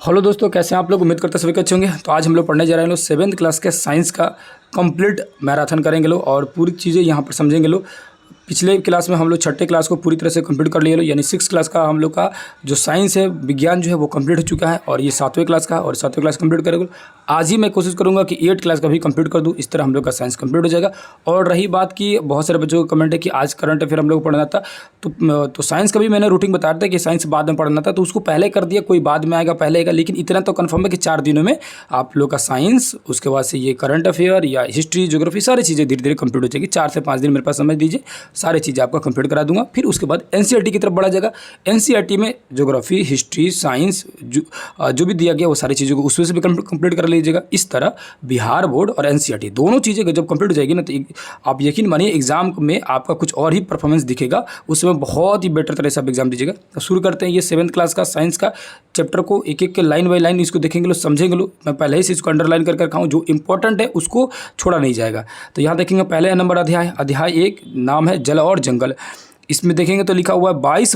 Hello दोस्तों, कैसे हैं आप लोग। उम्मीद करते हैं सभी अच्छे होंगे। तो आज हम लोग पढ़ने जा रहे हैं लोग 7th क्लास के साइंस का कंप्लीट मैराथन करेंगे लोग और पूरी चीज़ें यहाँ पर समझेंगे लोग। पिछले क्लास में हम लोग 6ठे क्लास को पूरी तरह से कंप्लीट कर लिए लोग, यानी 6 क्लास का हम लोग का जो साइंस है, विज्ञान जो है वो कंप्लीट हो चुका है और ये 7वें क्लास का और 7वें क्लास कंप्लीट करेंगे। आज ही मैं कोशिश करूंगा कि 8 क्लास का भी कंप्लीट कर दूं, इस तरह हम लोग का साइंस कंप्लीट हो जाएगा। और रही बात की बहुत सारे बच्चों का कमेंट है कि आज करंट अफेयर हम लोग को पढ़ना था, तो साइंस का भी मैंने रूटीन बताया था कि साइंस बाद में पढ़ना था, तो उसको पहले कर दिया। कोई बाद में आएगा पहले आएगा, लेकिन इतना तो कन्फर्म है कि 4 दिनों में आप लोग का साइंस, उसके बाद से ये करंट अफेयर या हिस्ट्री ज्योग्राफी सारी चीज़ें धीरे धीरे कंप्लीट हो जाएगी। 4 से 5 दिन मेरे पास समझ दीजिए, सारी चीज़ें आपका कंप्लीट करा दूंगा। फिर उसके बाद एनसीईआरटी की तरफ बढ़ा जाएगा। एनसीईआरटी में ज्योग्राफी, हिस्ट्री, साइंस जो भी दिया गया वो सारी चीज़ों को उसमें से भी कंप्लीट कर लीजिएगा। इस तरह बिहार बोर्ड और एनसीईआरटी दोनों चीज़ें जब कंप्लीट हो जाएगी ना, तो आप यकीन मानिए एग्जाम में आपका कुछ और ही परफॉर्मेंस दिखेगा, उसमें बहुत ही बेटर तरह से आप एग्जाम दीजिएगा। तो शुरू करते हैं ये 7th क्लास का साइंस का चैप्टर को, एक एक के लाइन बाई लाइन इसको देखेंगे लो, समझेंगे लो। मैं पहले ही से इसको अंडरलाइन कर रखा हूँ, जो इंपॉर्टेंट है उसको छोड़ा नहीं जाएगा। तो यहाँ देखेंगे पहले नंबर अध्याय 1 नाम है जल और जंगल। इसमें देखेंगे तो लिखा हुआ है 22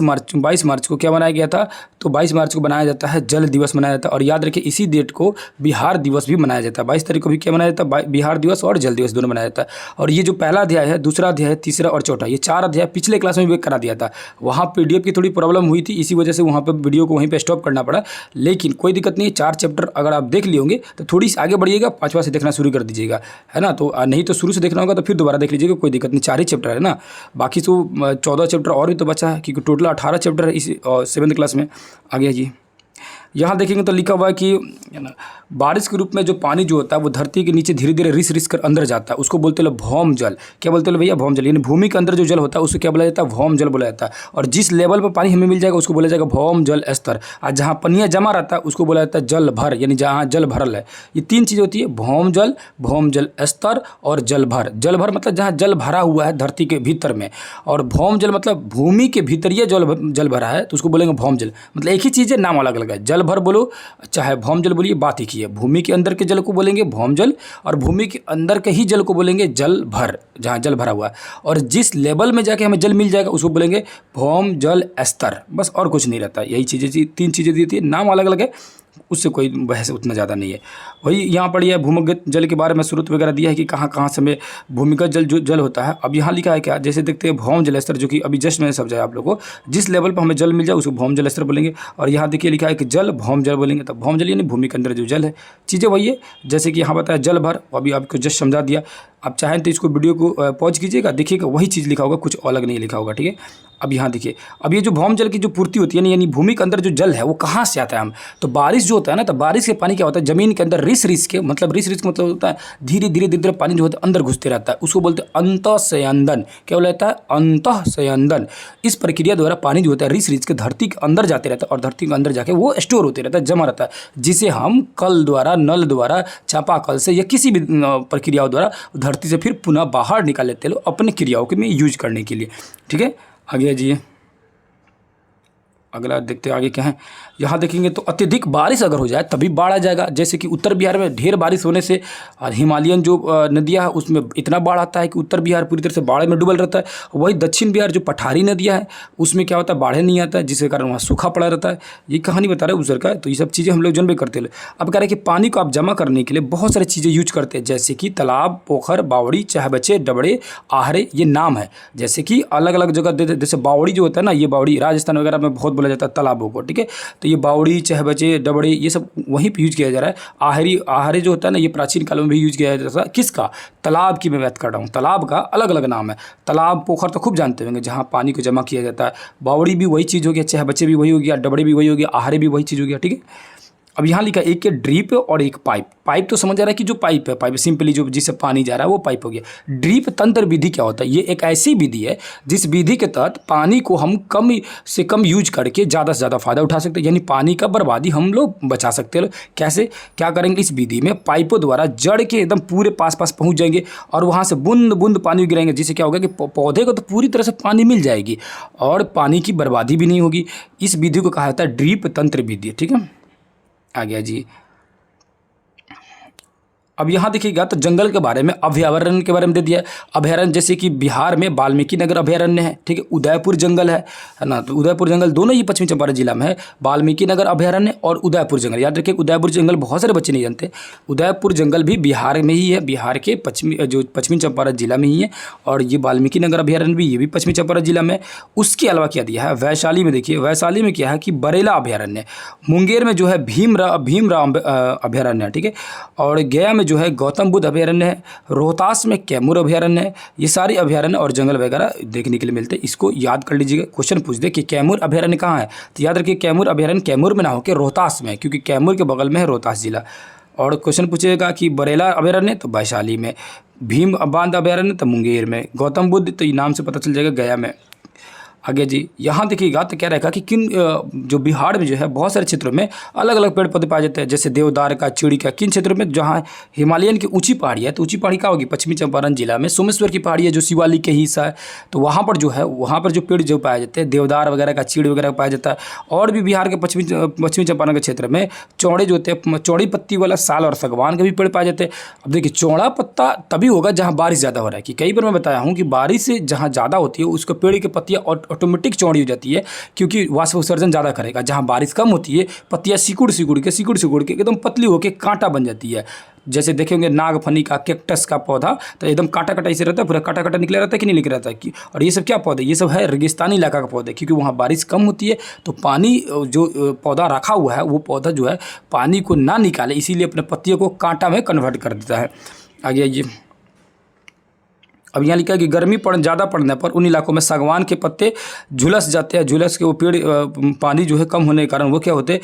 मार्च को क्या बनाया गया था, तो 22 मार्च को बनाया जाता है जल दिवस मनाया जाता है। और याद रखिए इसी डेट को बिहार दिवस भी मनाया जाता है। 22 तारीख को भी क्या मनाया जाता है, बिहार दिवस और जल दिवस दोनों मनाया जाता है। और ये जो पहला अध्याय है, दूसरा अध्याय है, तीसरा और चौथा, ये 4 अध्याय पिछले क्लास में भी करा दिया था। वहाँ पीडीएफ की थोड़ी प्रॉब्लम हुई थी, इसी वजह से वहाँ पर वीडियो को वहीं पर स्टॉप करना पड़ा, लेकिन कोई दिक्कत नहीं है। 4 चैप्टर अगर आप देख लिए होंगे तो थोड़ी सी आगे बढ़िएगा, 5वां से देखना शुरू कर दीजिएगा, है ना। तो नहीं तो शुरू से देखना होगा तो फिर दोबारा देख लीजिएगा, कोई दिक्कत नहीं। 4 ही चैप्टर है ना, बाकी तो 14 चैप्टर और भी तो बचा है, क्योंकि टोटल 18 चैप्टर है इस 7th क्लास में। आगे जी, यहाँ देखेंगे तो लिखा हुआ है कि बारिश के रूप में जो पानी जो होता है वो धरती के नीचे धीरे धीरे रिस कर अंदर जाता है, उसको बोलते हैं भौम जल। क्या बोलते हैं भैया, भौम जल। यानी भूमि के अंदर जो जल होता है उसको क्या बोला जाता है, भौम जल बोला जाता है। और जिस लेवल पर पानी हमें मिल जाएगा उसको बोला जाएगा भौम जल स्तर। और जहाँ पनिया जमा रहता है उसको बोला जाता है जल भर, यानी जहाँ जल भरल है। ये 3 चीज़ होती है, भौम जल स्तर और जल भर। जल भर मतलब जहाँ जल भरा हुआ है धरती के भीतर में, और भौम जल मतलब भूमि के भीतर ये जल भरा है, तो उसको बोलेंगे भौम जल। मतलब एक ही चीज़ है, नाम अलग अलग है। जल भर बोलो चाहे भौम जल बोलिए, बात एक ही है। भूमि के अंदर के जल को बोलेंगे भौम जल, और भूमि के अंदर के ही जल को बोलेंगे जल भर, जहाँ जल भरा हुआ है। और जिस लेवल में जाके हमें जल मिल जाएगा उसको बोलेंगे भौम जल स्तर। बस और कुछ नहीं रहता, यही चीज़ें 3 चीज़ें दी थी, नाम अलग अलग है, उससे कोई बहस उतना ज़्यादा नहीं है। वही यहाँ पर यह भूमिगत जल के बारे में स्रोत वगैरह दिया है कि कहाँ कहाँ से हमें भूमिगत जल जो जल होता है। अब यहाँ लिखा है क्या, जैसे देखते हैं भौम जल स्तर, जो कि अभी जस्ट मैंने समझाया आप लोगों को, जिस लेवल पर हमें जल मिल जाए उसको भौम जल स्तर बोलेंगे। और यहाँ देखिए लिखा है कि जल भौम जल बोलेंगे, तो भौम जल यानी भूमि के अंदर जो जल है। चीज़ें वही है जैसे कि यहाँ बताया जल भर, अभी आपको जस्ट समझा दिया। आप चाहें तो इसको वीडियो को पॉज कीजिएगा, देखिएगा वही चीज़ लिखा होगा, कुछ अलग नहीं लिखा होगा, ठीक है। अब यहाँ देखिए, अब ये जो भौम जल की जो पूर्ति होती है यानी भूमि के अंदर जो जल है वो कहाँ से आता है हम, तो बारिश जो होता है ना, तो बारिश के पानी क्या होता है, जमीन के अंदर रिस के मतलब होता है धीरे धीरे पानी जो होता है अंदर घुसते रहता है, उसको बोलते हैं अंतःस्यंदन। क्या बोला जाता है, अंतःस्यंदन। इस प्रक्रिया द्वारा पानी जो होता है रिस के धरती के अंदर जाते रहता है, और धरती के अंदर जाके वो स्टोर होते रहता है, जमा रहता है, जिसे हम कल द्वारा, नल द्वारा, चापाकल से या किसी भी प्रक्रियाओं द्वारा धरती से फिर पुनः बाहर निकाल लेते हैं लोग अपने क्रियाओं के में यूज करने के लिए, ठीक है। आगे जी, अगला देखते हैं आगे क्या है। यहाँ देखेंगे तो अत्यधिक बारिश अगर हो जाए तभी बाढ़ आ जाएगा। जैसे कि उत्तर बिहार में ढेर बारिश होने से हिमालयन जो नदियाँ है उसमें इतना बाढ़ आता है कि उत्तर बिहार पूरी तरह से बाढ़ में डूबल रहता है। वही दक्षिण बिहार जो पठारी नदियाँ है उसमें क्या होता है, बाढ़ नहीं आता है, जिसके कारण वहाँ सूखा पड़ा रहता है। ये कहानी बता रहे हैं उधर का, तो ये सब चीज़ें हम लोग जनबे करते हैं। अब कह रहे हैं कि पानी को आप जमा करने के लिए बहुत सारी चीज़ें यूज करते हैं, जैसे कि तालाब, पोखर, बावड़ी, चहबचे, डबड़े, आहरे, ये नाम है। जैसे कि अलग अलग जगह, जैसे बावड़ी जो होता है ना, ये बावड़ी राजस्थान वगैरह में बहुत बोला जाता है तालाबों को, ठीक है। तो ये बावड़ी, चहबचे, डबड़े ये सब वहीं पे यूज किया जा रहा है। आहरे जो होता है ना, ये प्राचीन काल में भी यूज किया जाता है। किसका, तालाब की मैं बात कर रहा हूँ। तालाब का अलग अलग नाम है। तालाब, पोखर तो खूब जानते होंगे जहाँ पानी को जमा किया जाता है। बावड़ी भी वही चीज़ हो गया, चहबचे भी वही हो गया, डबड़े भी वही हो गया, आहरे भी वही चीज़ हो गया, ठीक है। अब यहाँ लिखा एक के ड्रिप और एक पाइप। पाइप तो समझ आ रहा है कि जो पाइप है, पाइप सिंपली जो जिससे पानी जा रहा है वो पाइप हो गया। ड्रिप तंत्र विधि क्या होता है, ये एक ऐसी विधि है जिस विधि के तहत पानी को हम कम से कम यूज करके ज़्यादा से ज़्यादा फायदा उठा सकते हैं, यानी पानी का बर्बादी हम लोग बचा सकते हैं। कैसे, क्या करेंगे, इस विधि में पाइपों द्वारा जड़ के एकदम पूरे पास पहुँच जाएंगे और वहाँ से बूंद बूंद पानी गिराएंगे, जिससे क्या होगा कि पौधे को तो पूरी तरह से पानी मिल जाएगी और पानी की बर्बादी भी नहीं होगी। इस विधि को कहा जाता है ड्रिप तंत्र विधि, ठीक है। आ गया जी, अब यहाँ देखिएगा तो जंगल के बारे में, अभयारण्य के बारे में दे दिया है। अभयारण्य जैसे कि बिहार में वाल्मीकि नगर अभयारण्य है, ठीक है, उदयपुर जंगल है ना, तो उदयपुर जंगल दोनों ही पश्चिमी चंपारण जिला में है। वाल्मीकि नगर अभयारण्य और उदयपुर जंगल, याद रखिए उदयपुर जंगल बहुत सारे बच्चे नहीं जानते, उदयपुर जंगल भी बिहार में ही है, बिहार के पश्चिमी चंपारण जिला में ही है। और ये वाल्मीकि नगर अभयारण्य भी, ये भी पश्चिमी चंपारण जिला में। उसके अलावा क्या दिया है वैशाली में, देखिए वैशाली में क्या है कि बरेला अभयारण्य, मुंगेर में जो है भीमराव अभयारण्य है, ठीक है, और गया में जो है गौतम बुद्ध अभयारण्य है, रोहतास में कैमूर अभयारण्य है। ये सारे अभयारण्य और जंगल वगैरह देखने के लिए मिलते हैं। इसको याद कर लीजिएगा, क्वेश्चन पूछ दे कि कैमूर अभयारण्य कहाँ है, तो याद रखिए कैमूर अभयारण्य कैमूर में ना होकर रोहतास में, क्योंकि कैमूर के बगल में है रोहतास जिला। और क्वेश्चन पूछेगा कि बरेला अभयारण्य तो वैशाली में, भीम बांध अभयारण्य तो मुंगेर में, गौतम बुद्ध तो ये नाम से पता चल जाएगा गया में। आगे जी यहाँ देखिएगा तो क्या रहेगा कि किन जो बिहार में जो है बहुत सारे क्षेत्रों में अलग अलग पेड़ पौधे पाए जाते हैं, जैसे देवदार का, चीड़ी का। किन क्षेत्रों में, जहाँ हिमालयन की ऊंची पहाड़ी है, तो ऊंची पहाड़ी क्या होगी पश्चिमी चंपारण जिला में। सोमेश्वर की पहाड़ी है जो शिवालिक के ही हिस्सा है, तो वहाँ पर जो है वहाँ पर जो पेड़ जो पाए जाते हैं देवदार वगैरह का, चीड़ वगैरह पाया जाता है। और भी बिहार के पश्चिमी चंपारण के क्षेत्र में चौड़े जो होते हैं, चौड़ी पत्ती वाला साल और सागवान के भी पेड़ पाए जाते हैं। अब देखिए चौड़ा पत्ता तभी होगा जहाँ बारिश ज़्यादा हो रहा है, कि कई बार मैं बताया हूँ कि बारिश से जहाँ ज़्यादा होती है उसको पेड़ की पत्तियाँ ऑटोमेटिक चौड़ी हो जाती है, क्योंकि वाष्प उत्सर्जन ज़्यादा करेगा। जहाँ बारिश कम होती है पत्तियाँ सिकुड़ के एकदम पतली होकर कांटा बन जाती है। जैसे देखेंगे नागफनी का, कैक्टस का पौधा तो एकदम काटा काटा ऐसे रहता है, पूरा काटा काटा निकला रहता है कि नहीं निकल रहता है। और ये सब क्या पौधे, ये सब है रेगिस्तानी इलाका का पौधे, क्योंकि वहाँ बारिश कम होती है, तो पानी जो पौधा रखा हुआ है वो पौधा जो है पानी को ना निकाले, इसीलिए अपने पत्तियों को कांटा में कन्वर्ट कर देता है। आगे ये अब यहाँ लिखा है कि गर्मी ज़्यादा पड़ने पर उन इलाकों में सागवान के पत्ते झुलस जाते हैं, झुलस के वो पेड़ पानी जो है कम होने के कारण वो क्या होते,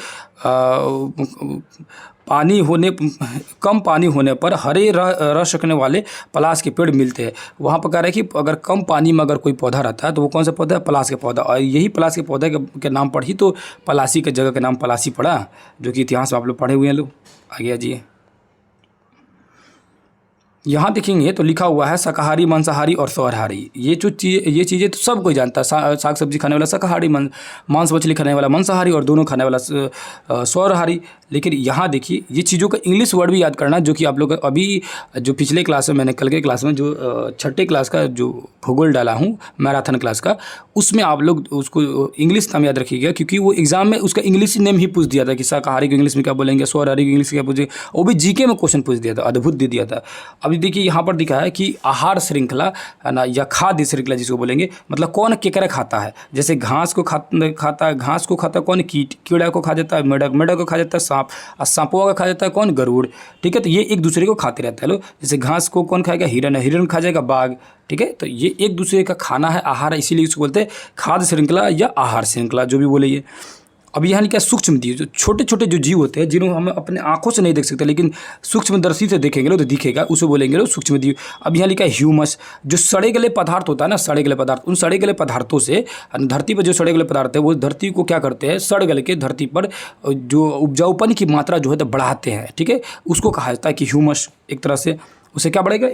कम पानी होने पर हरे रस सकने वाले पलाश के पेड़ मिलते हैं। वहाँ पर कह रहा है कि अगर कम पानी में अगर कोई पौधा रहता है तो वो कौन सा पौधा है, पलाश का पौधा। और यही पलाश के पौधे के नाम पर ही तो पलासी के जगह का नाम पलासी पड़ा, जो कि इतिहास में आप लोग पढ़े हुए हैं लोग। आगे जी यहाँ देखेंगे तो लिखा हुआ है शाकाहारी, मांसाहारी और सर्वाहारी। ये चीज़ें तो सब कोई जानता है। साग सब्जी खाने वाला शाकाहारी, मांस मछली खाने वाला मांसाहारी और दोनों खाने वाला सर्वाहारी। लेकिन यहाँ देखिए ये चीज़ों का इंग्लिश वर्ड भी याद करना, जो कि आप लोग अभी जो पिछले क्लास में मैंने कल के क्लास में जो छठे क्लास का जो भूगोल डाला हूँ मैराथन क्लास का, उसमें आप लोग उसको इंग्लिश नाम याद रखिएगा, क्योंकि वो एग्जाम में उसका इंग्लिश नेम ही पूछ दिया था कि शाकाहारी को इंग्लिश में क्या बोलेंगे, सर्वाहारी को इंग्लिश में क्या पूछेंगे। वो भी जीके में क्वेश्चन पूछ दिया था, अद्भुत दे दिया था। अभी देखिए यहाँ पर दिखा है कि आहार श्रृंखला है ना, या खाद्य श्रृंखला जिसको बोलेंगे, मतलब कौन केकड़ा खाता है। जैसे घास को खाता है, घास को खाता है कौन, कीड़ा को खा जाता है मेढक को खा जाता है सांप, और सांपों का खा जाता है कौन, गरुड़। ठीक है, तो ये एक दूसरे को खाते रहते हैं लोग। जैसे घास को कौन खाएगा, हिरन खा जाएगा बाघ। ठीक है, तो ये एक दूसरे का खाना है, आहार है, इसीलिए इसको बोलते हैं खाद्य श्रृंखला या आहार श्रृंखला, जो भी बोले ये। अब यहाँ क्या सूक्ष्म जीव, जो छोटे छोटे जो जीव होते हैं जिन्हों हम अपने आंखों से नहीं देख सकते, लेकिन सूक्ष्मदर्शी से देखेंगे लोग तो दिखेगा, उसे बोलेंगे लोग सूक्ष्म जीव। अब यहाँ लिखा है ह्यूमस, जो सड़े गले पदार्थ होता है ना, सड़े गले पदार्थ, उन सड़े गले पदार्थों से धरती पर जो सड़े गले पदार्थ है वो धरती को क्या करते हैं, सड़ गल के धरती पर जो उपजाऊपन की मात्रा जो है तो बढ़ाते हैं। ठीक है, उसको कहा जाता है कि ह्यूमस। एक तरह से उसे क्या बढ़ेगा,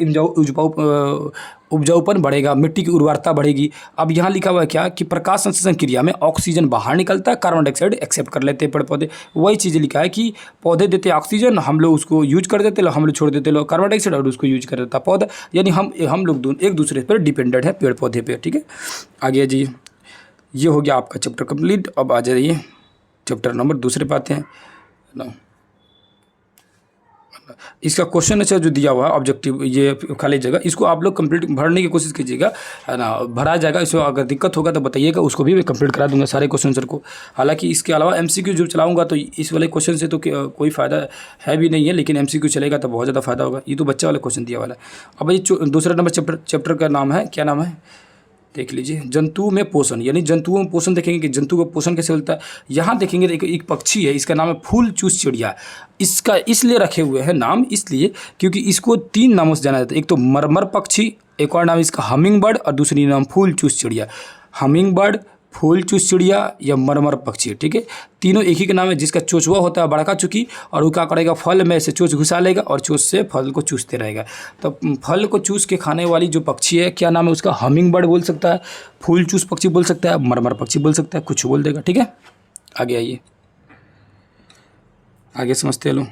उपजाऊपन बढ़ेगा, मिट्टी की उर्वरता बढ़ेगी। अब यहाँ लिखा हुआ है क्या कि प्रकाश संश्लेषण क्रिया में ऑक्सीजन बाहर निकलता है, कार्बन डाइऑक्साइड एक्सेप्ट कर लेते हैं पेड़ पौधे। वही चीज़ लिखा है कि पौधे देते ऑक्सीजन, हम लोग उसको यूज कर देते, हम लोग छोड़ देते लोग कार्बन डाइऑक्साइड और उसको यूज कर देता पौधा। यानी हम लोग दोनों एक दूसरे पर डिपेंडेंट है पेड़ पौधे पर। ठीक है, आगे जी ये हो गया आपका चैप्टर कंप्लीट। अब आ जाइए चैप्टर नंबर दूसरे पे आते हैं ना। इसका क्वेश्चन अच्छा जो दिया हुआ है ऑब्जेक्टिव, ये खाली जगह, इसको आप लोग कंप्लीट भरने की कोशिश कीजिएगा, है ना, भरा जाएगा। इसमें अगर दिक्कत होगा तो बताइएगा, उसको भी मैं कंप्लीट करा दूंगा सारे क्वेश्चन आंसर को। हालांकि इसके अलावा एमसीक्यू जो चलाऊंगा तो इस वाले क्वेश्चन से तो कोई फ़ायदा है भी नहीं है, लेकिन एमसीक्यू चलेगा तो बहुत ज़्यादा फायदा होगा। ये तो बच्चा वाला क्वेश्चन दिया वाला है। अब ये दूसरा नंबर चैप्टर का नाम है, क्या नाम है देख लीजिए, जंतु में पोषण। यानी जंतुओं में पोषण देखेंगे कि जंतु का पोषण कैसे होता है। यहाँ देखेंगे एक पक्षी है, इसका नाम है फूल चूस चिड़िया। इसका इसलिए रखे हुए हैं नाम, इसलिए क्योंकि इसको 3 नामों से जाना जाता है। एक तो मरमर पक्षी, एक और नाम इसका हमिंग बर्ड, और दूसरी नाम फूल चूस चिड़िया। हमिंग बर्ड, फूल चूस चिड़िया या मरमर पक्षी। ठीक है, तीनों एक ही का नाम है। जिसका चोचवा होता है बड़का चुकी, और वो क्या करेगा, फल में से चोच घुसा लेगा और चोच से फल को चूसते रहेगा। तो फल को चूस के खाने वाली जो पक्षी है, क्या नाम है उसका, हमिंग बर्ड बोल सकता है, फूल चूस पक्षी बोल सकता है, मरमर पक्षी बोल सकता है, कुछ बोल देगा। ठीक है, आगे आइए, आगे समझते लो।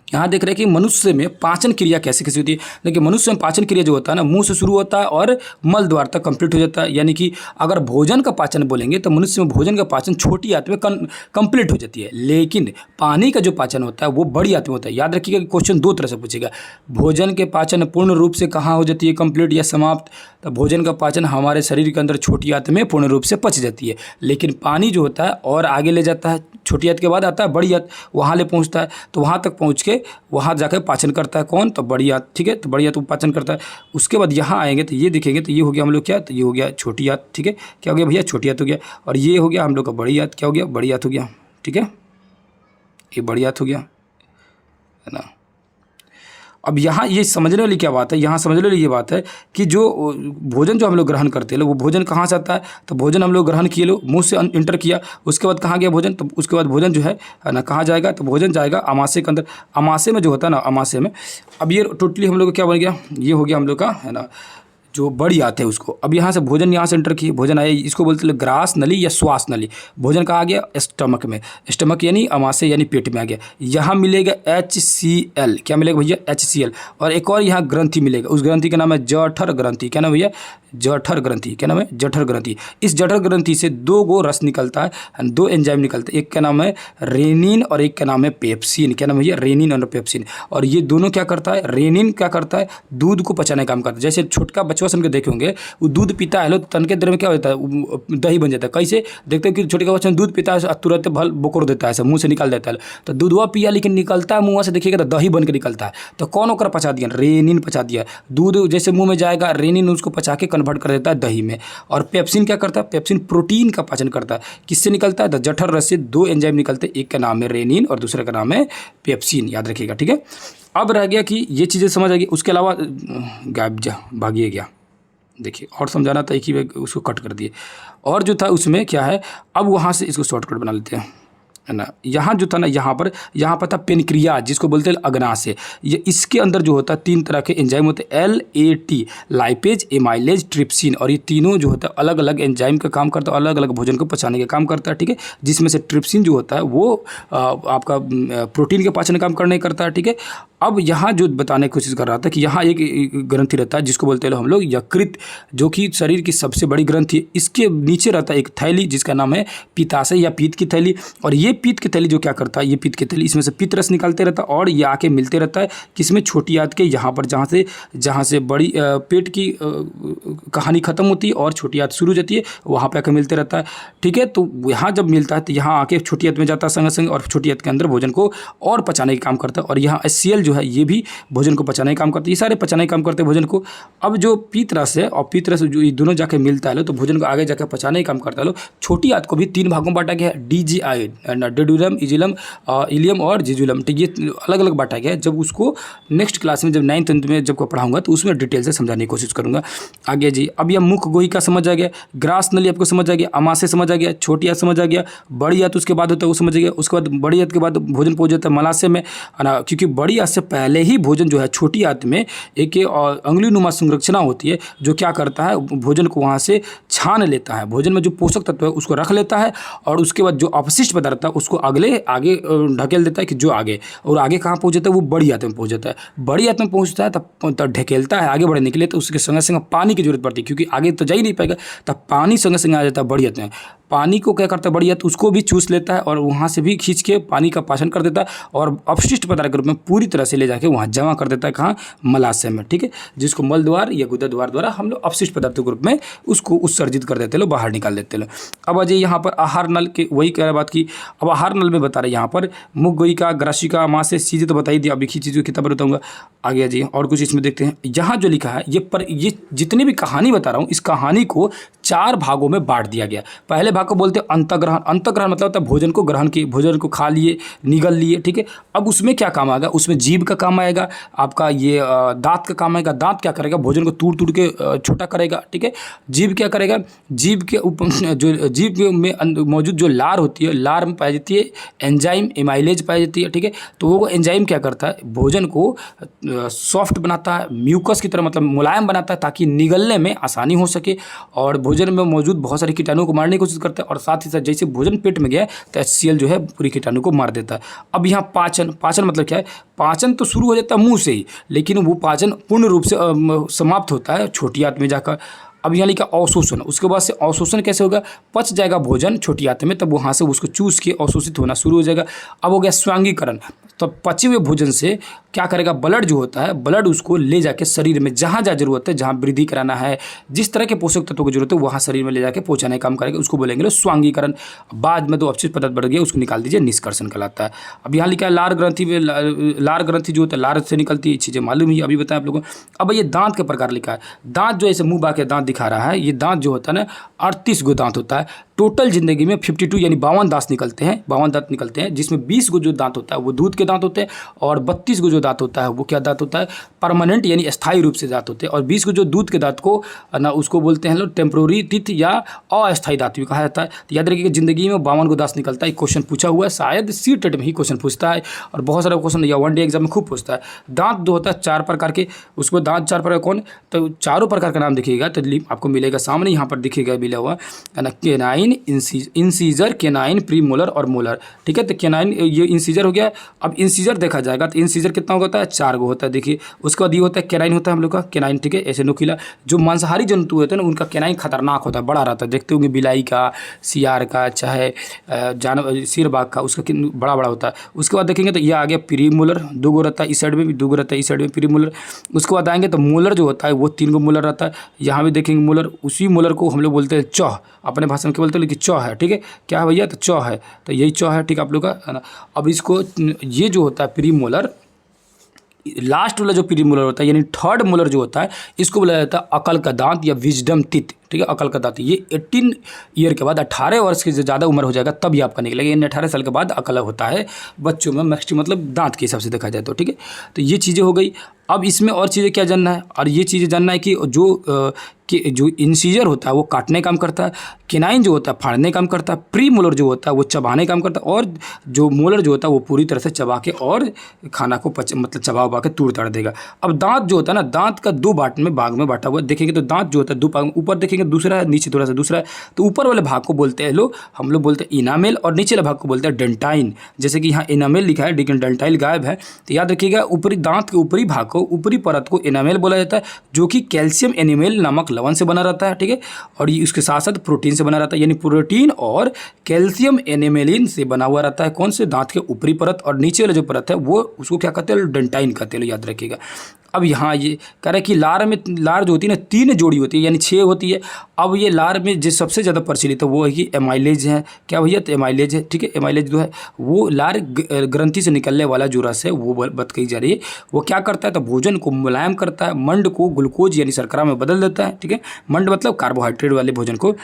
यहाँ देख रहे हैं कि मनुष्य में पाचन क्रिया कैसे कैसे होती है। देखिए मनुष्य में पाचन क्रिया जो होता है ना, मुंह से शुरू होता है और मल द्वार तक कंप्लीट हो जाता है। यानी कि अगर भोजन का पाचन बोलेंगे तो मनुष्य में भोजन का पाचन छोटी आंत में कंप्लीट हो जाती है, लेकिन पानी का जो पाचन होता है वो बड़ी आंत में होता है। याद रखिएगा कि क्वेश्चन दो तरह से पूछेगा, भोजन के पाचन पूर्ण रूप से कहाँ हो जाती है, कंप्लीट या समाप्त। तो भोजन का पाचन हमारे शरीर के अंदर छोटी आंत में पूर्ण रूप से पच जाती है, लेकिन पानी जो होता है और आगे ले जाता है, छोटी आंत के बाद आता है बड़ी आंत, वहाँ ले पहुँचता है, तो वहाँ तक पहुँच के वहाँ जाकर पाचन करता है कौन, तो बड़ी आंत। ठीक है, तो बड़ी आंत पाचन करता है। उसके बाद यहाँ आएंगे तो ये दिखेंगे, तो ये हो गया हम लोग क्या, तो ये हो गया छोटी आंत। ठीक है, क्या हो गया भैया, छोटी आंत हो गया। और ये हो गया हम लोग का बड़ी आंत, क्या हो गया, बड़ी आंत हो गया। ठीक है, ये बड़ी आंत हो गया, है ना। अब यहाँ ये समझने वाली क्या बात है, यहाँ समझने वाली ये बात है कि जो भोजन जो हम लोग ग्रहण करते हैं वो भोजन कहाँ से आता है, तो भोजन हम लोग ग्रहण किए, लो मुंह से इंटर किया, उसके बाद कहाँ गया भोजन, तो उसके बाद भोजन जो है ना कहाँ जाएगा, तो भोजन जाएगा अमाशय के अंदर। अमाशय में जो होता है ना, अमाशय में अब ये टोटली हम लोग का क्या बन गया, ये हो गया हम लोग का, है ना, जो बड़ी आते हैं उसको। अब यहाँ से भोजन यहाँ से एंटर किए, भोजन आया, इसको बोलते हैं ग्रास नली या श्वास नली। भोजन कहाँ आ गया, स्टमक में, स्टमक यानी अमाशय यानी पेट में आ गया। यहाँ मिलेगा HCl, क्या मिलेगा भैया, HCl। और एक और यहाँ ग्रंथि मिलेगा, उस ग्रंथि का नाम है जठर ग्रंथि। क्या नाम भैया, जठर ग्रंथि। क्या नाम है, जठर ग्रंथि। इस जठर ग्रंथि से दो गो रस निकलता है, दो एंजाइम निकलते हैं, एक का नाम है रेनिन और एक का नाम है पेप्सिन। क्या नाम है भैया, रेनिन और पेप्सिन। और ये दोनों क्या करता है, रेनिन क्या करता है, दूध को पचाने का काम करता है। जैसे छोटका बच्चा सन के देखे होंगे, वो दूध पीता है, लो तन के देर में क्या होता है, दही बन जाता है। कैसे देखते हो कि छोटे का बच्चा दूध पीता है, तुरंत भल बोकोड़ देता है, मुंह से निकाल देता है। तो दूधवा पिया लेकिन निकलता है मुँह से, देखिएगा तो दही बन के निकलता है। तो कौन ओकरा पचा दिया, रेनिन पचा दिया। दूध जैसे मुंह में जाएगा, रेनिन उसको पचा के कन्वर्ट कर देता है दही में। और पेप्सिन क्या करता है, पेप्सिन प्रोटीन का पाचन करता है। किससे निकलता है, तो जठर रस से दो एंजाइम निकलते हैं, एक का नाम है रेनिन और दूसरे का नाम है पेप्सिन, याद रखिएगा। ठीक है, अब रह गया कि ये चीज़ें समझ आ गई, उसके अलावा भागिए गया, देखिए और समझाना था, एक ही उसको कट कर दिए। और जो था उसमें क्या है, अब वहाँ से इसको शॉर्टकट बना लेते हैं, है ना। यहाँ जो था ना, यहाँ पर था पेनक्रियाज, जिसको बोलते हैं अग्नाशय। ये इसके अंदर जो होता है तीन तरह के एंजाइम होते हैं, LAT, लाइपेज, एमाइलेज, ट्रिप्सिन। और ये तीनों जो होता है अलग अलग एंजाइम का काम करता है, अलग अलग भोजन को पचाने का काम करता है। ठीक है, जिसमें से ट्रिप्सिन जो होता है वो आपका प्रोटीन के पाचन का काम करने करता है। ठीक है, अब यहाँ जो बताने की कोशिश कर रहा था कि यहाँ एक ग्रंथि रहता है जिसको बोलते हैं हम लोग यकृत, जो कि शरीर की सबसे बड़ी ग्रंथि है। इसके नीचे रहता है एक थैली जिसका नाम है पित्ताशय या पीत की थैली। और ये पीत की थैली जो क्या करता है, ये पीत की थैली इसमें से पित्त रस निकालते रहता है और ये आके मिलते रहता है किसमें, छोटी आंत के यहाँ पर, जहाँ से बड़ी पेट की कहानी खत्म होती है और छोटी आंत शुरू हो जाती है, वहाँ पे आके मिलते रहता है। ठीक है, तो यहाँ जब मिलता है तो यहाँ आके छोटी आंत में जाता है संग संग, और छोटी आंत के अंदर भोजन को और पचाने का काम करता है। और यहाँ HCl जो है ये भी भोजन को पचाने का काम करते हैं, ये सारे पचाने का काम करते हैं भोजन को। अब जो पीत रस है और पीत रस जो ये दोनों जाके मिलता है लो, तो भोजन को आगे जाकर पचाने का काम करता है लो। छोटी आंत को भी तीन भागों में बांटा गया है, DGI, डेडुलम, इजिलम, इलियम और जिजुलम। तो ये अलग अलग बांटा गया है। जब उसको नेक्स्ट क्लास में, जब 9th 10th में जब को पढ़ाऊंगा तो उसमें डिटेल से समझाने की कोशिश करूंगा। आगे जी, अब यह मुख गोही का समझ आ गया, ग्रास नली आपको समझ आ गया, अमाशय समझ आ गया, छोटी आंत समझ आ गया, बड़ी आंत उसके बाद होता है वो समझ आ गया। उसके बाद बड़ी आंत के बाद भोजन पहुंच जाता है मलाशय में, है ना, क्योंकि बड़ी आंत से पहले ही भोजन जो है छोटी आंत में एक अंगुलीनुमा संरचना होती है जो क्या करता है, भोजन को वहाँ से छान लेता है, भोजन में जो पोषक तत्व है उसको रख लेता है, और उसके बाद जो अपशिष्ट पदार्थ है उसको आगे ढकेल देता है कि जो आगे, और आगे कहाँ पहुँच जाता है, वो बड़ी आंत में पहुँच जाता है। बड़ी आंत में पहुँचता है तब ढकेलता है आगे बढ़ने के लिए, तो उसके संग संग पानी की जरूरत पड़ती है, क्योंकि आगे तो जा ही नहीं पाएगा, तब पानी संग संग आ जाता है बड़ी आंत में। पानी को क्या करता है बड़ी आंत, उसको भी चूस लेता है और वहाँ से भी खींच के पानी का पाचन कर देता है, और अपशिष्ट पदार्थ के रूप में पूरी तरह से ले जाके वहाँ जमा कर देता है, कहाँ, मलाशय में। ठीक है, जिसको मल द्वार या गुदा द्वार द्वारा हम लोग अपशिष्ट पदार्थों के रूप में उसको उत्सर्जित कर देते लो, बाहर निकाल देते लो। अब अजय यहाँ पर आहार नल के वही कह बात की, अब आहार नल में बता रहे यहाँ पर मुख गोही का, ग्रासिका, अमाशय, चीज़ें तो बताई दी, अब एक ही चीज़ की किताब बताऊँगा। आगे जी और कुछ इसमें देखते हैं। यहाँ जो लिखा है ये जितनी भी कहानी बता रहा हूँ, इस कहानी को 4 भागों में बांट दिया गया। पहले भाग को बोलते हैं अंतग्रहण। अंतग्रहण मतलब होता है भोजन को ग्रहण किए, भोजन को खा लिए, निगल लिए। ठीक है, अब उसमें क्या काम आएगा, उसमें जीभ का काम आएगा, आपका ये दांत का काम आएगा। दांत क्या करेगा, भोजन को तोड़ के छोटा करेगा। ठीक है, जीभ क्या करेगा, जीभ के ऊपर जो जीभ में मौजूद जो लार होती है, लार में पाई जाती है एंजाइम, एमाइलेज पाई जाती है। ठीक है, तो वो एंजाइम क्या करता है, भोजन को सॉफ्ट बनाता है, म्यूकस की तरह मतलब मुलायम बनाता है, ताकि निगलने में आसानी हो सके, और भोजन में मौजूद बहुत सारे कीटाणुओं को मारने की कोशिश करता है। और साथ ही साथ जैसे भोजन पेट में गया तो HCl जो है पूरी कीटाणु को मार देता है। अब यहाँ पाचन मतलब क्या है, पाचन तो शुरू हो जाता है मुंह से ही, लेकिन वो पाचन पूर्ण रूप से समाप्त होता है छोटी आंत में जाकर। अब यहाँ लिखा अवशोषण, उसके बाद से अवशोषण कैसे होगा, पच जाएगा भोजन छोटी आंत में, तब वहाँ से उसको चूस के अवशोषित होना शुरू हो जाएगा। अब हो गया स्वांगीकरण, तो पचे हुए भोजन से क्या करेगा, ब्लड जो होता है, ब्लड उसको ले जाके शरीर में जहाँ जहाँ जरूरत है, जहाँ वृद्धि कराना है, जिस तरह के पोषक तत्वों की जरूरत है वहाँ शरीर में ले जाके पहुँचाने का काम करेगा, उसको बोलेंगे लोग स्वांगीकरण। बाद में 2 अपशिष्ट पदार्थ बढ़ गया, उसको निकाल दीजिए, निष्कर्षण कहलाता है। अब यहाँ लिखा है लार ग्रंथि में, लार ग्रंथि जो होता है लार से निकलती है, चीज़ें मालूम ही अभी बताया आप लोगों को। अब ये दांत के प्रकार लिखा है, दांत जो ऐसे मुँह बा के दांत दिखा रहा है, ये दांत जो होता है ना 38 गो दांत होता है टोटल जिंदगी में। 52 यानी 52 दांत निकलते हैं, 52 दांत निकलते हैं, जिसमें 20 गो जो दांत होता है वो दूध के दांत होते हैं, और 32 गो जो दांत होता है वो क्या दांत होता है, परमानेंट यानी स्थायी रूप से दांत होते हैं। और 20 गो जो दूध के दांत को ना उसको बोलते हैं लोग टेम्प्रोरी टीथ या अस्थायी दांत भी कहा जाता है। तो याद रखिएगा जिंदगी में 52 गो दांत निकलता है। क्वेश्चन पूछा हुआ है, शायद सी टेट में ही क्वेश्चन पूछता है, और बहुत सारा क्वेश्चन या 1 डे एग्जाम में खूब पूछता है। दांत जो होता है 4 प्रकार के, उसको दांत 4 प्रकार कौन, तो चारों प्रकार का नाम दिखेगा तो आपको मिलेगा सामने, यहाँ पर दिखेगा मिला हुआ है ना, canine, incisor, canine, pre molar और मोलर। ठीक है, तो केनाइन ये इंसीजर हो गया। अब इंसीजर देखा जाएगा तो इंसीजर कितना होता है, 4 गो होता है। देखिए उसके बाद ये होता है केनाइन, होता है हम लोग का केनाइन। ठीक है, ऐसे नुकीला जो मांसाहारी जंतु होते हैं ना उनका केनाइन खतरनाक होता है, बड़ा रहता है। देखते होंगे बिलाई का, सियार का, चाहे जानवर शेर बाघ का, उसका बड़ा बड़ा होता है। उसके बाद देखेंगे तो ये आ गया प्री मोलर, 2 गो रहता है, इस साइड में भी 2 गो रहता है, इस साइड में प्री मोलर। उसके बाद आएंगे तो मोलर जो होता है वो 3 गो मोलर रहता है। यहाँ भी देखेंगे मोलर, उसी मोलर को हम लोग बोलते हैं चौह, अपने भाषा में क्या बोलते हैं, लेकिन चौह है। ठीक है, क्या है भैया, तो चौ है, तो यही चौ है। ठीक है आप लोग का है ना। अब इसको ये जो होता है प्री मोलर, लास्ट वाला जो प्री मोलर होता है यानी थर्ड मोलर जो होता है, इसको बोला जाता है अकल का दांत या विजडम टीथ। ठीक है, अकल का दांत ये 18 ईयर के बाद, 18 वर्ष की ज़्यादा उम्र हो जाएगा तब ये आपका निकलेगा। यानी 18 साल के बाद अकल होता है बच्चों में, मैक्सिमम मतलब दांत के हिसाब से देखा जाए तो। ठीक है, तो ये चीज़ें हो गई। अब इसमें और चीज़ें क्या जानना है, और ये चीज़ें जानना है कि जो इंसीजर होता है वो काटने काम करता है, केनाइन जो होता है फाड़ने काम करता है, प्री मोलर जो होता है वो चबाने काम करता है, और जो मोलर जो होता है वो पूरी तरह से चबा के और खाना को मतलब चबा के तोड़ ताड़ देगा। अब दांत जो होता है ना, दांत का 2 भाग में बांटा हुआ देखेंगे तो दांत जो होता है 2 भाग में, ऊपर देखेंगे दूसरा है, नीचे थोड़ा सा दूसरा है। तो ऊपर वाले भाग को बोलते हैं हम लोग बोलते हैं इनामेल, और नीचे वाले भाग को बोलते हैं डेंटाइन। जैसे कि यहाँ इनामेल लिखा है लेकिन डेंटाइल गायब है, तो याद रखिएगा ऊपरी दांत के ऊपरी भाग को, ऊपरी परत को इनामेल बोला जाता है, जो कि कैल्शियम एनिमेल नामक लवण से बना रहता है। ठीक है, और ये उसके साथ साथ प्रोटीन से बना रहता है, यानी प्रोटीन और कैल्शियम एनिमेलिन से बना हुआ रहता है। कौन से, दांत के ऊपरी परत, और नीचे वाला जो परत है वो उसको क्या कहते हैं, डेंटाइन कहते हैं, याद रखिएगा। अब यहाँ ये कह रहे हैं कि लार जो होती है ना 3 जोड़ी होती है, यानी 6 होती है। अब ये लार में जो सबसे ज़्यादा प्रचलित है वो है कि एमाइलेज है। क्या भैया, तो एमाइलेज है। ठीक है, एमाइलेज जो है वो लार ग्रंथि से निकलने वाला जो रस है वो बात कही जा रही है। वो क्या करता है, तो भोजन को मुलायम करता है, मंड को ग्लूकोज यानी शर्करा में बदल देता है। ठीक है, मंड मतलब कार्बोहाइड्रेट वाले भोजन को।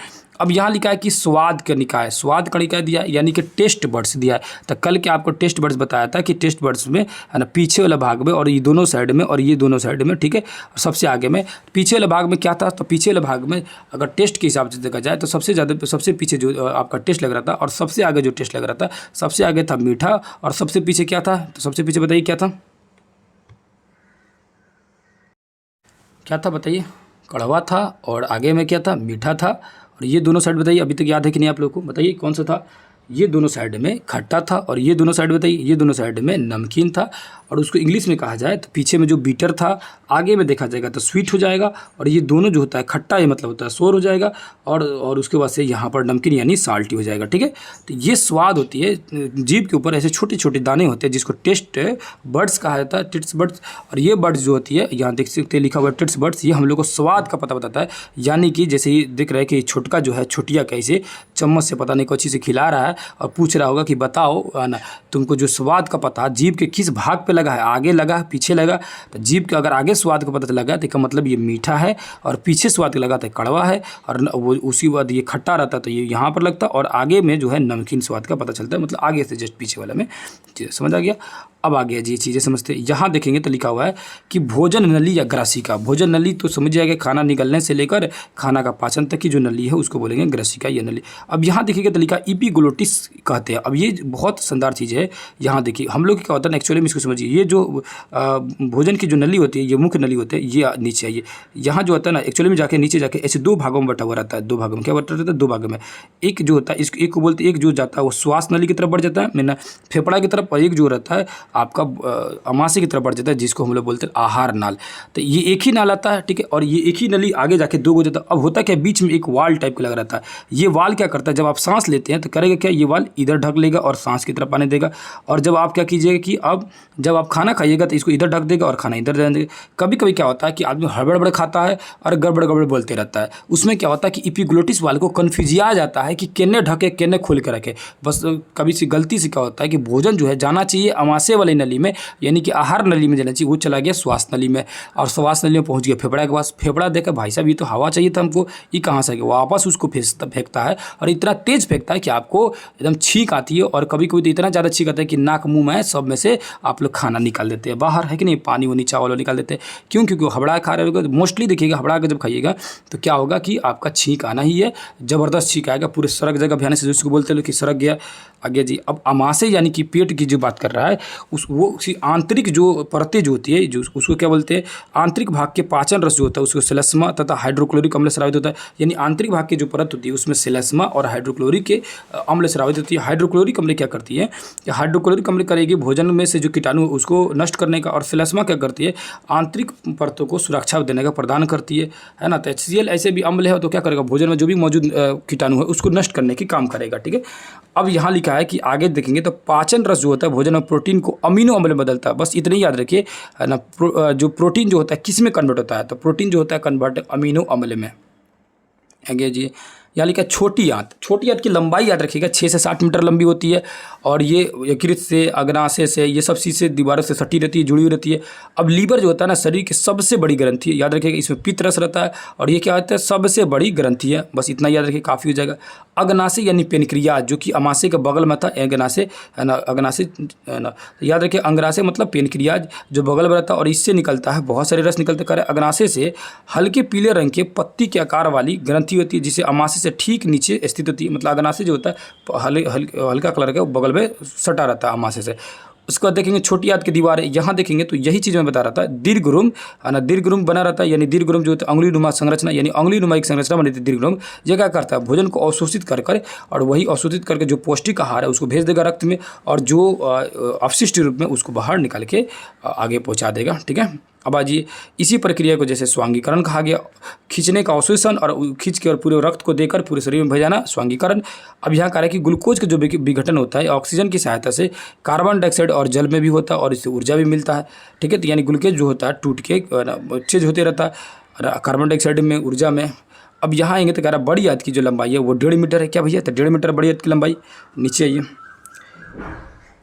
अब यहाँ लिखा है कि स्वाद कणिका है, स्वाद कणिका दिया यानी कि टेस्ट बड्स दिया है। तो कल के आपको टेस्ट बड्स बताया था कि टेस्ट बड्स में है ना, पीछे वाला भाग में और ये दोनों साइड में, और ये दोनों साइड में। ठीक है, सबसे आगे में पीछे वाले भाग में क्या था, तो पीछे वाले भाग में अगर टेस्ट के हिसाब से देखा जाए तो सबसे पीछे जो आपका टेस्ट लग रहा था, और सबसे आगे जो टेस्ट लग रहा था, सबसे आगे था मीठा, और सबसे पीछे क्या था, तो सबसे पीछे बताइए क्या था, क्या था बताइए, कड़वा था, और आगे में क्या था, मीठा था। और ये दोनों साइड बताइए, अभी तक याद है कि नहीं आप लोगों को, बताइए कौन सा था। ये दोनों साइड में खट्टा था, और ये दोनों साइड बताइए, ये दोनों साइड में नमकीन था। और उसको इंग्लिश में कहा जाए तो पीछे में जो बीटर था, आगे में देखा जाएगा तो स्वीट हो जाएगा, और ये दोनों जो होता है खट्टा, ये मतलब होता है सोर हो जाएगा, और उसके बाद से यहाँ पर नमकीन यानी साल्टी हो जाएगा। ठीक है, तो ये स्वाद होती है, जीभ के ऊपर ऐसे छोटे छोटे दाने होते हैं जिसको टेस्ट बर्ड्स कहा जाता है, टेस्ट बर्ड्स। और ये बर्ड्स जो होती है, यहाँ देख सकते हैं लिखा हुआ है टेस्ट बर्ड्स, ये हम लोग को स्वाद का पता बताता है। यानी कि जैसे ये दिख रहा है कि छोटका जो है, छोटिया कैसे चम्मच से पता नहीं कोई चीज़ से खिला रहा है, और पूछ रहा होगा कि बताओ ना तुमको जो स्वाद का पता जीभ के किस भाग पे लगा है, आगे लगा है, पीछे लगा। तो जीभ के अगर आगे स्वाद का पता लगा तो इसका मतलब ये मीठा है, और पीछे स्वाद लगा तो कड़वा है, और वो उसी बाद ये खट्टा रहता तो ये यहाँ पर लगता, और आगे में जो है नमकीन स्वाद का पता चलता है, मतलब आगे से जस्ट पीछे वाला में। समझ आ गया। अब आ गया जी, चीज़ें समझते हैं। यहाँ देखेंगे तो लिखा हुआ है कि भोजन नली या ग्रासिका। भोजन नली तो समझ जाएगा खाना निकलने से लेकर खाना का पाचन तक की जो नली है उसको बोलेंगे ग्रासिका या नली। अब यहाँ देखिएगा तो लिखा इपीग्लोटिस कहते हैं। अब ये बहुत शानदार चीज़ है। यहाँ देखिए हम लोग क्या होता है एक्चुअली में, इसको समझिए, ये जो भोजन की जो नली होती है, ये मुख्य नली होती है, ये नीचे है। यहाँ जो होता है ना एक्चुअली में जाके नीचे जाके ऐसे 2 भागों में बटा हुआ रहता है। 2 भागों में क्या बटा रहता है, 2 भागों में। एक जो होता है इसको एक को बोलते हैं, एक जो जाता है वो श्वास नली की तरफ बढ़ जाता है, मैंने फेफड़ा की तरफ, और एक जो रहता है आपका अमाशय की तरफ बढ़ जाता है, जिसको हम लोग बोलते हैं आहार नाल। तो ये एक ही नाल आता है, ठीक है, और ये एक ही नली आगे जाके दो हो जाता है। अब होता क्या, बीच में एक वाल टाइप का लगा रहता है। ये वाल क्या करता है, जब आप सांस लेते हैं तो करेगा क्या, ये वाल इधर ढक लेगा और सांस की तरफ आने देगा। और जब आप क्या कीजिएगा कि अब जब आप खाना खाइएगा तो इसको इधर ढक देगा और खाना इधर जाने देगा। कभी कभी क्या होता है कि आदमी हड़बड़ खाता है और गड़बड़ गड़बड़ बोलते रहता है, उसमें क्या होता है कि इपिग्लोटिस वाल को कन्फ्यूजिया जाता है कि केने ढके केने खोल के रखे। बस कभी से गलती से क्या होता है कि भोजन जो है जाना चाहिए अमाशय वाली नली में, यानी कि आहार नली में जाना चाहिए, वो चला गया श्वास नली में, और श्वास नली में पहुंच गया फेफड़ा के पास। फेफड़ा देखा भाई साहब ये तो हवा चाहिए था हमको, ये कहाँ से आ गया, वापस उसको फेंकता है और इतना तेज फेंकता है कि आपको एकदम छींक आती है। और कभी कभी तो इतना ज़्यादा छींक आता है कि नाक मुंह में सब में से आप लोग खाना निकाल देते हैं बाहर, है कि नहीं, पानी वानी चावल निकाल देते हैं। क्यों, क्योंकि वो हबड़ा खा रहे होगा। मोस्टली देखिएगा हबड़ा के जब खाइएगा तो क्या होगा कि आपका छींक आना ही है, ज़बरदस्त छींक आएगा, पूरे सड़क जगह भयानक से, जिसको बोलते हैं कि सड़क गया आगे जी। अब अमाशय यानी कि पेट की जो बात कर रहा है उसी आंतरिक जो परतें जो होती है, जो उसको क्या बोलते हैं, आंतरिक भाग के पाचन रस जो होता है उसको सेलेस्मा तथा हाइड्रोक्लोरिक अम्ल स्रावित होता है। यानी आंतरिक भाग की जो परत होती है उसमें सेलेस्मा और हाइड्रोक्लोरिक के अम्ल स्रावित होती है। हाइड्रोक्लोरिक अम्ल क्या करती है, हाइड्रोक्लोरिक अम्ल करेगी भोजन में से जो कीटाणु उसको नष्ट करने का, और सेलेस्मा क्या करती है, आंतरिक परतों को सुरक्षा देने का प्रदान करती है ना। तो HCl ऐसे भी अम्ल है तो क्या करेगा, भोजन में जो भी मौजूद कीटाणु है उसको नष्ट करने की काम करेगा, ठीक है। अब यहाँ लिखा है कि आगे देखेंगे तो पाचन रस जो होता है भोजन में प्रोटीन को अमीनो अम्ल में बदलता है। बस इतने ही याद रखिए, है ना। जो प्रोटीन जो होता है किस में कन्वर्ट होता है, तो प्रोटीन जो होता है कन्वर्ट अमीनो अम्ल में। आगे जी यहाँ लिखा है छोटी आंत। छोटी आंत की लंबाई याद रखिएगा 6 से 7 मीटर लंबी होती है, और ये यकृत से, अग्नाशय से, ये सब चीज़ से दीवारों से सटी रहती है, जुड़ी हुई रहती है। अब लीवर जो होता है ना शरीर की सबसे बड़ी ग्रंथि है, याद रखिएगा, इसमें पित्त रस रहता है और ये क्या होता है, सबसे बड़ी ग्रंथि है। बस इतना याद रखिए, काफ़ी हो जाएगा। अग्नाशय यानी पेनक्रियाज, जो कि अमाशय के बगल में था, अग्नाशय है ना, अग्नाशय है ना, याद रखिए अंग्राशय मतलब पेनक्रियाज जो बगल में रहता है और इससे निकलता है, बहुत सारे रस निकलते कर। अग्नाशय से हल्के पीले रंग के पत्ती के आकार वाली ग्रंथि होती है, जिसे अमाशय से ठीक नीचे स्थित होती है। मतलब अग्नाशय जो होता है हल्का कलर का बगल में सटा रहता है अमाशय से। उसके बाद देखेंगे छोटी आंत की दीवार है, यहाँ देखेंगे तो यही चीज़ मैं बता रहा था, दीर्घरुम है ना, दीर्घरुम बना रहता है। यानी दीर्घरुम जो होता है अंगुली नुमा संरचना, यानी अंगुली नुमा एक संरचना बनी थी दीर्घरुम। ये क्या करता है, भोजन को अवशोषित कर और वही अवशोषित करके जो पौष्टिक आहार है उसको भेज देगा रक्त में, और जो अपशिष्ट रूप में उसको बाहर निकाल के आगे पहुँचा देगा, ठीक है। अब आजिए इसी प्रक्रिया को जैसे स्वांगीकरण कहा गया, खींचने का अवशोषण और खींच के और पूरे रक्त को देकर पूरे शरीर में भेजाना, स्वांगीकरण। अब यहाँ कह रहा है कि ग्लूकोज का जो विघटन होता है ऑक्सीजन की सहायता से कार्बन डाइऑक्साइड और जल में भी होता है और इससे ऊर्जा भी मिलता है, ठीक है। तो यानी ग्लूकोज जो होता है टूट के चेंज होते रहता है कार्बन डाइऑक्साइड में, ऊर्जा में। अब यहाँ आएंगे तो कह रहा है बड़ी आंत की जो लंबाई है वो 1.5 मीटर है। क्या भैया, तो 1.5 मीटर बड़ी आंत की लंबाई। नीचे आइए,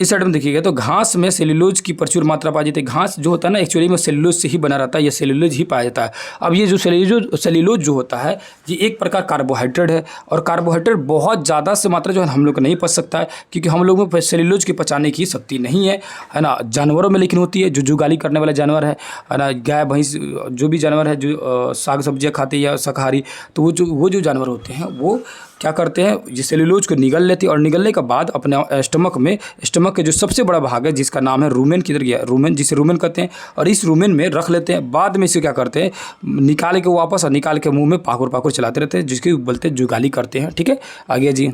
इस साइड में देखिएगा तो घास में सेल्यूलोज की प्रचुर मात्रा पाई जाती है। घास जो होता है ना एक्चुअली में सेल्यूलोज से ही बना रहता है, या सेल्यूलोज ही पाया जाता है। अब ये जो सेल्यूलोज जो होता है ये एक प्रकार कार्बोहाइड्रेट है, और कार्बोहाइड्रेट बहुत ज़्यादा से मात्रा जो है हम लोग को नहीं पच सकता है, क्योंकि हम लोगों में सेल्यूलोज की पचाने की शक्ति नहीं है ना। जानवरों में लेकिन होती है, जो जुगाली करने वाले जानवर है ना, गाय भैंस जो भी जानवर है जो साग सब्जियाँ खाते हैं या शाकाहारी, तो वो जो जानवर होते हैं वो क्या करते हैं, ये सेल्यूलोज को निगल लेते हैं, और निगलने के बाद अपने स्टमक के जो सबसे बड़ा भाग है जिसका नाम है रूमेन, किधर गया रूमेन, जिसे रूमेन कहते हैं, और इस रूमेन में रख लेते हैं। बाद में इसे क्या करते हैं, निकाल के वापस और निकाल के मुंह में पाकुर चलाते रहते हैं, जिसकी बोलते हैं जुगाली करते हैं, ठीक है। आगे जी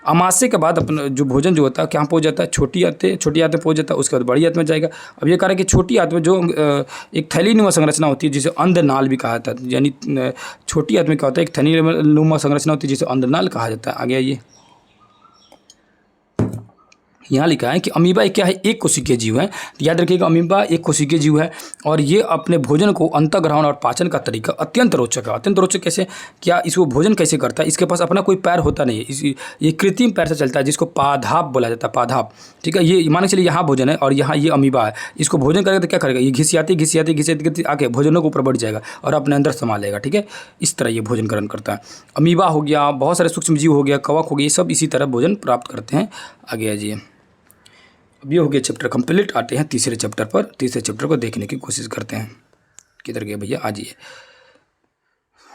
अमाशय के बाद अपना जो भोजन जो होता है क्या पहुंच जाता है, छोटी आंत में पहुंच जाता है, उसके बाद बड़ी आंत में जाएगा। अब ये कह रहा है कि छोटी आंत में जो एक थैलीनुमा संरचना होती है जिसे अंधनाल भी कहा जाता है। यानी छोटी आंत में क्या होता है, एक थैलीनुमा संरचना होती है जिसे अंधनाल कहा जाता है। आगे आइए, यहाँ लिखा है कि अमीबा क्या है, एक कोशिकीय जीव है। तो याद रखिएगा अमीबा एक कोशिकीय जीव है, और ये अपने भोजन को अंतःग्रहण और पाचन का तरीका अत्यंत रोचक है। अत्यंत रोचक कैसे, क्या इसको भोजन कैसे करता है, इसके पास अपना कोई पैर होता नहीं है, ये कृत्रिम पैर से चलता है, जिसको पादाप बोला जाता है, पादाप, ठीक है। ये मान के चलिए यहाँ भोजन है और यहाँ ये अमीबा है, इसको भोजन करेगा तो क्या करेगा, ये घिसियाती आके भोजनों के ऊपर बढ़ जाएगा और अपने अंदर समा लेगा, ठीक है। इस तरह ये भोजन ग्रहण करता है। अमीबा हो गया, बहुत सारे सूक्ष्म जीव हो गया, कवक हो गया, ये सब इसी तरह भोजन प्राप्त करते हैं। आगे आइए, अब ये हो गया चैप्टर कंप्लीट। आते हैं तीसरे चैप्टर पर, तीसरे चैप्टर को देखने की कोशिश करते हैं। किधर गए भैया, आ जाइए।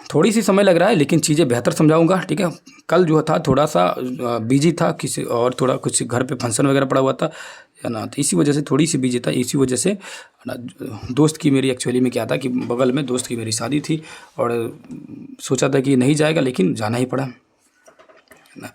थोड़ी सी समय लग रहा है लेकिन चीज़ें बेहतर समझाऊंगा, ठीक है। कल जो था थोड़ा सा बिजी था, किसी और थोड़ा कुछ घर पे फंक्शन वगैरह पड़ा हुआ था, है ना, तो इसी वजह से थोड़ी सी बिजी था। इसी वजह से ना दोस्त की मेरी एक्चुअली में क्या था कि बगल में दोस्त की मेरी शादी थी, और सोचा था कि नहीं जाएगा लेकिन जाना ही पड़ा, है ना।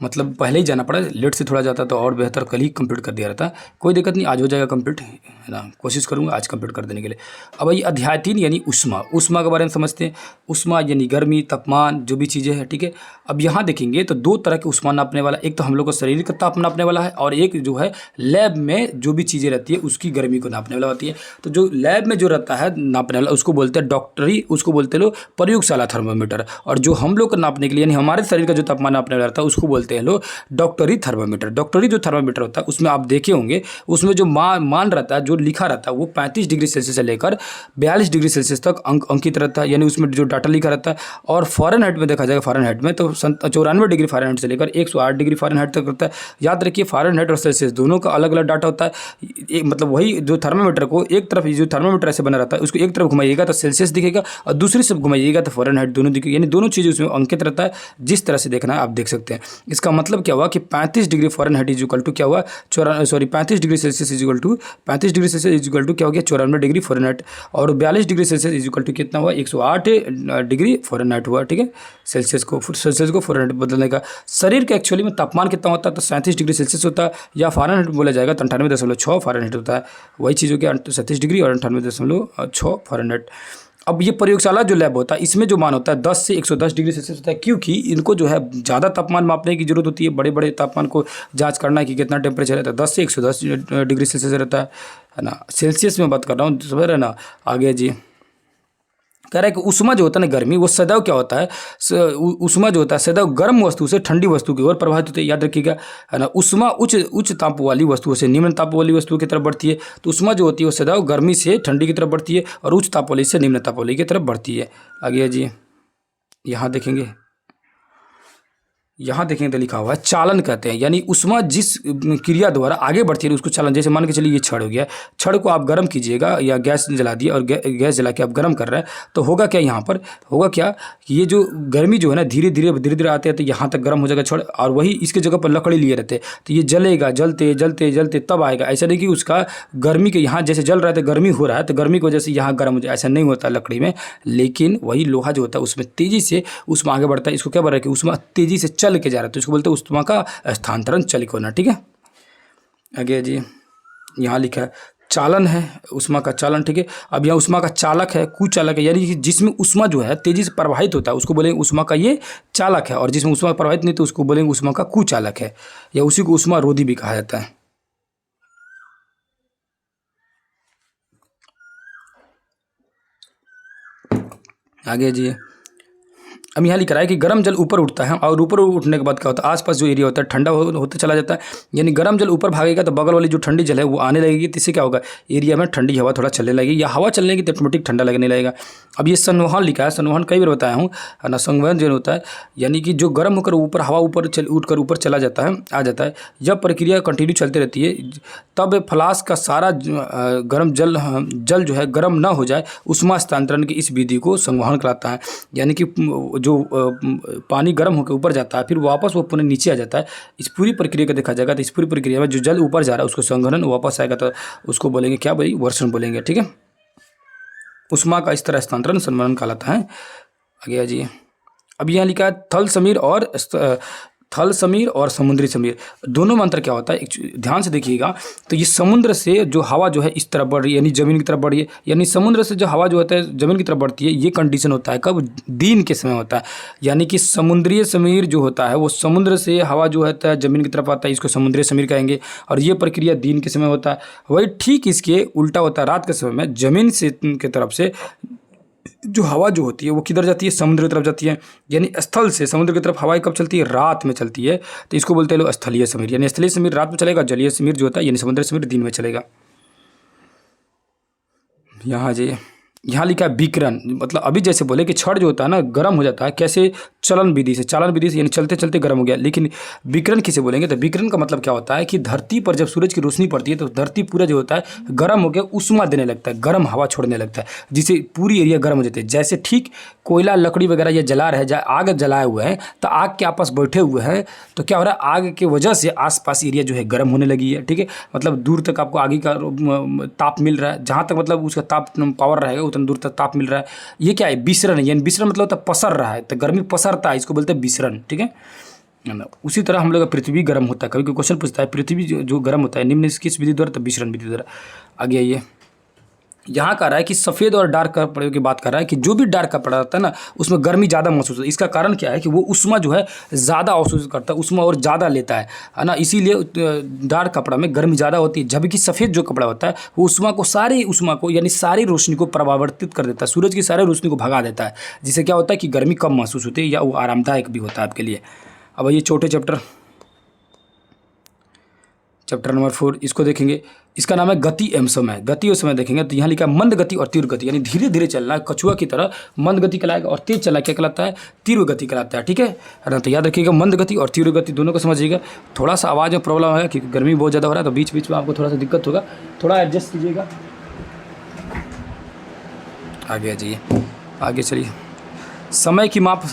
मतलब पहले ही जाना पड़ा, लेट से थोड़ा जाता तो और बेहतर, कल ही कंप्लीट कर दिया रहता। कोई दिक्कत नहीं, आज हो जाएगा कंप्लीट, है ना, कोशिश करूँगा आज कंप्लीट कर देने के लिए। अब ये अध्याय 3 यानी ऊष्मा, ऊष्मा के बारे में समझते हैं। ऊष्मा यानी गर्मी, तापमान, जो भी चीज़ें हैं, ठीक है। अब यहाँ देखेंगे तो दो तरह के ऊष्मा नापने वाला, एक तो हम लोग को शरीर का ताप नापने वाला है, और एक जो है लैब में जो भी चीज़ें रहती है उसकी गर्मी को नापने वाला होती है। तो जो लैब में जो रहता है नापने वाला उसको बोलते हैं डॉक्टरी, उसको बोलते हैं लोग प्रयोगशाला थर्मामीटर। और जो हम लोग को नापने के लिए यानी हमारे शरीर का जो तापमान नापने वाला रहता है उसको बोलते हैं लोग डॉक्टरी थर्मामीटर। डॉक्टरी जो थर्मामीटर होता है उसमें आप देखे होंगे, उसमें जो मान रहता है, जो लिखा रहता है वो 35 डिग्री सेल्सियस से लेकर 42 डिग्री सेल्सियस तक अंकित रहता है, यानी उसमें जो डाटा लिखा रहता है। और फ़ारेनहाइट में देखा जाएगा, फ़ारेनहाइट में तो 94 डिग्री फ़ारेनहाइट से लेकर 108 डिग्री फ़ारेनहाइट तक रहता है। याद रखिए फ़ारेनहाइट और सेल्सियस दोनों का अलग अलग डाटा होता है। मतलब वही जो थर्मामीटर को एक तरफ, जो थर्मामीटर ऐसे बना रहता है उसको एक तरफ घुमाइएगा तो सेल्सियस दिखेगा और दूसरी तरफ घुमाइएगा तो फ़ारेनहाइट दोनों दिखेगा, यानी दोनों चीज़ें उसमें अंकित रहता है। जिस तरह से देखना है आप देख सकते हैं। इसका मतलब क्या हुआ कि 35 degree Fahrenheit is equal to क्या हुआ, 35 degree Celsius is equal to 35 degree Celsius is equal to क्या हो गया 94 डिग्री फ़ारेनहाइट। और 42 degree Celsius is equal to कितना हुआ 108 डिग्री फ़ारेनहाइट हुआ, ठीक है। सेल्सियस को फ़ारेनहाइट बदलने का। शरीर का एक्चुअली में तापमान कितना होता है तो 37 डिग्री सेल्सियस होता है, या फ़ारेनहाइट बोला जाएगा तो 98.6 फ़ारेनहाइट होता है। वही चीज़ हो गया 37 डिग्री और 98.6 फ़ारेनहाइट। अब ये प्रयोगशाला जो लैब होता है इसमें जो मान होता है 10 से 110 डिग्री सेल्सियस होता है, क्योंकि इनको जो है ज़्यादा तापमान मापने की जरूरत होती है। बड़े बड़े तापमान को जांच करना है कि कितना टेम्परेचर रहता है, 10 से 110 डिग्री सेल्सियस रहता है ना। सेल्सियस में बात कर रहा हूँ, समझ रहे ना। आगे जी कह रहा है कि ऊष्मा जो होता है ना, गर्मी, वो सदैव क्या होता है, ऊष्मा जो होता है सदैव गर्म वस्तु से ठंडी वस्तु की ओर प्रभावित होती है। याद रखिएगा, है ना। ऊष्मा उच्च ताप वाली वस्तुओं से निम्न ताप वाली वस्तुओं की तरफ बढ़ती है। तो ऊष्मा जो होती है वो सदैव गर्मी से ठंडी की तरफ बढ़ती है और उच्च ताप वाली से निम्न ताप वाली की तरफ बढ़ती है। आगे जी यहाँ देखेंगे, यहाँ देखेंगे तो लिखा हुआ है चालन कहते हैं, यानी ऊष्मा जिस क्रिया द्वारा आगे बढ़ती है उसको चालन। जैसे मान के चलिए ये छड़ हो गया, छड़ को आप गर्म कीजिएगा या गैस जला दिए और गैस जला के आप गर्म कर रहे हैं तो होगा क्या, यहाँ पर होगा क्या कि ये जो गर्मी जो है ना धीरे धीरे आते हैं तो यहाँ तक गर्म हो जाएगा छड़, और वही इसके जगह पर लकड़ी लिए रहते हैं तो ये जलेगा, जलते जलते जलते तब आएगा। ऐसा नहीं कि उसका गर्मी के यहाँ जैसे जल रहा है तो गर्मी हो रहा है तो गर्मी की वजह से यहाँ गर्म हो जाए, ऐसा नहीं होता लकड़ी में। लेकिन वही लोहा जो होता है उसमें तेज़ी से ऊष्मा आगे बढ़ता है। इसको क्या बोल रहा है कि ऊष्मा तेज़ी से चल के जा रहा है तो इसको बोलते हैं ऊष्मा का स्थानांतरण चलित होना, ठीक है। आगे जी यहाँ लिखा है चालन है, ऊष्मा का चालन, ठीक है। अब यहाँ ऊष्मा का चालक है, कुचालक है, यानी कि जिसमें ऊष्मा जो है तेजी से प्रवाहित होता है उसको बोलेंगे ऊष्मा का ये चालक है, और जिसमें ऊष्मा प्रवाहित नहीं तो उसको बोलेंगे ऊष्मा का कुचालक है, या उसी को ऊष्मा रोधी भी कहा जाता है। आगे जी अब यहाँ लिख रहा है कि गर्म जल ऊपर उठता है और ऊपर उठने के बाद क्या होता है आसपास जो एरिया होता है ठंडा होते चला जाता है। यानी गर्म जल ऊपर भागेगा तो बगल वाली जो ठंडी जल है वो आने लगेगी, तो इससे क्या होगा एरिया में ठंडी हवा थोड़ा चलने लगेगी, या हवा चलने की तो ऑटोमेटिक ठंडा लगने लगेगा। अब ये संवहन लिखा है, संवहन कई बार बताया हूँ ना। संवहन जो होता है यानी कि जो गर्म होकर ऊपर हवा उठकर ऊपर चला जाता है, आ जाता है। जब प्रक्रिया कंटिन्यू चलती रहती है तब फ्लास्क का सारा गर्म जल जो है गर्म ना हो जाए, ऊष्मा स्थानांतरण की इस विधि को संवहन कहलाता है। यानी कि जो पानी गर्म होकर ऊपर जाता है फिर वापस वो पुनः नीचे आ जाता है। इस पूरी प्रक्रिया को देखा जाएगा तो इस पूरी प्रक्रिया में जो जल ऊपर जा रहा है उसको संघनन, वापस आएगा तो उसको बोलेंगे क्या भाई, वर्षण बोलेंगे, ठीक है। ऊष्मा का इस तरह स्थानांतरण संवहन कहलाता है। आगे जी अब यहाँ लिखा है थल समीर और समुद्री समीर, दोनों में अंतर क्या होता है ध्यान से देखिएगा। तो ये समुद्र से जो हवा जो है इस तरफ बढ़ रही है यानी ज़मीन की तरफ बढ़ रही है, यानी समुद्र से जो हवा जो होता है ज़मीन की तरफ बढ़ती है, ये कंडीशन होता है कब, दिन के समय होता है। यानी कि समुद्री समीर जो होता है वो समुद्र से हवा जो होता है ज़मीन की तरफ आता है, इसको समुद्री समीर कहेंगे, और ये प्रक्रिया दिन के समय होता है। वही ठीक इसके उल्टा होता है रात के समय में, ज़मीन से की तरफ से जो हवा जो होती है वो किधर जाती है, समुद्र की तरफ जाती है। यानी स्थल से समुद्र की तरफ हवाएं कब चलती है, रात में चलती है, तो इसको बोलते हैं लोग स्थलीय समीर। यानी स्थलीय समीर रात में चलेगा, जलीय समीर जो होता है यानी समुद्री समीर दिन में चलेगा। यहाँ जी यहाँ लिखा है विकिरण, मतलब अभी जैसे बोले कि छड़ जो होता है ना गर्म हो जाता है, कैसे चालन विधि से यानी चलते चलते गर्म हो गया। लेकिन विकिरण किसे बोलेंगे, तो विकिरण का मतलब क्या होता है कि धरती पर जब सूरज की रोशनी पड़ती है तो धरती पूरा जो होता है गर्म हो गया, ऊष्मा देने लगता है, गर्म हवा छोड़ने लगता है, जिससे पूरी एरिया गर्म हो जाती है। जैसे ठीक कोयला लकड़ी वगैरह ये जला रहे हैं, आग जलाए हुए हैं तो आग के आपस बैठे हुए हैं तो क्या हो रहा है, आग की वजह से आसपास एरिया जो है गर्म होने लगी है, ठीक है। मतलब दूर तक आपको आगे का ताप मिल रहा है, जहाँ तक मतलब उसका ताप पावर रहेगा उतना दूर तक ताप मिल रहा है। ये क्या है, विसरण है, यानी विसरण मतलब होता है पसर रहा है, तो गर्मी पसरता है, इसको बोलते हैं विसरण, ठीक है। है ना। उसी तरह हम लोग का पृथ्वी गर्म होता है, कभी कोई क्वेश्चन पूछता है पृथ्वी जो गर्म होता है निम्न किस विधि द्वारा, तो विसरण विधि द्वारा। आगे आइए, यहाँ कह रहा है कि सफ़ेद और डार्क कपड़े की बात कर रहा है कि जो भी डार्क कपड़ा रहता है ना उसमें गर्मी ज़्यादा महसूस होती है। इसका कारण क्या है कि वो उष्मा जो है ज़्यादा महसूस करता है, उष्मा और ज़्यादा लेता है ना, इसीलिए डार्क कपड़ा में गर्मी ज़्यादा होती है। जबकि सफ़ेद जो कपड़ा होता है वो सारी उष्मा को यानी सारी रोशनी को परावर्तित कर देता है, सूरज की सारी रोशनी को भगा देता है, जिससे क्या होता है कि गर्मी कम महसूस होती है या वो आरामदायक भी होता है आपके लिए। अब ये छोटे चैप्टर नंबर 4 इसको देखेंगे। इसका नाम है गति एवं समय। गति और समय देखेंगे तो यहाँ लिखा है मंद गति और तीव्र गति, यानी धीरे धीरे चलना है कछुआ की तरह मंद गति कहलाएगा, और तेज चलना क्या कहलाता है, तीव्र गति कहलाता है। ठीक है ना, तो याद रखिएगा मंद गति और तीव्र गति दोनों को समझिएगा। थोड़ा सा आवाज़ में प्रॉब्लम है क्योंकि गर्मी बहुत ज़्यादा हो रहा है, तो बीच बीच में आपको थोड़ा सा दिक्कत होगा, थोड़ा एडजस्ट कीजिएगा। आगे आ जाइए, आगे चलिए। समय की माप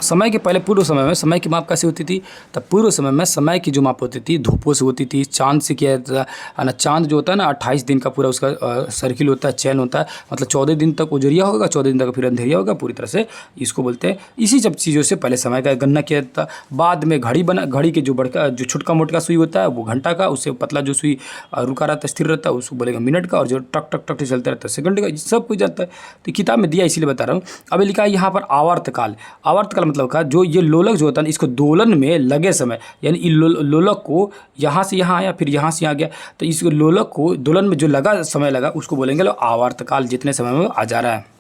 समय के पहले पूर्व समय में समय की माप कैसे होती थी, तब पूर्व समय में समय की जो माप होती थी धूपों से होती थी, चांद से किया जाता है ना। चांद जो होता है ना 28 दिन का पूरा उसका सर्किल होता है, चैन होता है, मतलब 14 दिन तक उजरिया होगा, 14 दिन तक फिर अंधेरिया होगा, पूरी तरह से इसको बोलते हैं। इसी सब चीज़ों से पहले समय का गणना किया जाता। बाद में घड़ी बना, घड़ी के जो बड़का जो छोटका मोटका सुई होता है वो घंटा का, उससे पतला जो सुई रुका रहता है स्थिर रहता है उसको बोलेगा मिनट का, और जो टक टक टक चलता रहता है सेकंड का, सब कुछ जाता है। तो किताब में दिया इसीलिए बता रहा हूँ। अभी लिखा है यहाँ पर आवर्तकाल। आवर्तकाल मतलब का जो ये लोलक जो होता है इसको दोलन में लगे समय, यानी लोलक को यहाँ से यहाँ आया फिर यहाँ से यहाँ गया, तो इस लोलक को दोलन में जो लगा समय लगा उसको बोलेंगे आवर्तकाल, जितने समय में आ जा रहा है।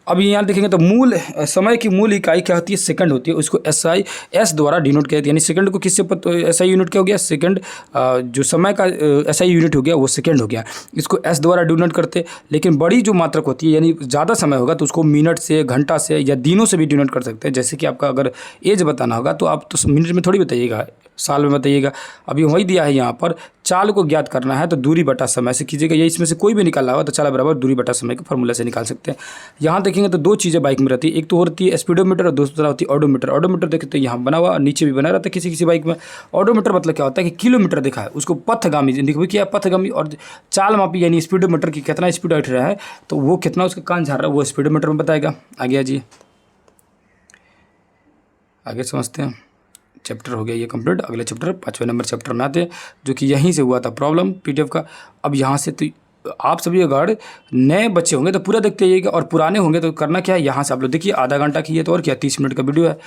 अब यहाँ देखेंगे तो मूल समय की मूल इकाई क्या होती है, सेकंड होती है, उसको एस द्वारा डिनोट किया जाता है। यानी सेकंड को किससे SI यूनिट क्या हो गया, सेकंड जो समय का SI यूनिट हो गया वो सेकंड हो गया, इसको एस द्वारा डिनोट करते। लेकिन बड़ी जो मात्रक होती है यानी ज़्यादा समय होगा तो उसको मिनट से, घंटा से या दिनों से भी डिनोट कर सकते हैं। जैसे कि आपका अगर एज बताना होगा तो आप तो मिनट में थोड़ी बताइएगा, साल में बताइएगा। अभी वही दिया है यहाँ पर, चाल को ज्ञात करना है तो दूरी बटा समय से कीजिएगा, या इसमें से कोई भी निकालना होगा तो चाल बराबर दूरी बटा समय के फॉर्मूला से निकाल सकते हैं। यहाँ देखेंगे तो दो चीज़ें बाइक में रहती है, एक तो होती है स्पीडोमीटर और दूसरा होती है ऑडोमीटर। ऑडोमीटर देखते हैं यहाँ बना हुआ, नीचे भी बना रहता है किसी किसी बाइक में। ऑडोमीटर मतलब क्या होता है कि किलोमीटर देखा है उसको पथगामी देखो क्या पथगामी, और चाल मापी यानी स्पीडोमीटर की कितना स्पीड उठ रहा है तो वो कितना उसका कान झाड़ रहा है वो स्पीडोमीटर में बताएगा। आगे आ जाइए, आगे समझते हैं। चैप्टर हो गया ये कंप्लीट। अगले चैप्टर 5वें नंबर चैप्टर में आते हैं जो कि यहीं से हुआ था प्रॉब्लम PDF का। अब यहाँ से तो आप सभी अगर नए बच्चे होंगे तो पूरा देखते जाइएगा, और पुराने होंगे तो करना क्या है, यहाँ से आप लोग देखिए आधा घंटा की है तो और क्या 30 मिनट का वीडियो है।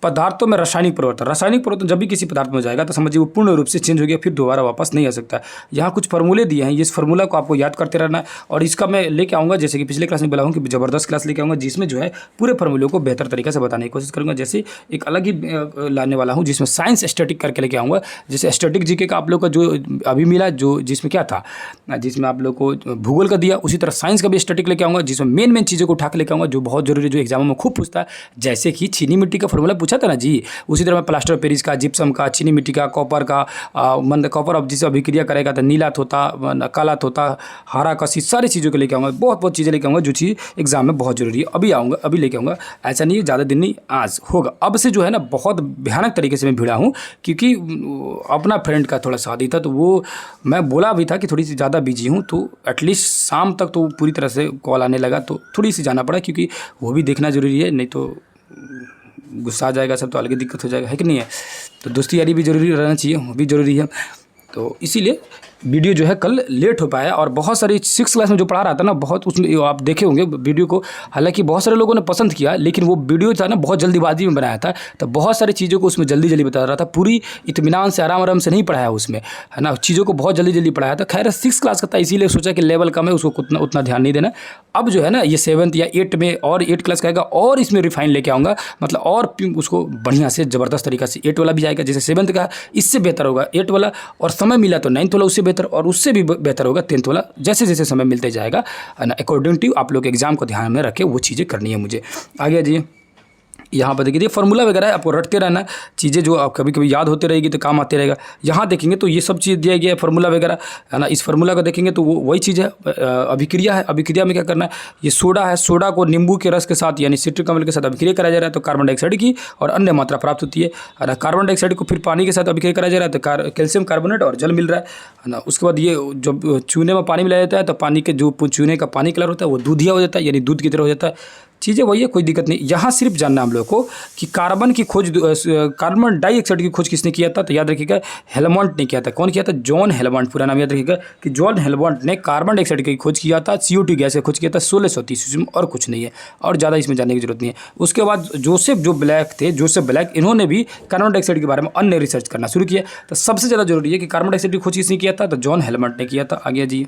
पदार्थों में रासायनिक परिवर्तन जब भी किसी पदार्थ में जाएगा तो समझिए वो पूर्ण रूप से चेंज हो गया, फिर दोबारा वापस नहीं आ सकता। यहाँ कुछ फार्मूले दिए हैं, इस फार्मूला को आपको याद करते रहना है, और इसका मैं लेके आऊँगा जैसे कि पिछले क्लास में बोला हूँ कि ज़बरदस्त क्लास लेके आऊँगा जिसमें जो है पूरे फार्मूलों को बेहतर तरीके से बताने की कोशिश करूँगा। जैसे एक अलग ही लाने वाला हूँ जिसमें साइंस स्टैटिक करके लेके आऊँगा, जैसे स्टैटिक जीके का आप लोग का जो अभी मिला जो जिसमें क्या था, जिसमें आप लोग को भूगोल का दिया, उसी तरह साइंस का भी स्टैटिक लेके आऊँगा जिसमें मेन चीज़ों को उठा के लेके आऊँगा जो बहुत जरूरी जो एग्जामों में खूब पूछता है। जैसे कि चीनी मिट्टी का फॉर्मूला पूछा था ना जी, उसी तरह मैं प्लास्टर ऑफ पेरिस का, जिप्सम का, चीनी मिट्टी का, कॉपर का, कॉपर अब जिसे अभिक्रिया करेगा तो नीला होता, काला होता, हरा कसी, सारी चीज़ों को लेके आऊँगा, बहुत चीज़ें लेके आऊँगा जो चीज़ एग्जाम में बहुत जरूरी है। अभी लेके आऊँगा, ऐसा नहीं है ज़्यादा दिन नहीं, आज होगा। अब से जो है ना बहुत भयानक तरीके से मैं भिड़ा हूँ क्योंकि अपना फ्रेंड का थोड़ा शादी था तो वो मैं बोला भी था कि थोड़ी सी ज़्यादा बिजी हूँ, तो एटलीस्ट शाम तक तो पूरी तरह से कॉल आने लगा तो थोड़ी सी जाना पड़ा क्योंकि वो भी देखना ज़रूरी है, नहीं तो गुस्सा आ जाएगा सब तो अलग ही दिक्कत हो जाएगा, है कि नहीं है। तो दोस्ती यारी भी ज़रूरी रहना चाहिए, वो भी ज़रूरी है। तो इसीलिए वीडियो जो है कल लेट हो पाया, और बहुत सारी 6 क्लास में जो पढ़ा रहा था ना बहुत उसमें आप देखे होंगे वीडियो को, हालांकि बहुत सारे लोगों ने पसंद किया लेकिन वो वीडियो था ना बहुत जल्दीबाजी में बनाया था, तो बहुत सारी चीज़ों को उसमें जल्दी बता रहा था, पूरी इत्मीनान से आराम से नहीं पढ़ाया उसमें, है ना, चीज़ों को बहुत जल्दी पढ़ाया था। खैर 6 क्लास का था इसीलिए सोचा कि लेवल कम है उसको उतना ध्यान नहीं देना। अब जो है ना ये 7th या 8 में और 8 क्लास का आएगा और इसमें रिफाइन लेके आऊँगा, मतलब और उसको बढ़िया से ज़बरदस्त तरीका से 8 वाला भी आएगा, जैसे 7th का इससे बेहतर होगा 8 वाला, और समय मिला तो 9th वाला उससे बेहतर, और उससे भी बेहतर होगा 10th वाला। जैसे जैसे समय मिलते जाएगा ना अकॉर्डिंग टू आप लोग एग्जाम को ध्यान में रखे वो चीज़ें करनी है मुझे। आगे जी यहाँ पर देखिए फार्मूला वगैरह है, आपको रटते रहना, चीज़ें जो आप कभी कभी याद होते रहेगी तो काम आते रहेगा। यहाँ देखेंगे तो ये सब चीज़ दिया गया है फार्मूला वगैरह, है ना। इस फार्मूला को देखेंगे तो वो वही चीज़ है, अभिक्रिया है। अभिक्रिया में क्या करना है, ये सोडा है, सोडा को नींबू के रस के साथ यानी सिट्रिक अम्ल के साथ अभिक्रिया कराया जा रहा है तो कार्बन डाइऑक्साइड की और अन्य मात्रा प्राप्त होती है ना। कार्बन डाइऑक्साइड को फिर पानी के साथ अभिक्रिया कराया जा रहा है तो कैल्शियम कार्बोनेट और जल मिल रहा है ना। उसके बाद ये जब चूने में पानी मिलाया जाता है तो पानी के जो चूने का पानी कलर होता है वो दूधिया हो जाता है, यानी दूध की तरह हो जाता है। चीज़ें वही है, कोई दिक्कत नहीं। यहाँ सिर्फ जानना हम लोग को कि कार्बन की खोज, कार्बन डाइऑक्साइड की खोज किसने किया था, तो याद रखिएगा हेलमंट ने किया था। कौन किया था? जॉन हेलमंट, पूरा नाम याद रखिएगा कि जॉन हेलमंट ने कार्बन डाइऑक्साइड की खोज किया था, CO2 गैस की खोज किया था 1630 ईस्वी में, और कुछ नहीं है, और ज़्यादा इसमें जानने की जरूरत नहीं है। उसके बाद जोसेफ जो ब्लैक थे, जोसेफ ब्लैक, इन्होंने भी कार्बन डाइऑक्साइड के बारे में अन्य रिसर्च करना शुरू किया। तो सबसे ज़्यादा जरूरी है कि कार्बन डाइऑक्साइड की खोज किसने किया था, तो जॉन हेलमंट ने किया था। आगे जी,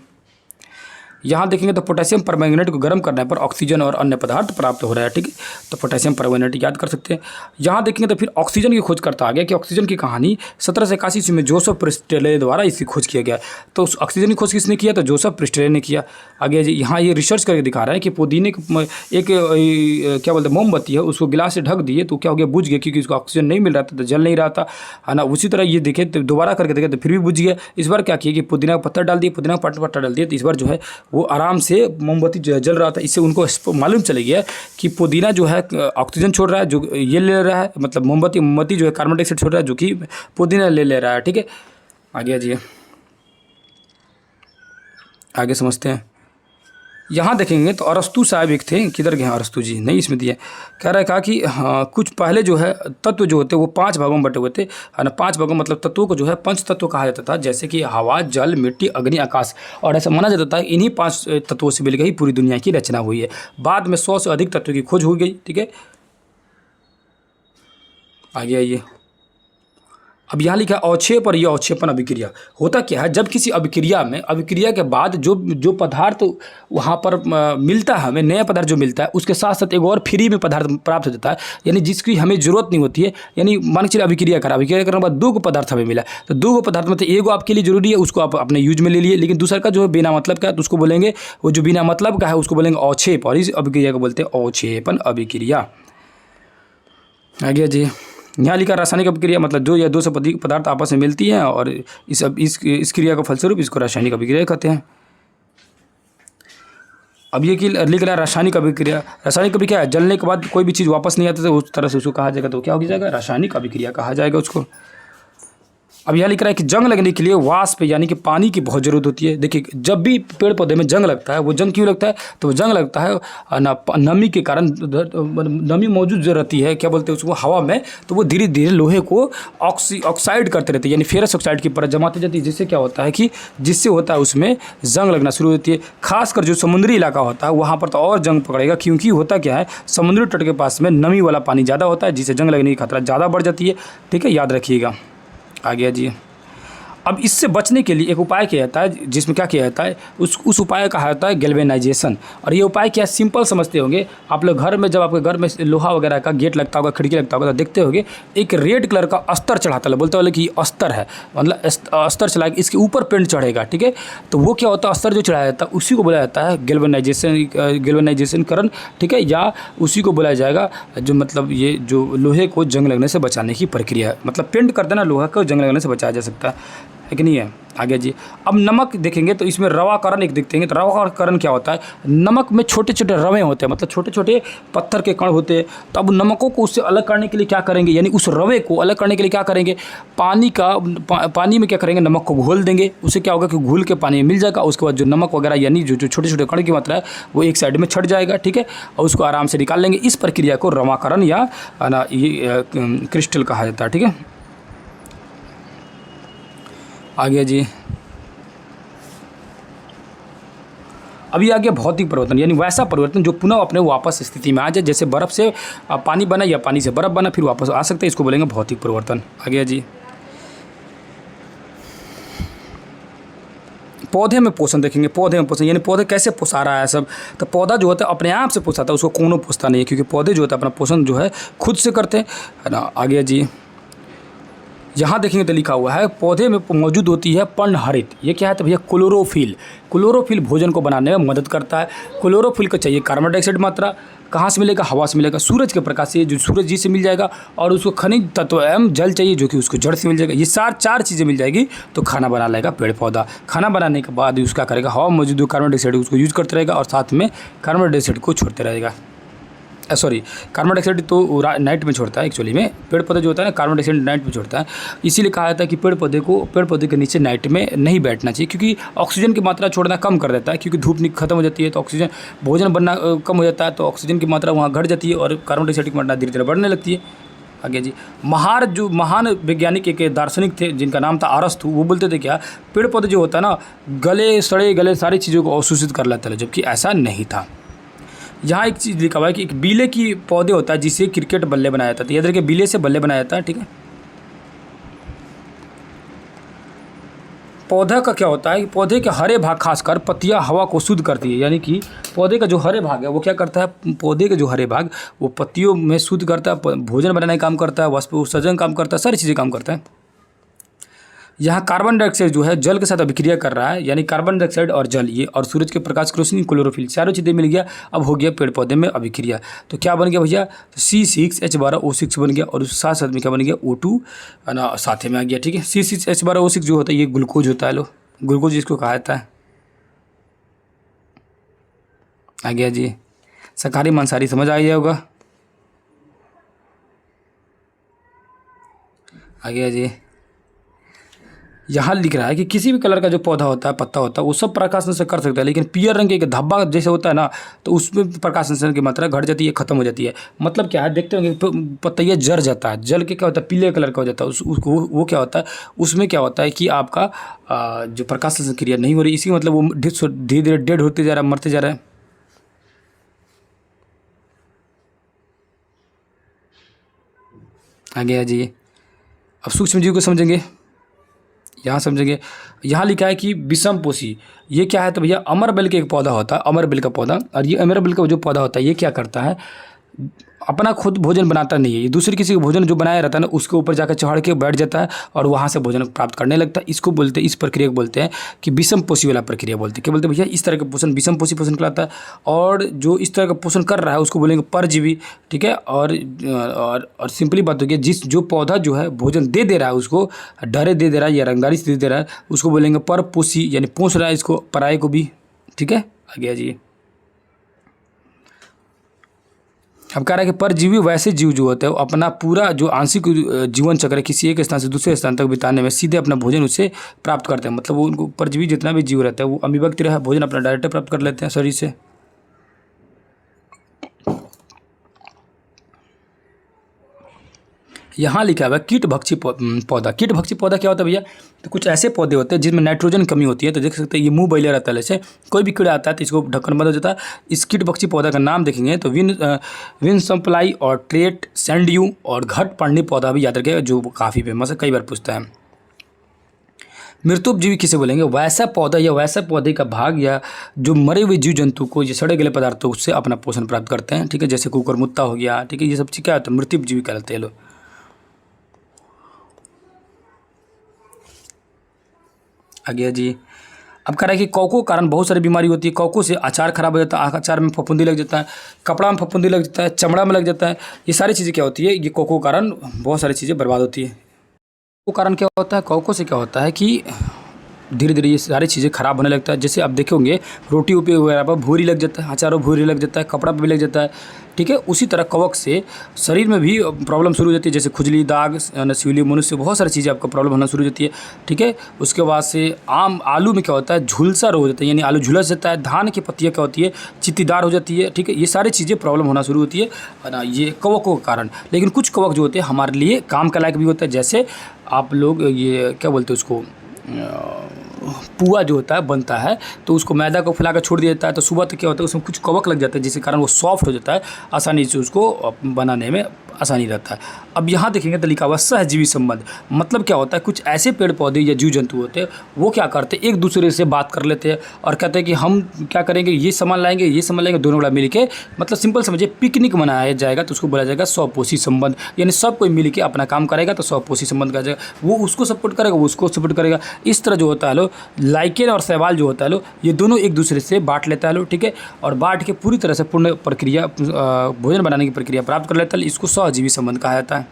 यहाँ देखेंगे तो पोटेशियम परमैंगनेट को गर्म करने पर ऑक्सीजन और अन्य पदार्थ प्राप्त हो रहा है, ठीक है, तो पोटेशियम परमैंगनेट याद कर सकते हैं। यहाँ देखेंगे तो फिर ऑक्सीजन की खोज करता आ गया कि ऑक्सीजन की कहानी 1781 ईस्वी में जोसेफ प्रिस्टले द्वारा इसकी खोज किया गया। तो उस ऑक्सीजन की खोज किसने किया? तो जोसेफ प्रिस्टले ने किया। आगे जी, यहाँ ये रिसर्च करके दिखा रहा है कि पुदीने एक क्या बोलते हैं मोमबत्ती है, उसको गिलास से ढक दिए तो क्या हो गया, बुझ गया, क्योंकि उसको ऑक्सीजन नहीं मिल रहा था तो जल नहीं रहा था, है ना। उसी तरह ये देखे तो दोबारा करके देखे तो फिर भी बुझ गया। इस बार क्या किया कि पुदीना का पत्ता डाल दिया, पुदीना का पत्ता डाल दिया, तो इस बार जो है वो आराम से मोमबत्ती जो है जल रहा था। इससे उनको मालूम चल गया कि पुदीना जो है ऑक्सीजन छोड़ रहा है, जो ये ले रहा है, मतलब मोमबत्ती जो है कार्बन डाइऑक्साइड छोड़ रहा है, जो कि पुदीना ले रहा है, ठीक है। आगे जी, आगे समझते हैं। यहाँ देखेंगे तो अरस्तु साहब एक थे, किधर गए हैं अरस्तु जी, नहीं इसमें दिया। कह रहा है कहा कि हाँ, कुछ पहले जो है तत्व जो होते वो 5 भागों में बटे हुए थे, है ना। 5 भागों मतलब तत्वों को जो है 5 तत्व कहा जाता था, जैसे कि हवा, जल, मिट्टी, अग्नि, आकाश। और ऐसा माना जाता था इन्हीं 5 तत्वों से मिलकर ही पूरी दुनिया की रचना हुई है। बाद में 100 से अधिक तत्वों की खोज हो गई, ठीक है। आगे आइए, अब यहाँ लिखा अवक्षेप और ये अवक्षेपण अभिक्रिया। होता क्या है, जब किसी अभिक्रिया के बाद जो पदार्थ वहाँ पर मिलता है, हमें नया पदार्थ जो मिलता है, उसके साथ साथ एक और फ्री में पदार्थ प्राप्त हो जाता है, यानी जिसकी हमें जरूरत नहीं होती है। यानी मान के चलिए अभिक्रिया करने के बाद 2 पदार्थ हमें मिला, तो 2 पदार्थ में एक आपके लिए जरूरी है, उसको आप अपने यूज में ले लिए, लेकिन दूसरा का जो है बिना मतलब का है, तो उसको बोलेंगे, वो जो बिना मतलब का है उसको बोलेंगे अवक्षेप, और इस अभिक्रिया को बोलते हैं अवक्षेपण अभिक्रिया। आगे जी, यहाँ लिखा रासायनिक अभिक्रिया मतलब जो या 2 से अधिक पदार्थ आपस में मिलती हैं और इस क्रिया का फलस्वरूप इसको रासायनिक अभिक्रिया कहते हैं। अब ये कि लिख रहा है रासायनिक अभिक्रिया। रासायनिक अभिक्रिया है, जलने के बाद कोई भी चीज़ वापस नहीं आती तो उस तरह से उसको कहा जाएगा, तो क्या हो जाएगा, रासायनिक अभिक्रिया कहा जाएगा उसको। अब यहाँ लिख रहा है कि जंग लगने के लिए वाष्प यानी कि पानी की बहुत ज़रूरत होती है। देखिए, जब भी पेड़ पौधे में जंग लगता है, वो जंग क्यों लगता है, तो वो जंग लगता है नमी के कारण। नमी मौजूद जो रहती है, क्या बोलते हैं उसको, हवा में, तो वो धीरे धीरे लोहे को ऑक्साइड करते रहते हैं, यानी फेरस ऑक्साइड की परत जमाती जाती है, जिससे क्या होता है कि उसमें जंग लगना शुरू होती है। खासकर जो समुद्री इलाका होता है वहाँ पर तो और जंग पकड़ेगा, क्योंकि होता क्या है, समुद्री तट के पास में नमी वाला पानी ज़्यादा होता है, जिससे जंग लगने की खतरा ज़्यादा बढ़ जाती है, ठीक है, याद रखिएगा। आ गया जी। अब इससे बचने के लिए एक उपाय किया जाता है, जिसमें क्या किया जाता है, उस उपाय कहा जाता है गैल्वेनाइजेशन। और ये उपाय क्या, सिंपल समझते होंगे आप लोग। घर में जब आपके घर में लोहा वगैरह का गेट लगता होगा, खिड़की लगता होगा, तो देखते होंगे एक रेड कलर का अस्तर चढ़ाता है, बोलते वाले कि अस्तर है, मतलब अस्तर चला के इसके ऊपर पेंट चढ़ेगा, ठीक है। तो वो क्या होता है, अस्तर जो चढ़ाया जाता है उसी को बोला जाता है गैल्वेनाइजेशन करण, ठीक है, या उसी को बोला जाएगा जो मतलब ये जो लोहे को जंग लगने से बचाने की प्रक्रिया है। मतलब पेंट कर देना लोहा को जंग लगने से बचाया जा सकता है कि नहीं है। आगे जी, अब नमक देखेंगे तो इसमें रवाकरण एक देखेंगे, तो रवाकरण क्या होता है, नमक में छोटे छोटे रवे होते हैं, मतलब छोटे छोटे पत्थर के कण होते हैं। तो अब नमकों को उससे अलग करने के लिए क्या करेंगे, यानी उस रवे को अलग करने के लिए क्या करेंगे, पानी में क्या करेंगे, नमक को घोल देंगे। उससे क्या होगा कि घुल के पानी मिल जाएगा। उसके बाद जो नमक वगैरह यानी जो छोटे छोटे कण की मात्रा है वो एक साइड में छट जाएगा, ठीक है, और उसको आराम से निकाल लेंगे। इस प्रक्रिया को रवाकरण या ये क्रिस्टल कहा जाता है, ठीक है। आगे जी, अभी आगे भौतिक परिवर्तन, यानी वैसा परिवर्तन जो पुनः अपने वापस स्थिति में आ जाए, जैसे बर्फ़ से पानी बना या पानी से बर्फ़ बना फिर वापस आ सकते हैं, इसको बोलेंगे भौतिक परिवर्तन। आगे जी, पौधे में पोषण देखेंगे। पौधे में पोषण यानी पौधे कैसे पोसा रहा है सब, तो पौधा जो होता है अपने आप से पोसाता है, उसको कोनो पोसता नहीं है, क्योंकि पौधे जो होता है अपना पोषण जो है खुद से करते हैं, है ना। आगे जी, यहाँ देखेंगे तो लिखा हुआ है पौधे में मौजूद होती है पर्णहरित। ये क्या है, तो भैया क्लोरोफिल। क्लोरोफिल भोजन को बनाने में मदद करता है। क्लोरोफिल को चाहिए कार्बन डाइऑक्साइड मात्रा, कहाँ से मिलेगा, हवा से मिलेगा, सूरज के प्रकाश से, जो सूरज जी से मिल जाएगा, और उसको खनिज तत्व एवं जल चाहिए, जो कि उसको जड़ से मिल जाएगा। ये चार चीज़ें मिल जाएगी तो खाना बना लेगा पेड़ पौधा। खाना बनाने के बाद उसका करेगा, हवा मौजूद कार्बन डाइऑक्साइड उसको यूज करते रहेगा और साथ में कार्बन डाइऑक्साइड को छोड़ते रहेगा। सॉरी, कार्बन डाइऑक्साइड तो नाइट में छोड़ता है एक्चुअली में, पेड़ पौधे जो होता है ना कार्बन डाइऑक्साइड नाइट में छोड़ता है। इसीलिए कहा जाता है कि पेड़ पौधे के नीचे नाइट में नहीं बैठना चाहिए, क्योंकि ऑक्सीजन की मात्रा छोड़ना कम कर देता है, क्योंकि धूप खत्म हो जाती है तो ऑक्सीजन, भोजन बनना कम हो जाता है तो ऑक्सीजन की मात्रा वहाँ घट जाती है और कार्बन डाइऑक्साइड की मात्रा धीरे धीरे बढ़ने लगती है। आगे जी, महान वैज्ञानिक एक दार्शनिक थे जिनका नाम था अरस्तु, वो बोलते थे क्या, पेड़ पौधे जो होता है ना गले सारी चीज़ों को अवशोषित कर लेता है, जबकि ऐसा नहीं था। यहाँ एक चीज़ लिखा हुआ है कि एक बीले की पौधे होता है जिसे क्रिकेट बल्ले बनाया जाता है। याद रखिए, बीले से बल्ले बनाया जाता है, ठीक है। पौधा का क्या होता है कि पौधे के हरे भाग खासकर पत्तियां हवा को शुद्ध करती है, यानी कि पौधे का जो हरे भाग है वो क्या करता है, पौधे के जो हरे भाग वो पत्तियों में शुद्ध करता है, भोजन बनाने का काम करता है, वाष्प उत्सर्जन काम करता है, सारी चीज़ें काम करता है। यहाँ कार्बन डाइऑक्साइड जो है जल के साथ अभिक्रिया कर रहा है, यानी कार्बन डाइऑक्साइड और जल ये और सूरज के प्रकाश की रोशनी क्लोरोफिल चारों चीज़ें मिल गया, अब हो गया पेड़ पौधे में अभिक्रिया। तो क्या बन गया भैया, C6H12O6 बन गया, और उस साथ साथ में क्या बन गया, O2 ना साथ में आ गया, ठीक है। C6H12O6 जो होता है ये ग्लूकोज होता है, लो ग्लूकोज जिसको कहा जाता है। आ गया जी, शाकाहारी मांसाहारी समझ आ गया होगा। आ गया जी, यहाँ लिख रहा है कि किसी भी कलर का जो पौधा होता है, पत्ता होता है, वो सब प्रकाश संश्लेषण कर सकता है, लेकिन पीयर रंग के एक धब्बा जैसे होता है ना, तो उसमें प्रकाश संश्लेषण की मात्रा घट जाती है, खत्म हो जाती है। मतलब क्या है, देखते होंगे पत्ता जर जाता है, जल के क्या होता है, पीले कलर का हो जाता है, उसको वो क्या होता है, उसमें क्या होता है कि आपका जो प्रकाश संश्लेषण क्रिया नहीं हो रही, इसी मतलब वो धीरे धीरे डेड होते जा रहा है, मरते जा रहा है। आ गया जी, अब सूक्ष्म जीव को समझेंगे, यहाँ समझेंगे। यहाँ लिखा है कि विषमपोषी, ये क्या है, तो भैया अमरबेल के एक पौधा होता है, अमरबेल का पौधा, और ये अमरबेल का जो पौधा होता है ये क्या करता है, अपना खुद भोजन बनाता नहीं है, ये दूसरे किसी का भोजन जो बनाया रहता है ना उसके ऊपर जाकर चढ़ के बैठ जाता है और वहाँ से भोजन प्राप्त करने लगता है। इसको बोलते हैं, इस प्रक्रिया को बोलते हैं कि विषमपोषी वाला प्रक्रिया बोलते हैं। क्या बोलते हैं भैया, इस तरह का पोषण विषमपोषी पोषण कहलाता है। और जो इस तरह का पोषण कर रहा है उसको बोलेंगे परजीवी, ठीक है। और सिंपली बात होगी, जो पौधा जो है भोजन दे रहा है उसको, डरे दे रहा है या रंगदारी से दे रहा है, उसको बोलेंगे परपोषी, यानी पोष रहा है इसको, पराये को भी, ठीक है। आ गया जी, अब कह रहा है कि परजीवी वैसे जीव जो होते हैं वो अपना पूरा जो आंशिक जीवन चक्र किसी एक स्थान से दूसरे स्थान तक बिताने में सीधे अपना भोजन उससे प्राप्त करते हैं। मतलब वो उनको परजीवी जितना भी जीव रहता है वो अमीबा की तरह भोजन अपना डायरेक्ट प्राप्त कर लेते हैं शरीर से। यहाँ लिखा हुआ है कीटभक्षी पौधा। कीटभक्षी पौधा क्या होता है भैया, तो कुछ ऐसे पौधे होते हैं जिनमें नाइट्रोजन कमी होती है। तो देख सकते हैं ये मुंह बैले रहता है, जैसे कोई भी कीड़ा आता है तो इसको ढक्कन बंद हो जाता है। इस कीटभक्षी पौधा का नाम देखेंगे तो विन सप्लाई और ट्रेट सैंडयू और घट पड़नी पौधा भी याद रखेगा, जो काफ़ी फेमस है, कई बार पूछता है। मृतोपजीवी किसे बोलेंगे, वैसा पौधा या वैसा पौधे का भाग या जो मरे हुए जीव जंतु को ये सड़े गले पदार्थों से अपना पोषण प्राप्त करते हैं, ठीक है। जैसे कुकुरमुत्ता हो गया, ठीक है, ये सब चीज़ क्या होता है, मृतोपजीवी कहलाते हैं लोग। आ गया जी, अब कह रहा है कि कौकों के कारण बहुत सारी बीमारी होती है। कौकों से अचार खराब हो जाता है, अचार में फफूंदी लग जाता है, कपड़ा में फफूंदी लग जाता है, चमड़ा में लग जाता है। ये सारी चीज़ें क्या होती है, ये कौकों के कारण बहुत सारी चीज़ें बर्बाद होती है। कौकों कारण क्या होता है, कौकों से क्या होता है कि धीरे धीरे ये सारी चीज़ें खराब होने लगता है। जैसे आप देखोगे रोटी उपी वगैरह पर भूरी लग जाता है, अचारों भूरी लग जाता है, कपड़ा पर भी लग जाता है, ठीक है। उसी तरह कवक से शरीर में भी प्रॉब्लम शुरू हो जाती है, जैसे खुजली, दाग, नसीली, मनुष्य, बहुत सारी चीज़ें आपको प्रॉब्लम होना शुरू हो जाती है, ठीक है। उसके बाद से आलू में क्या होता है, झुलसा रोग हो जाता है, यानी आलू झुलस जाता है। धान की पत्तियाँ क्या होती है, चित्तीदार हो जाती है, ठीक है। ये सारी चीज़ें प्रॉब्लम होना शुरू होती है ना, ये कवकों के कारण। लेकिन कुछ कवक जो होते हैं हमारे लिए काम का लायक भी होता है। जैसे आप लोग ये क्या बोलते हैं उसको, पुआ जो होता है बनता है तो उसको मैदा को फैला कर छोड़ दिया जाता है, तो सुबह तक क्या होता है उसमें कुछ कवक लग जाता है, जिसके कारण वो सॉफ्ट हो जाता है, आसानी से उसको बनाने में आसानी रहता है। अब यहाँ देखेंगे तो लिखा हुआ सहजीवी संबंध, मतलब क्या होता है, कुछ ऐसे पेड़ पौधे या जीव जंतु होते हैं वो क्या करते हैं, एक दूसरे से बात कर लेते हैं और कहते हैं कि हम क्या करेंगे, ये सामान लाएंगे, ये सामान लाएंगे, दोनों बड़ा मिल के, मतलब सिंपल समझिए पिकनिक मनाया जाएगा तो उसको बोला जाएगा स्वपोषी संबंध। यानी सब कोई मिल के अपना काम करेगा तो स्वपोषी संबंध कहा जाएगा। वो उसको सपोर्ट करेगा, वो उसको सपोर्ट करेगा। इस तरह जो होता है लो, लाइकेन और शैवाल जो होता है लो, ये दोनों एक दूसरे से बांट लेता है लो, ठीक है। और बांट के पूरी तरह से पूर्ण प्रक्रिया भोजन बनाने की प्रक्रिया प्राप्त कर लेता है। इसको सहजीवी संबंध कहा जाता है।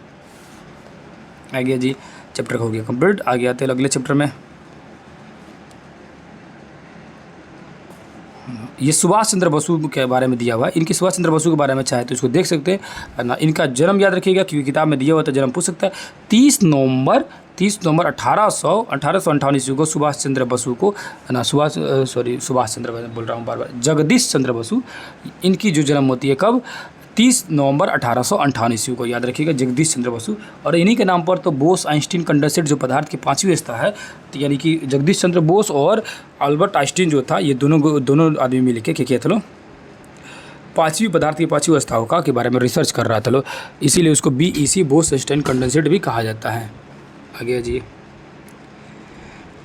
आ गया जी, चैप्टर हो गया कंप्लीट। आ गया थे अगले चैप्टर में। ये सुभाष चंद्र बसु के बारे में दिया हुआ है। इनकी सुभाष चंद्र बसु के बारे में चाहे तो इसको देख सकते हैं ना। इनका जन्म याद रखिएगा क्योंकि किताब में दिया हुआ था, जन्म पूछ सकता है। 30 नवंबर 1858 ईस्वी को सुभाष चंद्र बसु को ना, सुभाष चंद्र बोल रहा हूँ बार बार, जगदीश चंद्र बसु, इनकी जो जन्म होती है कब, 30 नवंबर 1858 ईस्वी को, याद रखिएगा, जगदीश चंद्र बसु। और इन्हीं के नाम पर तो बोस आइंस्टीन कंडेंसेट जो पदार्थ की 5वीं अवस्था है, तो यानी कि जगदीश चंद्र बोस और अल्बर्ट आइंस्टीन जो था, ये दोनों आदमी मिल के क्या किया था लो, 5वीं पदार्थ की 5वीं अवस्थाओं का के बारे में रिसर्च कर रहा था लो, इसीलिए उसको BEC बोस आइंस्टीन कंडेंसेट भी कहा जाता है। आगे जी।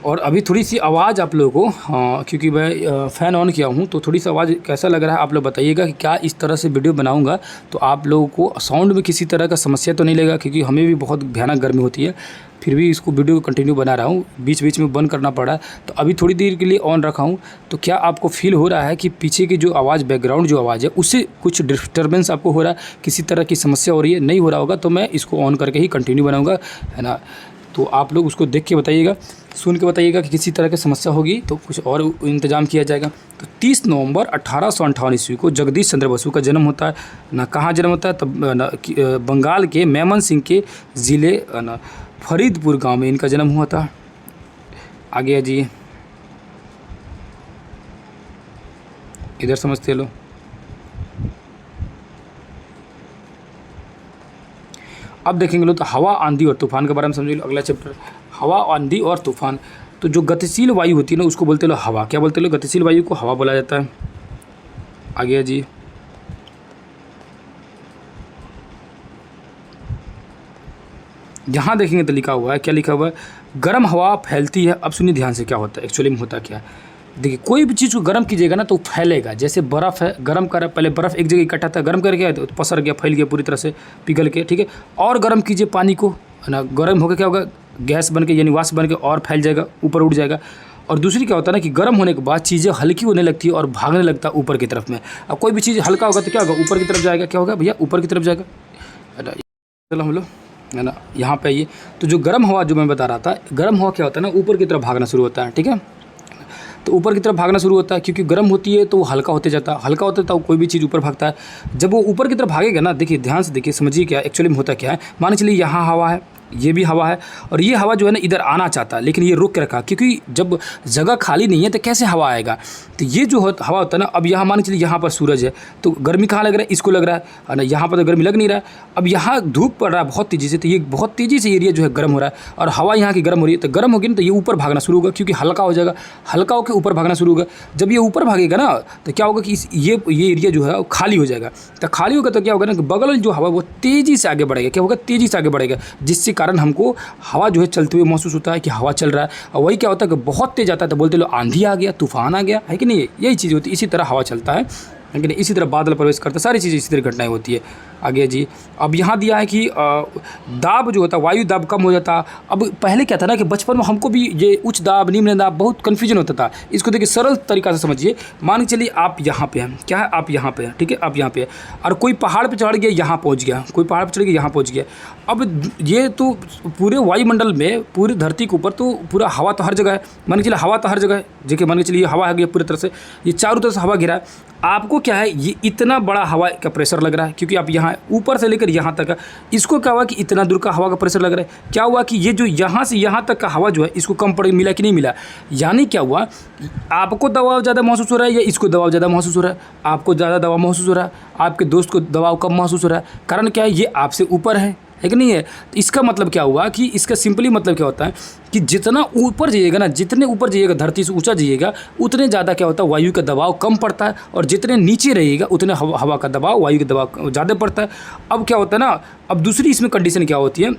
और अभी थोड़ी सी आवाज़ आप लोगों को, हाँ, क्योंकि मैं फ़ैन ऑन किया हूँ तो थोड़ी सी आवाज़ कैसा लग रहा है आप लोग बताइएगा कि क्या इस तरह से वीडियो बनाऊँगा तो आप लोगों को साउंड में किसी तरह का समस्या तो नहीं लगेगा, क्योंकि हमें भी बहुत भयानक गर्मी होती है, फिर भी इसको वीडियो को कंटिन्यू बना रहा हूँ, बीच बीच में बंद करना पड़ा। तो अभी थोड़ी देर के लिए ऑन रखा हूँ, तो क्या आपको फील हो रहा है कि पीछे की जो आवाज़, बैकग्राउंड जो आवाज़ है उससे कुछ डिस्टर्बेंस आपको हो रहा है, किसी तरह की समस्या हो रही है? नहीं हो रहा होगा तो मैं इसको ऑन करके ही कंटिन्यू बनाऊँगा, है ना। तो आप लोग उसको देख के बताइएगा, सुन के बताइएगा कि किसी तरह की समस्या होगी तो कुछ और इंतजाम किया जाएगा। तो 30 नवंबर 1858 ईस्वी को जगदीश चंद्र बसु का जन्म होता है ना। कहाँ जन्म होता है? तब बंगाल के मेमन सिंह के ज़िले ना फरीदपुर गांव में इनका जन्म हुआ था। आगे जी, इधर समझते लो। अब देखेंगे लोग तो हवा, आंधी और तूफान के बारे में समझ लो। अगला चैप्टर हवा, आंधी और तूफान। तो जो गतिशील वायु होती है ना उसको बोलते लो हवा। क्या बोलते लो? गतिशील वायु को हवा बोला जाता है। आगे जी, यहाँ देखेंगे तो लिखा हुआ है, क्या लिखा हुआ है? गर्म हवा फैलती है। अब सुनिए ध्यान से, क्या होता है एक्चुअली में, होता क्या है। देखिए, कोई भी चीज़ को गर्म कीजिएगा ना तो फैलेगा। जैसे बर्फ़ है, गर्म कर, पहले बर्फ़ एक जगह इकट्ठा था, गर्म कर गया तो पसर गया, फैल गया पूरी तरह से पिघल के, ठीक है। और गर्म कीजिए पानी को, है ना, गर्म होकर क्या होगा, गैस बन के यानी वाष्प बन के और फैल जाएगा, ऊपर उड़ जाएगा। और दूसरी क्या होता है ना कि गर्म होने के बाद चीज़ें हल्की होने लगती है और भागने लगता है ऊपर की तरफ में। अब कोई भी चीज़ हल्का होगा तो क्या होगा, ऊपर की तरफ जाएगा। क्या होगा भैया, ऊपर की तरफ जाएगा, है ना। चलो हम लोग, है ना, यहाँ पे आइए। तो जो गर्म हवा जो मैं बता रहा था, गर्म हवा क्या होता है ना, ऊपर की तरफ भागना शुरू होता है, ठीक है। तो ऊपर की तरफ भागना शुरू होता है, क्योंकि गर्म होती है तो वो हल्का होते जाता है, हल्का होता है तो कोई भी चीज़ ऊपर भागता है। जब वो ऊपर की तरफ भागेगा ना, देखिए ध्यान से देखिए, समझिए क्या एक्चुअली में होता क्या है। मान के चलिए यहाँ हवा है, ये भी हवा है, और ये हवा जो है ना इधर आना चाहता है, लेकिन ये रोक के रखा, क्योंकि जब जगह खाली नहीं है तो कैसे हवा आएगा। तो ये जो हवा होता है ना, अब यहाँ मान के चलिए यहाँ पर सूरज है तो गर्मी कहाँ लग रहा है, इसको लग रहा है ना, यहाँ पर तो गर्मी लग नहीं रहा है। अब यहाँ धूप पड़ रहा है बहुत तेज़ी से, तो ये बहुत तेज़ी से एरिया जो है गर्म हो रहा है, और हवा यहाँ की गर्म हो रही है। तो गर्म होगी ना तो ये ऊपर भागना शुरू होगा, क्योंकि हल्का हो जाएगा, हल्का होकर ऊपर भागना शुरू होगा। जब ये ऊपर भागेगा ना तो क्या होगा कि ये एरिया जो है वो खाली हो जाएगा। तो खाली होगा तो क्या होगा ना कि बगल जो हवा वो तेज़ी से आगे बढ़ेगा। क्या होगा, तेज़ी से आगे बढ़ेगा, जिसके कारण हमको हवा जो है चलते हुए महसूस होता है कि हवा चल रहा है। और वही क्या होता है कि बहुत तेज आता है तो बोलते लोग आंधी आ गया, तूफान आ गया, है कि नहीं। यही चीज़ होती है, इसी तरह हवा चलता है, लेकिन इसी तरह बादल प्रवेश करता है, सारी चीज़ें इसी तरह घटनाएं होती है। आगे जी, अब यहाँ दिया है कि दाब जो होता है, वायु दाब कम हो जाता। अब पहले क्या था ना कि बचपन में हमको भी ये उच्च दाब, निम्न दाब बहुत कन्फ्यूजन होता था। इसको देखिए सरल तरीका से समझिए। मान के चलिए आप यहाँ पे हैं, क्या है, आप यहाँ पे हैं, ठीक है, आप यहाँ पे हैं, और कोई पहाड़ पे चढ़ गया, यहाँ पहुँच गया, कोई पहाड़ पे चढ़ गया, यहाँ पहुँच गया। अब ये तो पूरे वायुमंडल में, पूरी धरती के ऊपर तो पूरा हवा तो हर जगह है। मान के चलिए हवा तो हर जगह है, देखिए मान के चलिए हवा आ गया पूरी तरह से, ये चारों तरफ से हवा घिरा है। आपको क्या है, ये इतना बड़ा हवा का प्रेशर लग रहा है, क्योंकि आप यहाँ ऊपर से लेकर यहाँ तक है। इसको क्या हुआ कि इतना दूर का हवा का प्रेशर लग रहा है। क्या हुआ कि ये जो यहाँ से यहाँ तक का हवा जो है इसको कम पड़ मिला कि नहीं मिला। यानी क्या हुआ, आपको दबाव ज़्यादा महसूस हो रहा है या इसको दबाव ज़्यादा महसूस हो रहा है। आपको ज़्यादा दबाव महसूस हो रहा है, आपके दोस्त को दबाव कम महसूस हो रहा है। कारण क्या है, ये आपसे ऊपर है कि नहीं है। तो इसका मतलब क्या हुआ कि इसका सिंपली मतलब क्या होता है कि जितना ऊपर जाइएगा ना, जितने ऊपर जाइएगा, धरती से ऊंचा जाइएगा, उतने ज़्यादा क्या होता है, वायु का दबाव कम पड़ता है, और जितने नीचे रहिएगा उतने हवा का दबाव, वायु का दबाव ज़्यादा पड़ता है। अब क्या होता है ना, अब दूसरी इसमें कंडीशन क्या होती है,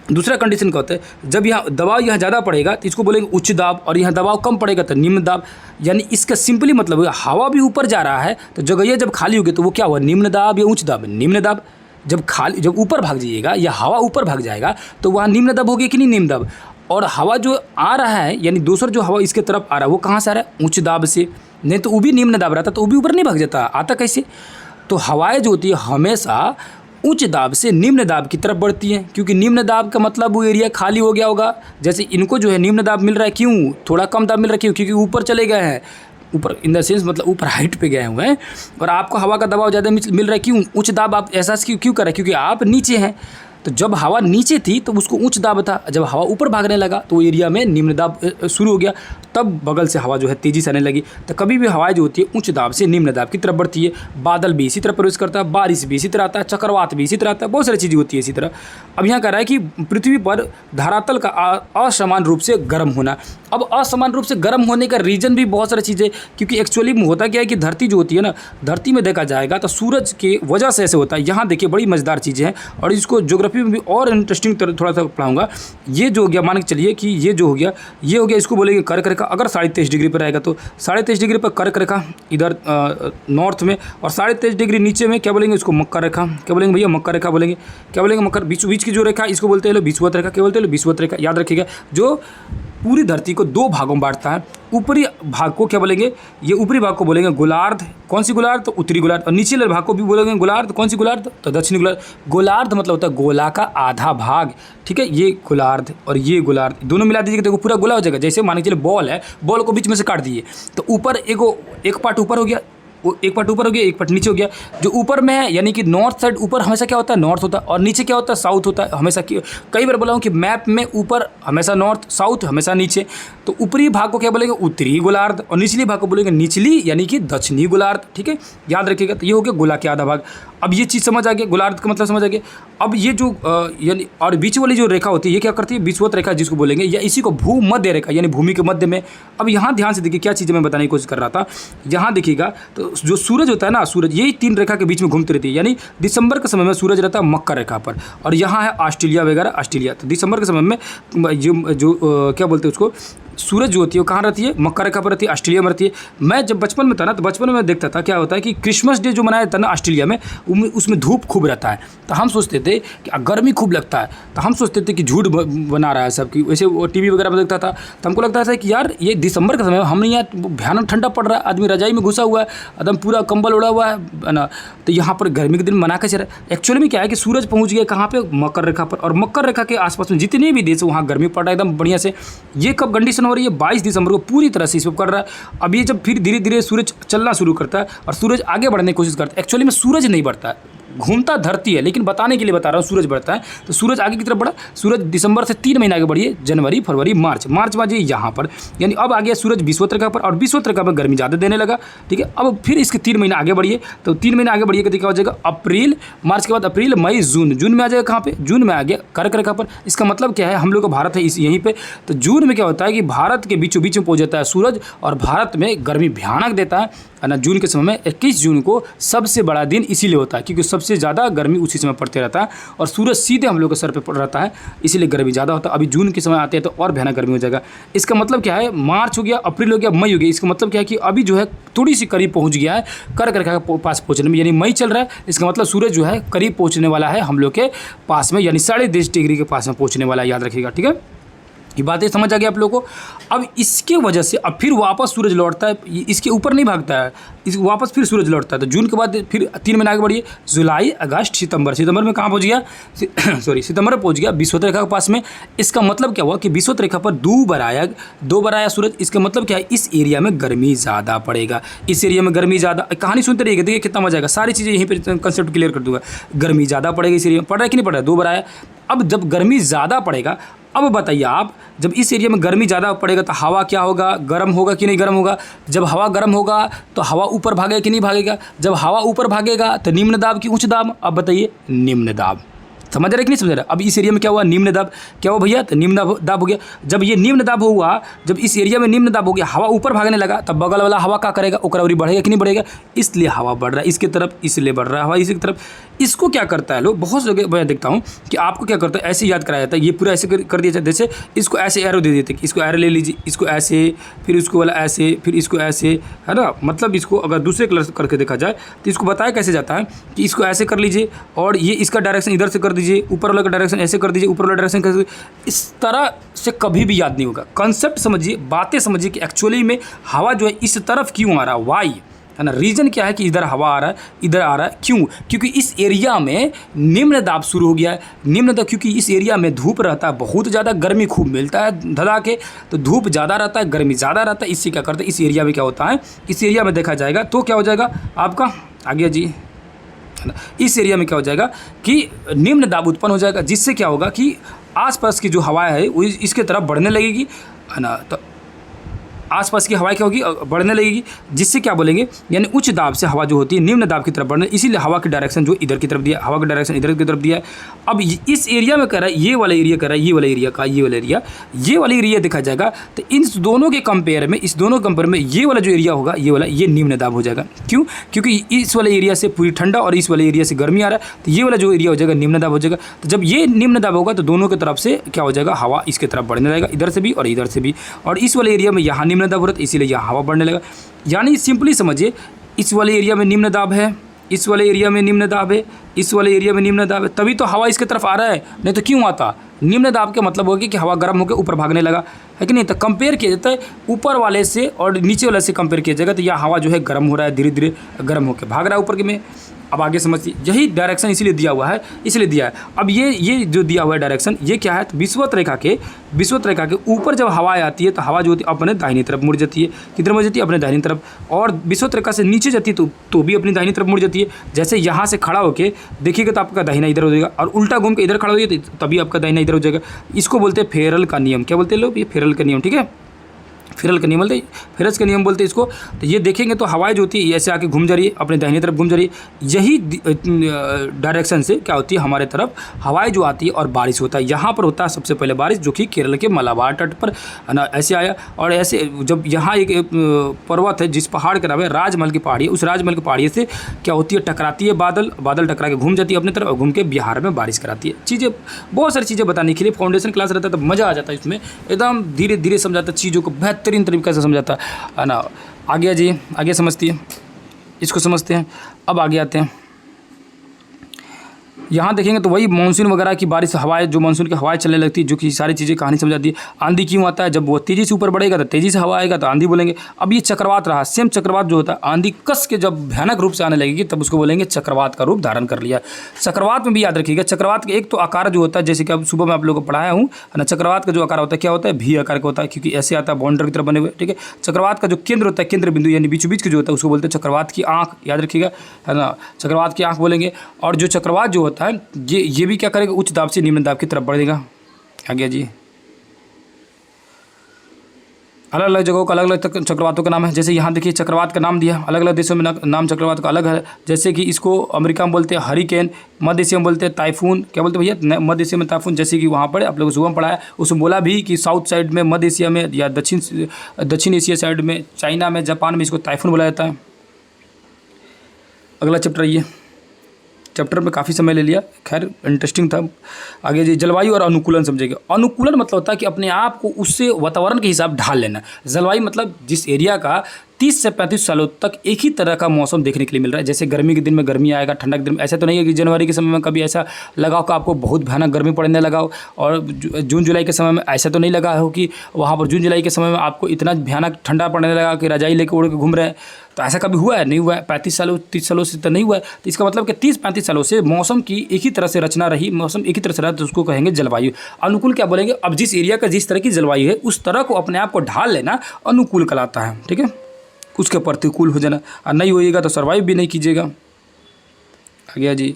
दूसरा कंडीशन क्या होता है, जब यहाँ दबाव यहाँ ज़्यादा पड़ेगा तो इसको बोलेंगे उच्च दाब, और यहाँ दबाव कम पड़ेगा तो निम्न दाब। यानी इसका सिंपली मतलब है हवा भी ऊपर जा रहा है तो जगह जब खाली होगी तो वो क्या हुआ, निम्न दाब या उच्च दाब। निम्न दाब जब ऊपर भाग जाइएगा या हवा ऊपर भाग जाएगा तो वहाँ निम्न दाब होगी कि नहीं, निम्न दाब। और हवा जो आ रहा है यानी दूसरा जो हवा इसके तरफ आ रहा है वो कहाँ से आ रहा है, उच्च दाब से। नहीं तो वो भी निम्न दाब रहता तो वो भी ऊपर नहीं भाग जाता, आता कैसे। तो हवाएं जो होती है हमेशा उच्च दाब से निम्न दाब की तरफ बढ़ती हैं, क्योंकि निम्न दाब का मतलब वो एरिया खाली हो गया होगा। जैसे इनको जो है निम्न दाब मिल रहा है, क्यों, थोड़ा कम दाब मिल रहा है, क्यों, क्योंकि ऊपर चले गए हैं। ऊपर इन द सेंस मतलब ऊपर हाइट पे गए हुए हैं और आपको हवा का दबाव ज़्यादा मिल रहा है। क्यों उच्च दाब आप एहसास क्यों कर रहे हैं? क्योंकि आप नीचे हैं। तो जब हवा नीचे थी तो उसको उच्च दाब था, जब हवा ऊपर भागने लगा तो एरिया में निम्न दाब शुरू हो गया, तब बगल से हवा जो है तेज़ी से आने लगी। तो कभी भी हवाएं जो होती है उच्च दाब से निम्न दाब की तरफ बढ़ती है। बादल भी इसी तरह प्रवेश करता है, बारिश भी इसी तरह आता है, चक्रवात भी इसी तरह आता है, बहुत सारी चीज़ें होती है इसी तरह। अब यहाँ कह रहा है कि पृथ्वी पर धरातल का असमान रूप से गर्म होना। अब असमान रूप से गर्म होने का रीज़न भी बहुत सारी चीज़ें, क्योंकि एक्चुअली में होता क्या है कि धरती जो होती है ना, धरती में देखा जाएगा तो सूरज के वजह से ऐसे होता है। यहाँ देखिए बड़ी मज़ेदार चीज़ें हैं और इसको ज्योग्राफी में भी और इंटरेस्टिंग थोड़ा सा पढ़ाऊंगा। ये जो हो गया, मान के चलिए कि ये जो हो गया, ये हो गया, इसको बोलेंगे कर्क रेखा। अगर 23.5 डिग्री पर रहेगा तो 23.5 डिग्री पर कर्क रेखा इधर नॉर्थ में, और 23.5 डिग्री नीचे में क्या बोलेंगे, उसको मकर रेखा। क्या बोलेंगे भैया? मकर रेखा बोलेंगे। क्या बोलेंगे? मकर। बीच की जो रेखा इसको बोलते हैं विषुवत रेखा। क्या बोलते हैं? विषुवत रेखा। याद रखिएगा, जो पूरी धरती को दो भागों में बांटता है। ऊपरी भाग को क्या बोलेंगे? ये ऊपरी भाग को बोलेंगे गोलार्ध। कौन सी गोलार्ध? तो उत्तरी गोलार्ध। और निचले भाग को भी बोलेंगे गोलार्ध। कौन सी गोलार्ध? तो दक्षिणी गोलार्ध। गोलार्ध मतलब होता है गोला का आधा भाग, ठीक है। ये गोलार्ध और ये गोलार्ध दोनों मिला दीजिएगा, देखो पूरा गोला हो जाएगा। जैसे मान के चलिए बॉल है, बॉल को बीच में से काट दिए तो ऊपर एक पार्ट ऊपर हो गया, वो एक पार्ट ऊपर हो गया, एक पार्ट नीचे हो गया। जो ऊपर में है यानी कि नॉर्थ साइड, ऊपर हमेशा क्या होता है? नॉर्थ होता है, और नीचे क्या होता है? साउथ होता है हमेशा। कई बार बोला हूँ कि मैप में ऊपर हमेशा नॉर्थ, साउथ हमेशा नीचे। तो ऊपरी भाग को क्या बोलेंगे? उत्तरी गोलार्ध, और निचली भाग को बोलेंगे निचली यानी कि दक्षिणी गोलार्ध, ठीक है। याद रखिएगा। तो ये हो गया गोला के आधा भाग। अब ये चीज़ समझ आ गया, गोलार्ध का मतलब समझ आ गया। अब ये जो यानी और बीच वाली जो रेखा होती है ये क्या करती है? विषुवत रेखा जिसको बोलेंगे, या इसी को भूमध्य रेखा यानी भूमि के मध्य में। अब यहाँ ध्यान से देखिए क्या चीज़ें मैं बताने की कोशिश कर रहा था। यहाँ देखिएगा तो जो सूरज होता है ना, सूरज यही तीन रेखा के बीच में घूमती रहती है। यानी दिसंबर के समय में सूरज रहता है मकर रेखा पर, और यहाँ है ऑस्ट्रेलिया वगैरह, ऑस्ट्रेलिया। तो दिसंबर के समय में जो क्या बोलते हैं उसको, सूरज जो होती है वो कहाँ रहती है? मकर रेखा पर रहती है, ऑस्ट्रेलिया में रहती है। मैं जब बचपन में था ना, तो बचपन में देखता था क्या होता है कि क्रिसमस डे जो मनाया था ना ऑस्ट्रेलिया में, उसमें धूप खूब रहता है। तो हम सोचते थे कि गर्मी खूब लगता है, तो हम सोचते थे कि झूठ बना रहा है सबकी। वैसे वो टीवी वगैरह में देखता था तो हमको लगता था कि यार ये दिसंबर का समय, हम यहाँ भयानक ठंडा पड़ रहा है, आदमी रजाई में घुसा हुआ है, एकदम पूरा कंबल उड़ा हुआ है ना, तो यहाँ पर गर्मी के दिन मना के चल रहा है। एक्चुअली में क्या है कि सूरज पहुँच गया कहाँ पे? मकर रेखा पर, और मकर रेखा के आसपास में जितने भी देश वहाँ गर्मी पड़ रहा है एकदम बढ़िया से। ये कब कंडीशन हो रही है? 22 दिसंबर को पूरी तरह से इस पर कर रहा है। अब ये जब फिर धीरे धीरे सूरज चलना शुरू करता है और सूरज आगे बढ़ने की कोशिश करता है, एक्चुअली में सूरज नहीं बढ़ता है, घूमता धरती है, लेकिन बताने के लिए बता रहा हूँ सूरज बढ़ता है। तो सूरज आगे की तरफ बढ़ा, सूरज दिसंबर से 3 महीने आगे बढ़िए, जनवरी, फरवरी, मार्च में जी यहाँ पर, यानी अब आ गया सूरज विषुवत रेखा पर, और विषुवत रेखा पर गर्मी ज़्यादा देने लगा, ठीक है। अब फिर इसके 3 महीने आगे बढ़िए, तो 3 महीने आगे बढ़िए, क्या हो जाएगा? अप्रैल, मार्च के बाद अप्रैल, मई, जून में आ जाएगा। कहाँ पे? जून में आ गया कर्क रेखा पर। इसका मतलब क्या है? हम लोग का भारत है यहीं पे, तो जून में क्या होता है कि भारत के बीचों बीच में पहुँच जाता है सूरज, और भारत में गर्मी भयानक देता है ना। जून के समय में 21 जून को सबसे बड़ा दिन इसीलिए होता है क्योंकि सबसे ज़्यादा गर्मी उसी समय पड़ते रहता है, और सूरज सीधे हम लोग के सर पे पड़ रहता है, इसीलिए गर्मी ज़्यादा होता है। अभी जून के समय आते हैं तो और भयानक गर्मी हो जाएगा। इसका मतलब क्या है? मार्च हो गया, अप्रैल हो गया, मई हो गया। इसका मतलब क्या है कि अभी जो है थोड़ी सी करीब पहुँच गया है कर्क रेखा के पास पहुँचने में, यानी मई चल रहा है। इसका मतलब सूरज जो है करीब पहुँचने वाला है हम लोग के पास में, यानी 10.5 डिग्री के पास में पहुँचने वाला है। याद रखिएगा, ठीक है। ये बातें समझ आ गई आप लोगों को। अब इसके वजह से अब फिर वापस सूरज लौटता है, इसके ऊपर नहीं भागता है, इस वापस फिर सूरज लौटता है। तो जून के बाद फिर 3 महीने आगे बढ़िए, जुलाई, अगस्त, सितंबर में कहाँ पहुँच गया? सितंबर में पहुँच गया विषुवत रेखा के पास में। इसका मतलब क्या हुआ कि विषुवत रेखा पर 2 बार आया सूरज। इसका मतलब क्या है? इस एरिया में गर्मी ज़्यादा पड़ेगा, इस एरिया में गर्मी ज़्यादा। कहानी सुनते रहिएगा, देखिए कितना मजा आएगा, सारी चीज़ें यहीं पर कंसेप्ट क्लियर कर दूंगा। गर्मी ज़्यादा पड़ेगा इस एरिया में, पड़ रहा है कि नहीं पड़ रहा है? 2 बार आया। अब जब गर्मी ज़्यादा पड़ेगा, अब बताइए आप, जब इस एरिया में गर्मी ज़्यादा पड़ेगा तो हवा क्या होगा? गर्म होगा कि नहीं गर्म होगा? जब हवा गर्म होगा तो हवा ऊपर भागेगा कि नहीं भागेगा? जब हवा ऊपर भागेगा तो निम्न दाब की उच्च दाब? अब बताइए, निम्न दाब। समझ रहे कि नहीं समझ रहे? अब इस एरिया में क्या हुआ? निम्न दाब। क्या हुआ भैया? तो निम्न दाब हो गया। जब ये निम्न दाब हुआ, जब इस एरिया में निम्न दाब हो गया, हवा ऊपर भागने लगा, तब बगल वाला हवा क्या करेगा? ओकरावरी बढ़ेगा कि नहीं बढ़ेगा? इसलिए हवा बढ़ रहा है इसके तरफ, इसलिए बढ़ रहा है हवा इसकी तरफ। इसको क्या करता है लोग, बहुत जगह मैं देखता हूँ कि आपको क्या करता है, ऐसे याद कराया जाता है। ये पूरा ऐसे कर दिया जाता है, जैसे इसको ऐसे एरो दे देते कि इसको एरो ले लीजिए, इसको ऐसे, फिर इसको वाला ऐसे, फिर इसको ऐसे, है ना। मतलब इसको अगर दूसरे कलर से करके देखा जाए तो इसको बताया कैसे जाता है कि इसको ऐसे कर लीजिए, और ये इसका डायरेक्शन इधर से कर दीजिए, ऊपर वाला का डायरेक्शन ऐसे कर दीजिए, ऊपर वाला डायरेक्शन कर दीजिए। इस तरह से कभी भी याद नहीं होगा। कंसेप्ट समझिए, बातें समझिए कि एक्चुअली में हवा जो है इस तरफ क्यों आ रहा है, वाई, है ना। रीज़न क्या है कि इधर हवा आ रहा है, इधर आ रहा है, क्यों? क्योंकि इस एरिया में निम्न दाब शुरू हो गया है। निम्न दाब, क्योंकि इस एरिया में धूप रहता है, बहुत ज़्यादा गर्मी खूब मिलता है धधा के, तो धूप ज़्यादा रहता है, गर्मी ज़्यादा रहता है। इससे क्या करते हैं, इस एरिया में क्या होता है, इस एरिया में देखा जाएगा तो क्या हो जाएगा आपका, आगे जी, है ना, इस एरिया में क्या हो जाएगा कि निम्न दाब उत्पन्न हो जाएगा, जिससे क्या होगा कि आसपास की जो हवा है वो इसके तरफ बढ़ने लगेगी, है ना। तो आसपास की हवा क्या होगी, बढ़ने लगेगी, जिससे क्या बोलेंगे, यानी उच्च दाब से हवा जो होती है निम्न दाब की तरफ बढ़ने, इसीलिए हवा की डायरेक्शन जो इधर की तरफ दिया, हवा का डायरेक्शन इधर की तरफ दिया है। अब इस एरिया में कह रहा है, ये वाला एरिया कह रहा है, ये वाला एरिया का, ये वाला एरिया देखा जाएगा, तो इन दोनों के कंपेयर में, इस दोनों कंपेयर में ये वाला जो एरिया होगा, ये वाला, ये निम्न दाब हो जाएगा। क्यों? क्योंकि इस वाले एरिया से पूरी ठंडा और इस वाले एरिया से गर्मी आ रहा है, तो ये वाला जो एरिया हो जाएगा निम्न दाब हो जाएगा। तो जब ये निम्न दाब होगा तो दोनों की तरफ से क्या हो जाएगा, हवा इसके तरफ बढ़ने लगेगा, इधर से भी और इधर से भी, और इस वाले एरिया में यहाँ निम्न दाब हो रहा है, इसीलिए हवा बढ़ने लगा। यानी सिंपली समझिए, इस वाले एरिया में निम्न दाब है, इस वाले एरिया में निम्न दाब है, इस वाले एरिया में निम्न दाब है, तभी तो हवा इसके तरफ आ रहा है, नहीं तो क्यों आता। निम्न दाब का मतलब होगा कि हवा गर्म होकर ऊपर भागने लगा, है कि नहीं। तो कंपेयर किया जाता है ऊपर वाले से और नीचे वाले से कंपेयर किया जाएगा, तो यह हवा जो है गर्म हो रहा है, धीरे धीरे गर्म होकर भाग रहा है ऊपर के में। अब आगे समझिए, यही डायरेक्शन इसीलिए दिया हुआ है, इसलिए दिया है। अब ये जो दिया हुआ है डायरेक्शन, ये क्या है, तो विषुवत रेखा के ऊपर जब हवा आती है तो हवा जो होती है अपने दाहिनी तरफ मुड़ जाती है। किधर मुड़ जाती है, अपने दाहिनी तरफ। और विषुवत रेखा से नीचे जाती है तो भी अपनी दाहिनी तरफ मुड़ जाती है। जैसे यहाँ से खड़ा होकर देखिएगा तो आपका दाहिना इधर हो जाएगा, और उल्टा घूम के इधर खड़ा हो जाए तो तभी आपका दाहिना इधर हो जाएगा। इसको बोलते हैं फेरल का नियम। क्या बोलते हैं लोग, ये फेरल का नियम, ठीक है, फेरल का नियम बोलते हैं, फेरस का नियम बोलते हैं इसको। तो ये देखेंगे तो हवाएं जो होती है ऐसे आके घूम जा रही है, अपने दाहिनी तरफ घूम जा रही है। यही डायरेक्शन से क्या होती है, हमारे तरफ हवाएं जो आती है और बारिश होता है। यहाँ पर होता है सबसे पहले बारिश, जो कि केरल के मलाबार तट पर, है ना, ऐसे आया। और ऐसे जब यहाँ एक पर्वत है जिस पहाड़ का नाम है राजमहल की पहाड़ी, उस राजमहल की पहाड़ी से क्या होती है, टकराती है बादल टकरा के घूम जाती है अपनी तरफ, और घूम के बिहार में बारिश कराती है। चीज़ें, बहुत सारी चीज़ें बताने के लिए फाउंडेशन क्लास रहता है, तो मज़ा आ जाता है इसमें, एकदम धीरे धीरे समझाता है चीज़ों को, बेहतरीन तरीके से समझाता है ना। आगे जी, आगे समझती है, इसको समझते हैं। अब आगे आते हैं, यहाँ देखेंगे तो वही मानसून वगैरह की बारिश, हवाएं, जो मानसून की हवाएं चलने लगती है, जो कि सारी चीज़ें कहानी समझाती है। आंधी क्यों आता है, जब वो तेज़ी से ऊपर बढ़ेगा तो तेज़ी से हवा आएगा तो आंधी बोलेंगे। अब ये चक्रवात रहा, सेम चक्रवात जो होता है, आंधी कस के जब भयानक रूप से आने लगेगी तब उसको बोलेंगे चक्रवात का रूप धारण कर लिया। चक्रवात में भी याद रखिएगा, चक्रवात के एक तो आकार जो होता है, जैसे कि अब सुबह में आप लोगों को पढ़ाया हूँ, है ना, चक्रवात का जो आकार होता है क्या होता है, भी आकार का होता है, क्योंकि ऐसे आता है बाउंड्री की तरफ बने हुए, ठीक है। चक्रवात का जो केंद्र होता है, केंद्र बिंदु यानी बीचों बीच के जो होता है, उसको बोलते हैं चक्रवात की आँख, याद रखिएगा, है ना, चक्रवात की आँख बोलेंगे। और जो चक्रवात जो होता है, ये भी क्या करेगा, उच्च दाब से निम्न दाब की तरफ बढ़ेगा। आ गया जी। अलग अलग जगहों का अलग अलग चक्रवातों का नाम है। जैसे यहाँ देखिए चक्रवात का नाम दिया, अलग अलग देशों में नाम चक्रवात का अलग है। जैसे कि इसको अमेरिका में बोलते हैं हरिकेन, मध्य एशिया में बोलते हैं टाइफून। क्या बोलते हैं भैया, मध्य एशिया में टाइफून। जैसे कि वहाँ पर आप लोगों को सुबह पढ़ाया, उसमें बोला भी कि साउथ साइड में, मध्य एशिया में या दक्षिण एशिया साइड में, चाइना में, जापान में इसको टाइफून बोला जाता है। अगला चैप्टर, ये चैप्टर में काफ़ी समय ले लिया, खैर इंटरेस्टिंग था। आगे जी, जलवायु और अनुकूलन समझेंगे। अनुकूलन मतलब होता है कि अपने आप को उससे वातावरण के हिसाब ढाल लेना। जलवायु मतलब जिस एरिया का 30 से 35 सालों तक एक ही तरह का मौसम देखने के लिए मिल रहा है। जैसे गर्मी के दिन में गर्मी आएगा, ठंडा के दिन में, ऐसा तो नहीं है कि जनवरी के समय में कभी ऐसा लगा हो कि आपको बहुत भयानक गर्मी पड़ने लगा हो, और जून जुलाई के समय में ऐसा तो नहीं लगा हो कि वहाँ पर जून जुलाई के समय में आपको इतना भयानक ठंडा पड़ने लगा कि रजाई लेकर उड़ के घूम रहे हैं। तो ऐसा कभी हुआ है? नहीं हुआ है। 35 सालों 30 सालों से तो नहीं हुआ है। तो इसका मतलब कि 30-35 सालों से मौसम की एक ही तरह से रचना रही, मौसम एक ही तरह से रहा, तो उसको कहेंगे जलवायु। अनुकूल क्या बोलेंगे, अब जिस एरिया का जिस तरह की जलवायु है उस तरह को अपने आप को ढाल लेना अनुकूल कहलाता है, ठीक है। उसके प्रतिकूल हो जाना, और नहीं होइएगा तो सर्वाइव भी नहीं कीजिएगा। आ गया जी,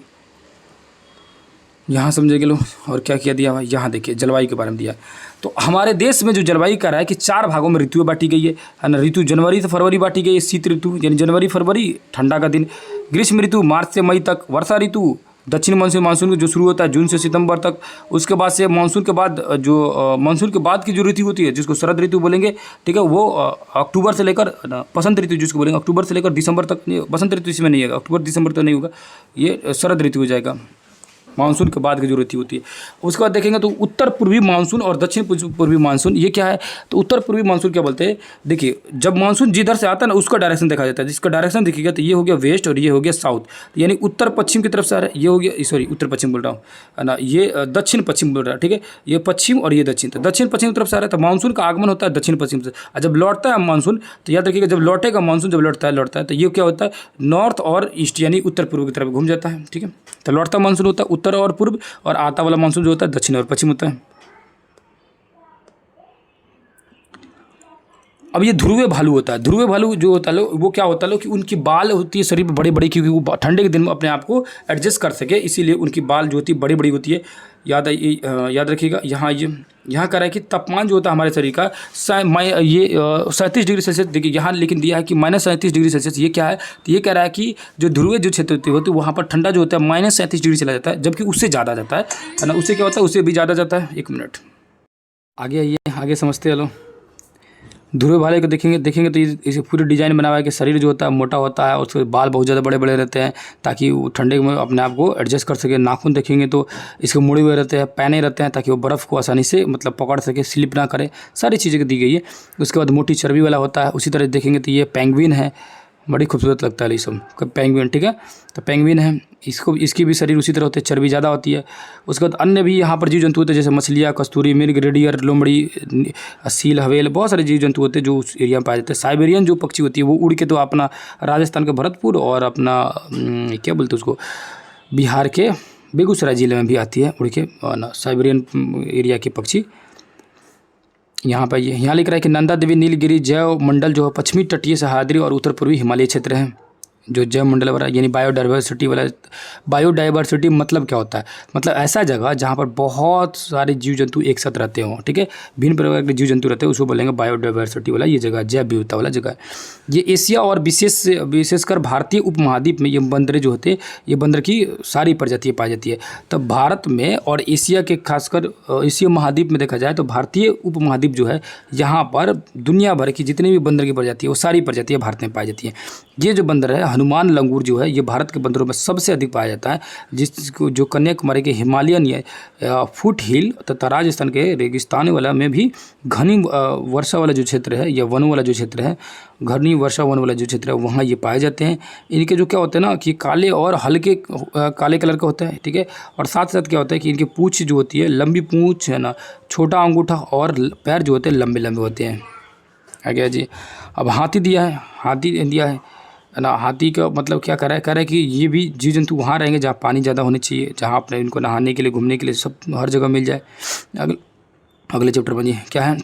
यहाँ समझेंगे लो। और क्या किया दिया हुआ, यहाँ देखिए जलवायु के बारे में दिया। तो हमारे देश में जो जलवायु का रहा है कि 4 भागों में ऋतुएं बांटी गई है ना। ऋतु जनवरी से फरवरी बांटी गई है, शीत ऋतु यानी जनवरी फरवरी ठंडा का दिन, ग्रीष्म ऋतु मार्च से मई तक, वर्षा ऋतु दक्षिण मानसून जो शुरू होता है जून से सितंबर तक, उसके बाद से मानसून के बाद जो मानसून के बाद की जो ऋतु होती है जिसको शरद ऋतु बोलेंगे, ठीक है, वो अक्टूबर से लेकर बसंत ऋतु जिसको बोलेंगे अक्टूबर से लेकर दिसंबर तक। नहीं, बसंत ऋतु इसमें नहीं है, अक्टूबर दिसंबर तक नहीं होगा, ये शरद ऋतु हो जाएगा। मानसून के बाद की जो ऋतु होती है। उसके बाद देखेंगे तो उत्तर पूर्वी मानसून और दक्षिण पूर्वी मानसून, ये क्या है? तो उत्तर पूर्वी मानसून क्या बोलते हैं? देखिए, जब मानसून जिधर से आता है ना उसका डायरेक्शन देखा जाता है। जिसका डायरेक्शन देखिएगा तो ये हो गया वेस्ट और ये हो गया साउथ, यानी उत्तर पश्चिम की तरफ से आ रहा है। ये हो गया, सॉरी उत्तर पश्चिम बोल रहा हूँ, है ना, ये दक्षिण पश्चिम बोल रहा है, ठीक है। ये पश्चिम और ये दक्षिण, तो दक्षिण पश्चिम की तरफ से आ रहा है, तो मानसून का आगमन होता है दक्षिण पश्चिम से। और जब लौटता है मानसून, तो याद रखिएगा, जब लौटेगा मानसून, जब लौटता है तो ये क्या होता है? नॉर्थ और ईस्ट यानी उत्तर पूर्व की तरफ घूम जाता है, ठीक है। तो लौटता मानसून होता है उत्तर और पूर्व, और आता वाला मानसून जो होता है दक्षिण और पश्चिम होता है। अब ये ध्रुवीय भालू होता है। ध्रुवीय भालू जो होता है वो क्या होता है कि उनकी बाल होती है शरीर पर बड़ी बड़ी, क्योंकि वो ठंडे के दिन में अपने आप को एडजस्ट कर सके, इसीलिए उनकी बाल जो होती है बड़ी बड़ी होती है। याद रखिएगा, यहाँ कह रहा है कि तापमान जो होता है हमारे शरीर का 37 डिग्री सेल्सियस, देखिए यहाँ लेकिन दिया है कि -37 डिग्री सेल्सियस। ये क्या है? तो ये कह रहा है कि जो ध्रुवीय जो क्षेत्र होती है वहाँ पर ठंडा जो होता है -37 डिग्री चला जाता है, जबकि उससे ज़्यादा जाता है ना। उससे क्या होता है? उससे भी ज़्यादा जाता है। 1 मिनट आगे आइए, आगे समझते चलो। ध्रुव भाले को देखेंगे तो इसे पूरी डिजाइन बना हुआ है कि शरीर जो होता है मोटा होता है और उसके बाल बहुत ज़्यादा बड़े बड़े रहते हैं, ताकि वो ठंडे में अपने आप को एडजस्ट कर सके। नाखून देखेंगे तो इसके मुड़े हुए रहते हैं, पैने रहते हैं, ताकि वो बर्फ़ को आसानी से मतलब पकड़ सके, स्लिप ना करे। सारी चीज़ें दी गई है। उसके बाद मोटी चर्बी वाला होता है। उसी तरह देखेंगे तो ये पेंगुइन है, बड़ी खूबसूरत लगता है ये सब पेंगुइन, ठीक है। तो पेंगुइन है, इसकी भी शरीर उसी तरह होते हैं, चर्बी ज़्यादा होती है। उसके बाद अन्य भी यहाँ पर जीव जंतु होते हैं, जैसे मछलियाँ, कस्तूरी मृग, रेडियर, लोमड़ी, सील, हवेल, बहुत सारे जीव जंतु होते हैं जो उस एरिया में पाए जाते हैं। साइबेरियन जो पक्षी होती है वो उड़ के तो अपना राजस्थान के भरतपुर और अपना क्या बोलते हैं उसको, बिहार के बेगूसराय ज़िले में भी आती है उड़ के, साइबेरियन एरिया के पक्षी। यहाँ पर यहाँ लिख रहा है कि नंदा देवी नीलगिरी जैव मंडल जो है पश्चिमी तटीय सह्याद्री और उत्तर पूर्वी हिमालय क्षेत्र है। जो जैव मंडल वाला यानी बायोडाइवर्सिटी वाला, बायोडाइवर्सिटी मतलब क्या होता है? मतलब ऐसा जगह जहाँ पर बहुत सारे जीव जंतु एक साथ रहते हों, ठीक है, भिन्न प्रकार के जीव जंतु रहते हैं, उसको बोलेंगे बायोडाइवर्सिटी वाला ये जगह, जैव विविधता वाला जगह है। ये एशिया और विशेषकर भारतीय उपमहाद्वीप में ये बंदरें जो होते हैं, ये बंदर की सारी प्रजातियाँ पाई जाती है। तब भारत में और एशिया के खासकर एशिया महाद्वीप में देखा जाए तो भारतीय उपमहाद्वीप जो है, यहाँ पर दुनिया भर की जितनी भी बंदर की प्रजाति है वो सारी प्रजातियाँ भारत में पाई जाती हैं। ये जो बंदर है हनुमान लंगूर जो है, ये भारत के बंदरों में सबसे अधिक पाया जाता है, जिसको जो कन्याकुमारी के हिमालयन या फुट हिल तथा राजस्थान के रेगिस्तान वाला में भी घनी वर्षा वाला जो क्षेत्र है या वन वाला जो क्षेत्र है, घनी वर्षा वन वाला जो क्षेत्र है, वहाँ ये पाए जाते हैं। इनके जो क्या होते हैं ना कि काले और हल्के काले कलर का होता है, ठीक है। और साथ साथ क्या होता है कि इनकी पूँछ जो होती है, लंबी पूँछ है ना, छोटा अंगूठा और पैर जो होते हैं लंबे लंबे होते हैं। आगे जी, अब हाथी दिया है, हाथी दिया है ना। हाथी का मतलब क्या कह रहा है कि ये भी जीव जंतु वहाँ रहेंगे जहाँ पानी ज़्यादा होनी चाहिए, जहाँ अपने इनको नहाने के लिए, घूमने के लिए सब हर जगह मिल जाए। अगले चैप्टर बनिए, क्या है?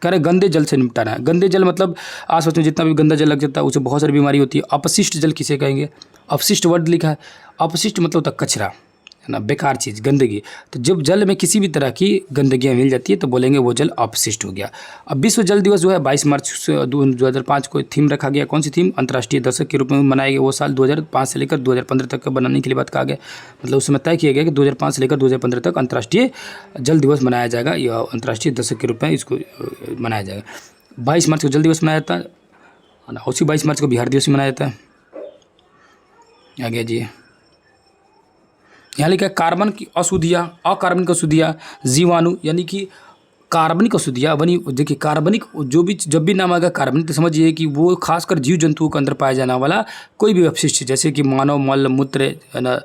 कह रहे गंदे जल से निपटाना है। गंदे जल मतलब आसपास में जितना भी गंदा जल लग जाता है उससे बहुत सारी बीमारी होती है। अपशिष्ट जल किसे कहेंगे? अपशिष्ट वर्ड लिखा है। अपशिष्ट मतलब होता है कचरा, है ना, बेकार चीज़, गंदगी। तो जब जल में किसी भी तरह की गंदगियाँ मिल जाती है तो बोलेंगे वो जल अपशिष्ट हो गया। अब विश्व जल दिवस जो है 22 मार्च 2005 को थीम रखा गया। कौन सी थीम? अंतर्राष्ट्रीय दशक के रूप में मनाया गया। वो साल 2005 से लेकर 2015 तक का बनाने के लिए बात कहा गया। मतलब उस समय तय किया गया कि 2005 से लेकर 2015 तक अंतर्राष्ट्रीय जल दिवस मनाया जाएगा, या अंतर्राष्ट्रीय दशक के रूप में इसको मनाया जाएगा। 22 मार्च को जल दिवस मनाया जाता है, उसी 22 मार्च को बिहार दिवस भी मनाया जाता है। आगे जी, यहाँ लिखा है कार्बन की अशुद्धियाँ, अकार्बनिक अशुद्धियाँ, जीवाणु, यानी कि कार्बनिक अशुद्धियाँ बनी। देखिए कार्बनिक जो भी जब भी नाम आएगा कार्बनिक तो समझिए कि वो खासकर जीव जंतुओं के अंदर पाया जाने वाला कोई भी अपशिष्ट, जैसे कि मानव मल मूत्र, है ना,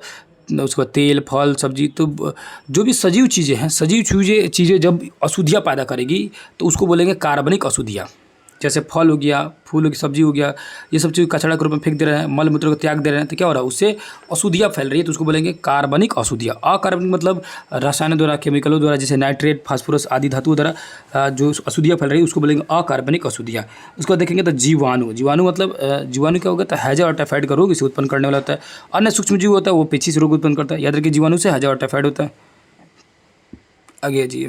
उसका तेल, फल, सब्जी, तो जो भी सजीव चीज़ें हैं, सजीव चीज़ें जब अशुद्धियाँ पैदा करेगी तो उसको बोलेंगे कार्बनिक अशुद्धियाँ। जैसे फल हो गया, फूल की सब्जी हो गया, ये सब चीज़ कचरा के रूप में फेंक दे रहे हैं, मल मूत्र को त्याग दे रहे हैं, तो क्या हो रहा है? उससे अशुद्धियाँ फैल रही है, तो उसको बोलेंगे कार्बनिक अशुद्धियाँ। अकार्बनिक मतलब रसायनों द्वारा, केमिकलों द्वारा, जैसे नाइट्रेट, फास्फोरस आदि धातुओं द्वारा जो अशुद्धियाँ फैल रही है उसको बोलेंगे अकार्बनिक अशुद्धियाँ। उसको देखेंगे तो जीवाणु, जीवाणु मतलब जीवाणु क्या होगा? तो हैजा और टाइफाइड का रोग इसे उत्पन्न करने वाला होता है। अन्य सूक्ष्म जीव होता है वो पेचिश रोग उत्पन्न करता है। याद रखिए जीवाणु से हैजा और टाइफाइड होता है। आगे जी,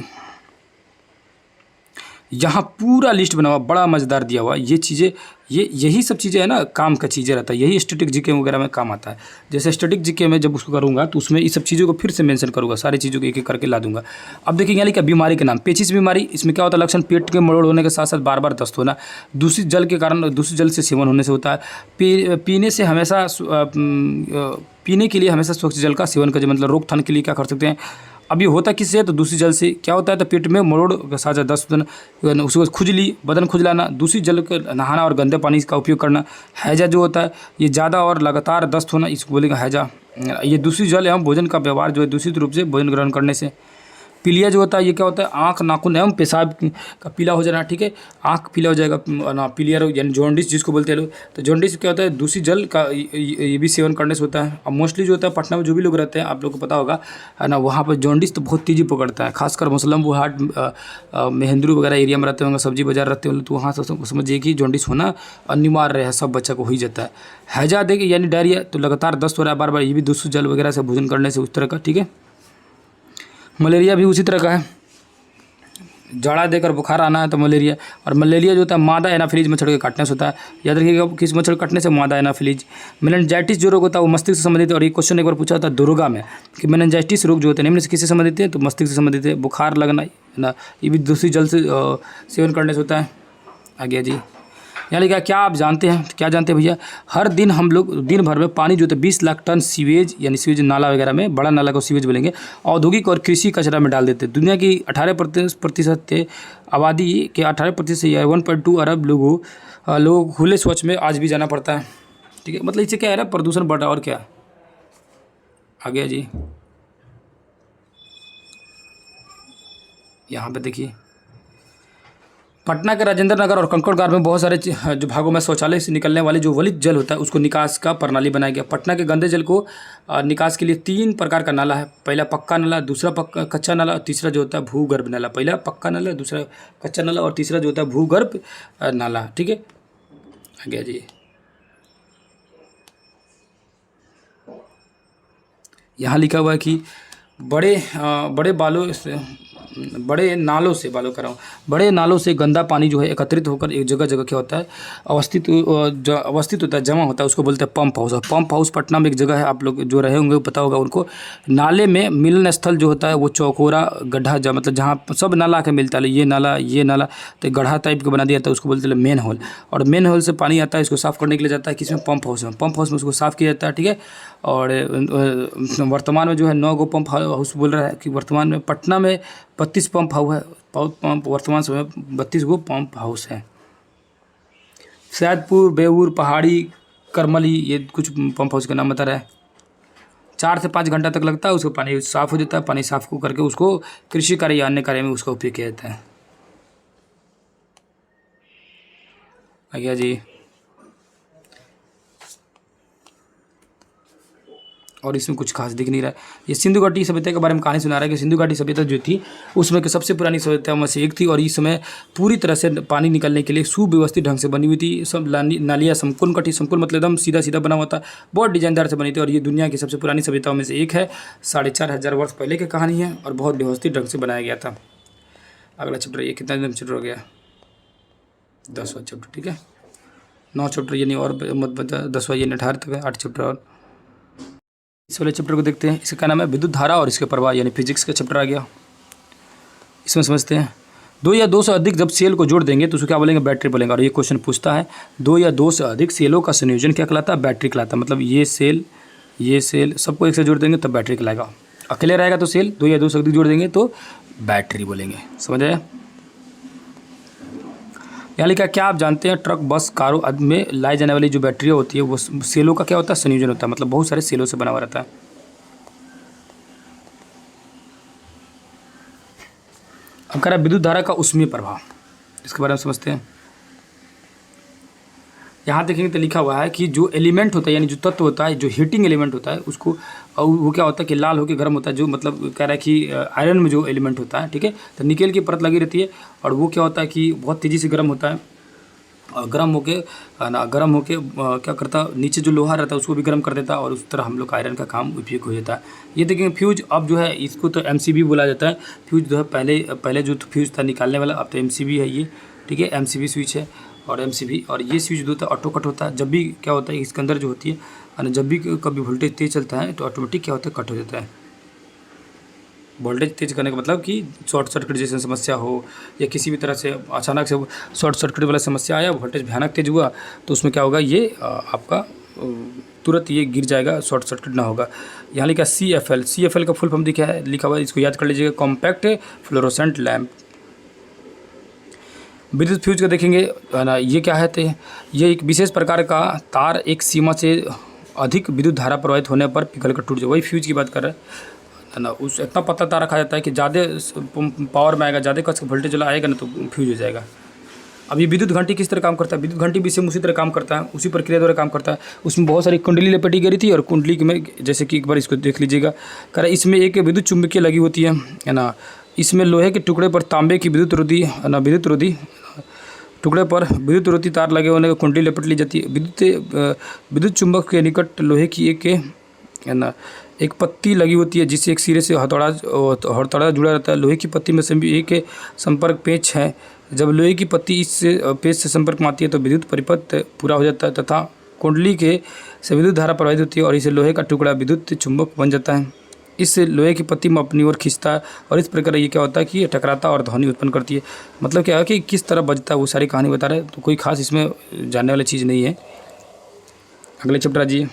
यहाँ पूरा लिस्ट बना हुआ, बड़ा मज़ेदार दिया हुआ ये चीज़ें। यही सब चीज़ें है ना, काम का चीज़ें रहता है, यही स्टैटिक जीके वगैरह में काम आता है। जैसे स्टैटिक जीके में जब उसको करूँगा तो उसमें इस सब चीज़ों को फिर से मेंशन करूँगा, सारी चीज़ों को एक एक करके ला दूंगा। अब देखिए यहाँ लिखा बीमारी के नाम, पेचिश बीमारी, इसमें क्या होता है लक्षण, पेट के मरोड़ होने के साथ साथ बार बार दस्त होना, दूषित जल के कारण, दूषित जल से सेवन होने से होता है। पीने से हमेशा पीने के लिए हमेशा स्वच्छ जल का सेवन करें, मतलब रोकथाम के लिए क्या कर सकते हैं। अब ये होता किससे है, तो दूषित जल से। क्या होता है, तो पेट में मरोड़ के साथ साथ दस्त, उसको खुजली, बदन खुजलाना, दूषित जल का नहाना और गंदे पानी का उपयोग करना। हैजा जो होता है ये ज़्यादा और लगातार दस्त होना, इसको बोलेगा हैजा। ये दूषित जल एवं भोजन का व्यवहार जो है दूषित रूप से भोजन ग्रहण करने से। पीलिया जो होता है ये क्या होता है, आँख, नाखून एवं पेशाब का पीला हो जाना, ठीक है, आँख पीला हो जाएगा ना, पीलिया यानी जॉन्डिस जिसको बोलते हैं लोग। तो जॉन्डिस क्या होता है, दूषित जल का ये भी सेवन करने से होता है। अब मोस्टली जो होता है पटना में जो भी लोग रहते हैं, आप लोग को पता होगा है ना, वहाँ पर जॉन्डिस तो बहुत तेज़ी पकड़ता है, खासकर मुसलम हाट, महेंद्रू वगैरह एरिया में रहते होंगे, सब्जी बाजार रहते होंगे, तो वहाँ से समझिए कि जॉन्डिस होना अनिवार्य है, सब बच्चा को हो ही जाता है। हैजा देखिए यानी डायरिया, तो लगातार दस्त हो रहा है बार बार, ये भी दूषित जल वगैरह से भोजन करने से उस तरह का, ठीक है। मलेरिया भी उसी तरह का है, जाड़ा देकर बुखार आना है तो मलेरिया। और मलेरिया जो होता है मादा एनाफिलीज मच्छर के काटने से होता है, याद रखिएगा किस मच्छर काटने से, मादा एनाफिलीज। मेनिंजाइटिस जो रोग होता है वो मस्तिष्क से संबंधित है, और ये क्वेश्चन एक बार पूछा था दुर्गा में कि मेनिंजाइटिस रोग जो होते हैं निम्न से किससे संबंधित है, तो मस्तिष्क से संबंधित है। बुखार लगना है ना, ये भी दूषित जल से सेवन करने से होता है। आ गया जी, यहाँ लिखा क्या आप जानते हैं, क्या जानते हैं भैया, हर दिन हम लोग दिन भर में पानी जो होता है 20 लाख टन सीवेज, यानी सीवेज नाला वगैरह में, बड़ा नाला को सीवेज बोलेंगे, औद्योगिक और कृषि कचरा में डाल देते हैं। दुनिया की 18% आबादी के 18% या 1.2 अरब लोगों खुले शौच में आज भी जाना पड़ता है, ठीक है। मतलब इससे क्या है ना, प्रदूषण बढ़ रहा है, और क्या। आ गया जी, यहाँ पे देखिए पटना के राजेंद्र नगर और कंकड़ गांव में बहुत सारे जो भागों में शौचालय से निकलने वाले जो वलित जल होता है उसको निकास का प्रणाली बनाया गया। पटना के गंदे जल को निकास के लिए 3 प्रकार का नाला है, पहला पक्का नाला, दूसरा कच्चा नाला, और तीसरा जो होता है भूगर्भ नाला। पहला पक्का नाला, दूसरा कच्चा नाला, और तीसरा जो होता है भूगर्भ नाला, ठीक है। आ गया जी, यहाँ लिखा हुआ है कि बड़े नालों से गंदा पानी जो है एकत्रित होकर एक जगह क्या होता है, अवस्थित होता है, जमा होता है, उसको बोलते हैं पंप हाउस। और पंप हाउस पटना में एक जगह है, आप लोग जो रहे होंगे पता होगा उनको। नाले में मिलन स्थल जो होता है वो चौकोरा गड्ढा, मतलब जहाँ सब नाला के मिलता है, ये नाला तो गड्ढा टाइप का बना दिया था, उसको बोलते हैं मेन होल। और मेन होल से पानी आता है, इसको साफ़ करने के लिए जाता है किसमें, पंप हाउस में। पंप हाउस में उसको साफ़ किया जाता है, ठीक है। और वर्तमान में जो है 9 पम्प हाउस बोल रहा है कि वर्तमान में पटना में 32 पंप हाउस है, पंप वर्तमान समय 32 पंप हाउस है। सैदपुर, बेऊर, पहाड़ी, करमली, ये कुछ पंप हाउस का नाम बता रहा है। 4 से 5 घंटा तक लगता है, उसको पानी साफ़ हो जाता है। पानी साफ़ करके उसको कृषि कार्य या अन्य कार्य में उसका उपयोग किया जाता है। आ गया जी, और इसमें कुछ खास दिख नहीं रहा है। ये सिंधु घाटी सभ्यता के बारे में कहानी सुना रहा है कि सिंधु घाटी सभ्यता जो थी उसमें की सबसे पुरानी सभ्यता में से एक थी, और इस समय पूरी तरह से पानी निकलने के लिए सुव्यवस्थित ढंग से बनी हुई थी। सब नालियाँ समकुल कटी, समकुल मतलब एकदम सीधा सीधा बना हुआ था, बहुत डिजाइनदार से बनी थी, और ये दुनिया की सबसे पुरानी सभ्यताओं में से एक है। 4500 वर्ष पहले की कहानी है, और बहुत व्यवस्थित ढंग से बनाया गया था। अगला चैप्टर, ये कितना दिन चैप्टर हो गया, 10वां चैप्टर, ठीक है। 9 चैप्टर यानी और मत बचा, 10वां यानी 18 तक है, 8 चैप्टर। और इस वाले चैप्टर को देखते हैं, इसका नाम है विद्युत धारा और इसके प्रवाह, यानी फिजिक्स का चैप्टर आ गया। इसमें समझते हैं 2 या 2 से अधिक जब सेल को जोड़ देंगे तो उसको क्या बोलेंगे, बैटरी बोलेंगे। और ये क्वेश्चन पूछता है 2 या 2 से अधिक सेलों का संयोजन क्या कहलाता है, बैटरी कहलाता है। मतलब ये सेल सबको एक से जोड़ देंगे तब बैटरी कहलाएगा। अकेले रहेगा तो सेल, 2 या 2 से अधिक जोड़ देंगे तो बैटरी बोलेंगे। समझ आया। यहाँ लिखा क्या आप जानते हैं, ट्रक, बस, कारों में लाई जाने वाली जो बैटरियाँ होती है वो सेलों का क्या होता है, संयोजन होता है। मतलब बहुत सारे सेलों से बना हुआ रहता है। अब कह रहा है विद्युत धारा का ऊष्मीय प्रभाव, इसके बारे में समझते हैं। यहाँ देखेंगे तो लिखा हुआ है कि जो एलिमेंट होता है, यानी जो तत्व होता है, जो हीटिंग एलिमेंट होता है उसको, वो क्या होता है कि लाल होकर गर्म होता है। जो मतलब कह रहा है कि आयरन में जो एलिमेंट होता है, ठीक है, तो निकेल की परत लगी रहती है, और वो क्या होता है कि बहुत तेज़ी से गर्म होता है। गर्म होके ना गर्म होके क्या करता, नीचे जो लोहा रहता है उसको भी गर्म कर देता और उस तरह हम लोग का आयरन का काम उपयोग हो जाता है। ये देखेंगे फ्यूज अब जो है इसको तो एमसीबी बोला जाता है। फ्यूज जो है पहले जो फ्यूज था निकालने वाला, अब तो एमसीबी है ये, ठीक है, एमसीबी स्विच है और एमसीबी। और ये स्विच जो होता है ऑटो कट होता है। जब भी क्या होता है इसके अंदर जो होती है ना, जब भी कभी वोल्टेज तेज चलता है तो ऑटोमेटिक क्या होता है, कट हो जाता है। वोल्टेज तेज करने का मतलब कि शॉर्ट सर्किट जैसी समस्या हो या किसी भी तरह से अचानक से शॉर्ट सर्किट वाला समस्या आया, वोल्टेज भयानक तेज हुआ तो उसमें क्या होगा, ये आपका तुरंत ये गिर जाएगा, शॉर्ट सर्किट ना होगा। यहाँ लिखा CFL। CFL का फुल फॉर्म दिखा है, लिखा हुआ है, इसको याद कर लीजिएगा, कॉम्पैक्ट फ्लोरोसेंट लैम्प। विद्युत फ्यूज का देखेंगे ना, ये क्या है, तो ये एक विशेष प्रकार का तार एक सीमा से अधिक विद्युत धारा प्रवाहित होने पर पिघल कर टूट जाए। वही फ्यूज की बात कर रहे हैं ना। उस इतना पतला तार रखा जाता है कि ज़्यादा पावर में आएगा, ज़्यादा कस वोल्टेज वाला आएगा ना तो फ्यूज हो जाएगा। अब ये विद्युत घंटी किस तरह काम करता है, विद्युत घंटी भी सेम उसी तरह काम करता है, उसी प्रक्रिया द्वारा काम करता है। उसमें बहुत सारी कुंडली लपेटी गई थी और कुंडली में जैसे कि एक बार इसको देख लीजिएगा, कह रहा है इसमें एक विद्युत चुम्बकीय लगी होती है ना। इसमें लोहे के टुकड़े पर तांबे की विद्युत रोधी टुकड़े पर विद्युत रोधी तार लगे होने का कुंडली लपेट ली जाती है। विद्युत चुंबक के निकट लोहे की एक पत्ती लगी होती है जिससे एक सिरे से हथौड़ा जुड़ा रहता है। लोहे की पत्ती में सभी एक संपर्क पेच है। जब लोहे की पत्ती इस पेच से संपर्क में आती है तो विद्युत परिपथ पूरा हो जाता है तथा कुंडली के से विद्युत धारा प्रवाहित होती है और इसे लोहे का टुकड़ा विद्युत चुंबक बन जाता है। इससे लोहे की पत्ती में अपनी ओर खींचता है और इस प्रकार ये क्या होता है कि ये टकराता और ध्वनि उत्पन्न करती है। मतलब क्या है कि किस तरह बजता है वो सारी कहानी बता रहे हैं, तो कोई खास इसमें जानने वाली चीज़ नहीं है। अगले चैप्टर आ जाइए।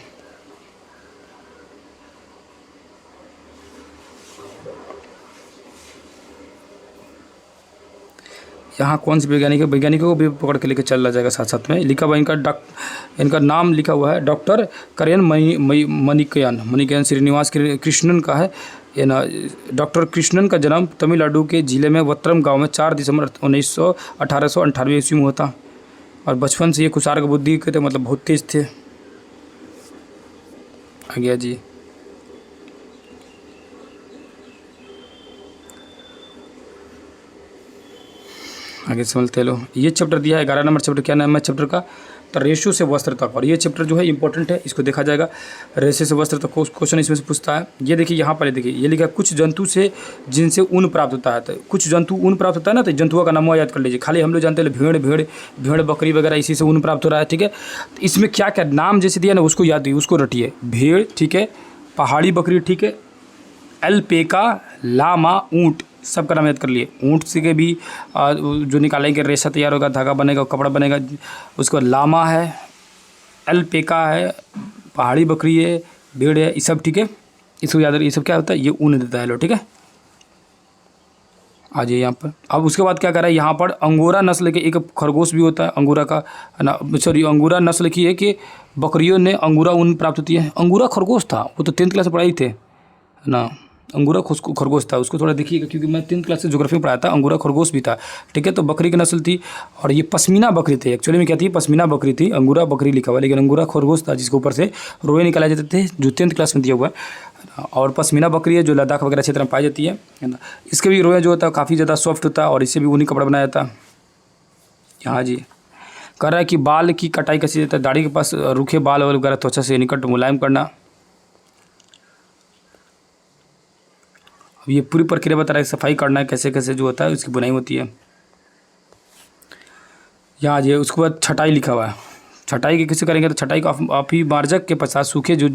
यहाँ कौन से वैज्ञानिक है, वैज्ञानिकों को भी पकड़ के लेकर चला जाएगा साथ साथ में। लिखा हुआ इनका नाम लिखा हुआ है डॉक्टर करेन मणिकयन श्रीनिवास कृष्णन का है। ये ना डॉक्टर कृष्णन का जन्म तमिलनाडु के जिले में वत्रम गांव में 4 दिसंबर 1898 ईस्वी में होता और बचपन से ये कुशार्क बुद्धि के थे, मतलब बहुत तेज थे। आ गया जी। आगे समझते लो। ये चैप्टर दिया है 11 नंबर चैप्टर। क्या नाम है चैप्टर का, तो रेशो से वस्त्र तक। और ये चैप्टर जो है इंपॉर्टेंट है, इसको देखा जाएगा। रेशो से वस्त्र तक क्वेश्चन इसमें से पूछता है। ये देखिए यहाँ पर, देखिए ये लिखा है कुछ जंतु से जिनसे ऊन प्राप्त होता है। तो कुछ जंतु ऊन प्राप्त होता है ना, तो जंतुओं का नाम याद कर लीजिए। खाली हम लोग जानते हैं भेड़ बकरी वगैरह इसी से ऊन प्राप्त हो रहा है, ठीक है। तो इसमें क्या क्या नाम जैसे दिया ना उसको याद दिए, उसको रटिए। भेड़, ठीक है, पहाड़ी बकरी, ठीक है, अल्पेका, लामा, ऊँट, सबका नाम याद कर लिए। ऊँट से के भी जो निकालेंगे रेशा तैयार होगा, धागा बनेगा, कपड़ा बनेगा। उसके बाद लामा है, अल्पेका है, पहाड़ी बकरी है, भेड़ है, ये सब, ठीक है। इसको याद रखिए, ये सब क्या होता है, ये ऊन देता है लो, ठीक है। आ जाइए यहाँ पर। अब उसके बाद क्या कर रहा है यहाँ पर, अंगोरा नस्ल के एक खरगोश भी होता है, अंगोरा का ना, सॉरी अंगोरा नस्ल की है कि बकरियों ने अंगोरा ऊन प्राप्त होती है। अंगोरा खरगोश था, वो तो 10th क्लास में पढ़ाई थे ना। अंगूरा खरगोश था, उसको थोड़ा देखिएगा क्योंकि मैं 10th क्लास से ज्योग्राफी में पढ़ाया था। अंगूरा खरगोश भी था, ठीक है। तो बकरी की नस्ल थी और ये पश्मीना बकरी थी। एक्चुअली में क्या थी, पश्मीना बकरी थी। अंगूरा बकरी लिखा हुआ, लेकिन अंगूरा खरगोश था जिसके ऊपर से रोए निकाले जाते थे, जो 10th क्लास में दिया हुआ है। और पश्मीना बकरी है जो लद्दाख वगैरह क्षेत्र में पाई जाती है ना। इसके भी रोए जो होता है काफ़ी ज़्यादा सॉफ्ट होता है और इससे भी ऊनी कपड़ा बनाया जाता है। यहाँ जी कह रहा है कि बाल की कटाई कैसे जाता है, दाढ़ी के पास रूखे बाल वगैरह त्वचा से निकट मुलायम करना। ये पूरी प्रक्रिया बता रहा है, सफाई करना है कैसे कैसे जो होता है उसकी बुनाई होती है। यहाँ जो उसके बाद छटाई लिखा हुआ है। छटाई की कैसे करेंगे, तो छटाई को आप ही मार्जक के पश्चात सूखे जो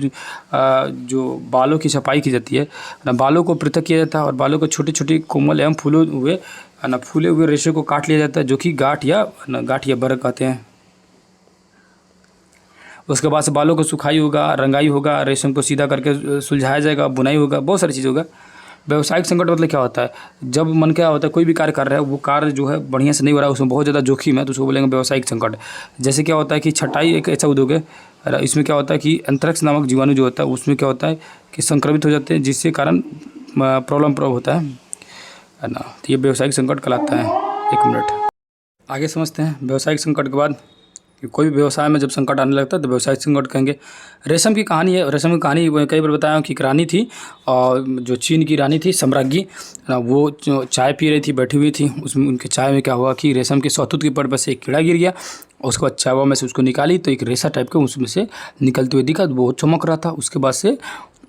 बालों की छपाई की जाती है ना, बालों को पृथक किया जाता है और बालों को छोटे छोटे कोमल एवं फूले हुए रेशे को काट लिया जाता है, जो कि गांठ या बर कहते हैं। उसके बाद से बालों को सुखाई होगा, रंगाई होगा, रेशम को सीधा करके सुलझाया जाएगा, बुनाई होगा, बहुत सारी चीज़ होगा। व्यवसायिक संकट मतलब क्या होता है, जब मन क्या होता है कोई भी कार्य कर रहा है, वो कार्य जो है बढ़िया से नहीं हो रहा है, उसमें बहुत ज़्यादा जोखिम है, तो उसको बोलेंगे व्यवसायिक संकट। जैसे क्या होता है कि छटाई एक ऐसा उद्योग है, इसमें क्या होता है कि एंथ्रेक्स नामक जीवाणु जो होता है उसमें क्या होता है कि संक्रमित हो जाते हैं, जिसके कारण प्रॉब्लम होता है ना। तो ये व्यवसायिक संकट कहलाता है। 1 मिनट आगे समझते हैं। व्यवसायिक संकट के बाद कि कोई भी व्यवसाय में जब संकट आने लगता है तो व्यवसायिक संकट कहेंगे। रेशम की कहानी है। रेशम की कहानी कई बार बताया हूँ कि एक रानी थी, और जो चीन की रानी थी सम्राज्ञी, वो जो चाय पी रही थी, बैठी हुई थी, उसमें उनके चाय में क्या हुआ कि रेशम के शहतूत के पेड़ पर से एक कीड़ा गिर गया। और उसके बाद चावा में से उसको निकाली तो एक रेशा टाइप का उसमें से निकलते हुए दिखा, बहुत चमक रहा था। उसके बाद से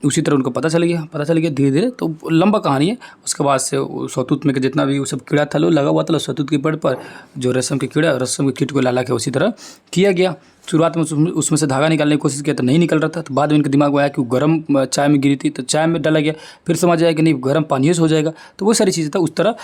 उसी तरह उनको पता चल गया धीरे धीरे। तो लंबा कहानी है। उसके बाद से शहतूत में के जितना भी वो सब कीड़ा था, लो लगा हुआ था शहतूत के पेड़ पर, जो रेशम के कीड़ा, रेशम के कीट को ला के उसी तरह किया गया। शुरुआत में उसमें से धागा निकालने की कोशिश किया तो नहीं निकल रहा था। तो बाद में इनके दिमाग में आया कि वो गर्म चाय में गिरी थी तो चाय में डाला गया, फिर समझ आया कि नहीं गर्म पानी से हो जाएगा। तो वो सारी चीज़ें था। उस तरह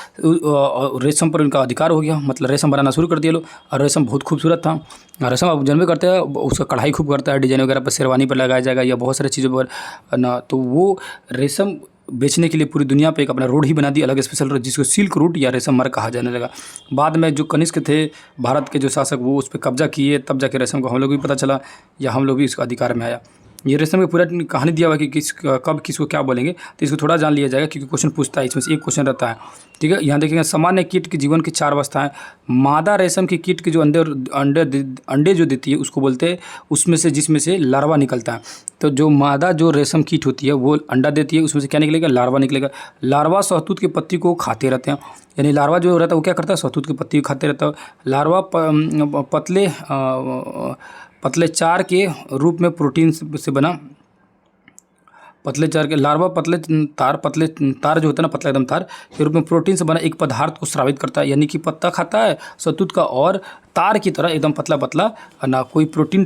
रेशम पर उनका अधिकार हो गया, मतलब रेशम बनाना शुरू कर दिया लोग। और रेशम बहुत खूबसूरत था। रेशम आप जन्मे करते हैं, उसका कढ़ाई खूब करता है, डिजाइन वगैरह पर शेरवानी पर लगाया जाएगा या बहुत सारी चीज़ों पर ना। तो वो रेशम बेचने के लिए पूरी दुनिया पे एक अपना रोड ही बना दी, अलग स्पेशल रोड, जिसको सिल्क रूट या रेशम मार्ग कहा जाने लगा। बाद में जो कनिष्क थे भारत के जो शासक, वो उस पर कब्जा किए, तब जाके रेशम को हम लोग भी पता चला या हम लोग भी इसका अधिकार में आया। ये रेशम की पूरा कहानी दिया हुआ कि कब किसको क्या बोलेंगे, तो इसको थोड़ा जान लिया जाएगा क्योंकि क्वेश्चन पूछता है, इसमें से एक क्वेश्चन रहता है। ठीक है, यहाँ देखेंगे सामान्य कीट के जीवन की 4 अवस्थाएं। मादा रेशम की कीट के जो अंडे जो देती है उसको बोलते हैं, उसमें से जिसमें से लार्वा निकलता है। तो जो मादा जो रेशम कीट होती है वो अंडा देती है, उसमें से क्या निकलेगा, लार्वा निकलेगा। लार्वा शहतूत की पत्ती को खाते रहते हैं, यानी लार्वा जो रहता है वो क्या करता है, शहतूत की पत्ती को खाते रहता है। लार्वा पतले चार के रूप में प्रोटीन से बना, पतले चार के लार्वा पतले तार जो होता है ना, पतला एकदम तार के रूप में प्रोटीन से बना एक पदार्थ को स्रावित करता है, यानी कि पत्ता खाता है शहतूत का और तार की तरह एकदम पतला पतला ना कोई प्रोटीन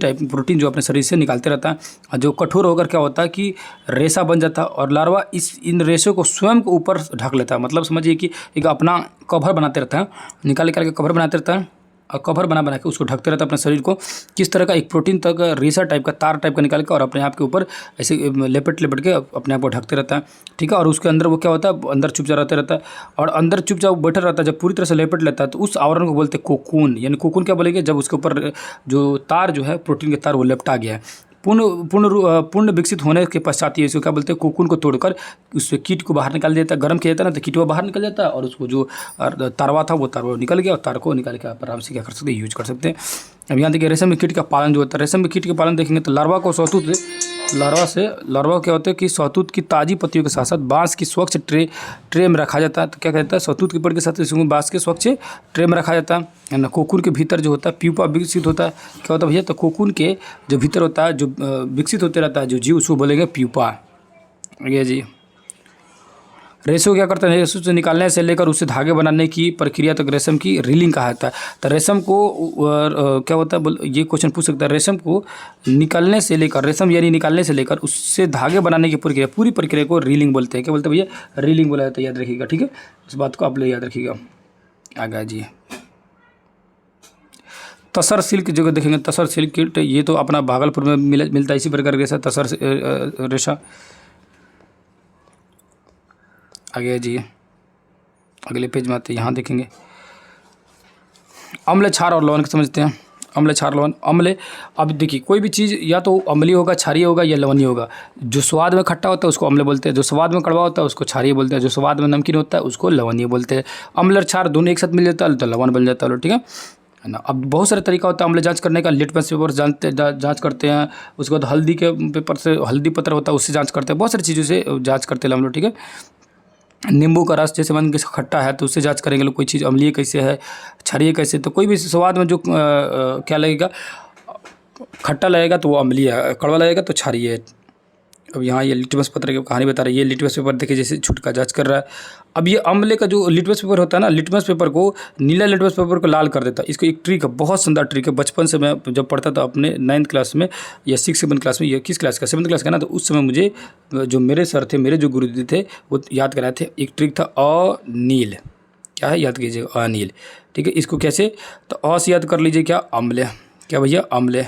जो अपने शरीर से निकालते रहता है। जो कठोर होकर क्या होता है कि रेशा बन जाता है और लार्वा इन रेशों को स्वयं को ऊपर ढक लेता है। मतलब समझिए कि एक अपना कवर बनाते रहता है, निकाल के कवर बनाते रहता है और कवर बना के उसको ढकते रहता है अपने शरीर को। किस तरह का एक प्रोटीन तक रेशा टाइप का, तार टाइप का निकाल के और अपने आप के ऊपर ऐसे लेपट के अपने आप को ढकते रहता है। ठीक है, और उसके अंदर वो क्या होता है, अंदर चुपचाप रहता है और अंदर चुपचाप बैठा रहता है। जब पूरी तरह से लेपट लेता है तो उस आवरण को बोलते हैं कोकून। यानी कोकून क्या बोलेंगे, जब उसके ऊपर जो तार जो है प्रोटीन के तार वो लेपटा गया है। पूर्ण विकसित होने के पश्चात ये इसको क्या बोलते हैं, कोकून को तोड़कर उससे कीट को बाहर निकाल देता है। गर्म किया जाता है ना तो कीट वो बाहर निकल जाता है और उसको जो तारवा था वो तारवा निकल गया और तार को निकाल के आप आराम से क्या कर सकते हैं, यूज कर सकते हैं। अब यहाँ देखिए रेशम के कीट का पालन जो होता है, रेशम के कीट के पालन देखेंगे तो लार्वा क्या होता है कि शहतूत की ताज़ी पत्तियों के साथ साथ बांस की स्वच्छ ट्रे में रखा जाता है। तो क्या कहता है, शहतूत के पेड़ के साथ इसको बांस के स्वच्छ ट्रे में रखा जाता है ना। कोकून के भीतर जो होता है प्यूपा विकसित होता है। क्या होता है भैया, तो कोकून के जो भीतर होता है जो विकसित होते रहता है जो जीव, उसको बोलेंगे प्यूपा। ये जी रेशो क्या करता है, रेशो से निकालने से लेकर उससे धागे बनाने की प्रक्रिया तक रेशम की रीलिंग कहा जाता है। तो रेशम को क्या होता है, ये क्वेश्चन पूछ सकता है, रेशम को निकालने से लेकर, रेशम यानी निकालने से लेकर उससे धागे बनाने की पूरी प्रक्रिया को रीलिंग बोलते हैं। क्या बोलते हैं भैया, रीलिंग बोला जाता है, याद रखिएगा। ठीक है, इस बात को आप लोग याद रखिएगा। आगे जी तसर सिल्क जो देखेंगे, तसर सिल्क कीट, ये तो अपना भागलपुर में मिलता है इसी प्रकार के साथ तसर रेशा। आगे जी अगले पेज में आते हैं, यहाँ देखेंगे अम्ल, क्षार और लवण को समझते हैं। अम्ल, क्षार, लवण। अम्ल, अब देखिए कोई भी चीज़ या तो अम्लीय होगा, क्षारीय होगा या लवणीय होगा। जो स्वाद में खट्टा होता है उसको अम्ल बोलते हैं, जो स्वाद में कड़वा होता है उसको क्षारीय बोलते हैं, जो स्वाद में नमकीन होता है उसको लवणीय बोलते हैं। अम्ल और क्षार दोनों एक साथ मिल जाता है तो लवण बन जाता है। ठीक है ना। अब बहुत सारे तरीका होता है अम्ल जांच करने का। लिटमस पेपर जांच करते हैं, उसके बाद हल्दी के पेपर से, हल्दी पत्र होता है उससे जांच करते हैं, बहुत सारी चीज़ों से जांच करते हैं हम लोग। ठीक है, नींबू का रस जैसे मान के खट्टा है तो उससे जांच करेंगे लोग कोई चीज़ अम्लीय कैसे है, क्षारीय कैसे। तो कोई भी स्वाद में जो क्या लगेगा, खट्टा लगेगा तो वो अम्लीय है, कड़वा लगेगा तो क्षारीय है। अब यहाँ ये लिटमस पत्र की कहानी बता रही है। ये लिटमस पेपर देखिए जैसे छुटका जांच कर रहा है। अब ये अम्ले का जो लिटमस पेपर होता है ना, लिटमस पेपर को, नीला लिटमस पेपर को लाल कर देता है। इसको एक ट्रिक है, बहुत शानदार ट्रिक है। बचपन से मैं जब पढ़ता था अपने 9th क्लास में या 6-7 क्लास में, ये किस क्लास का, 7th क्लास का ना, तो उस समय मुझे जो मेरे सर थे, मेरे जो गुरुजी थे वो याद कराए थे। एक ट्रिक था अनील, क्या है याद कीजिएगा, अनील। ठीक है, इसको कैसे, तो अ से याद कर लीजिए क्या, अम्ल। क्या भैया, अम्ल।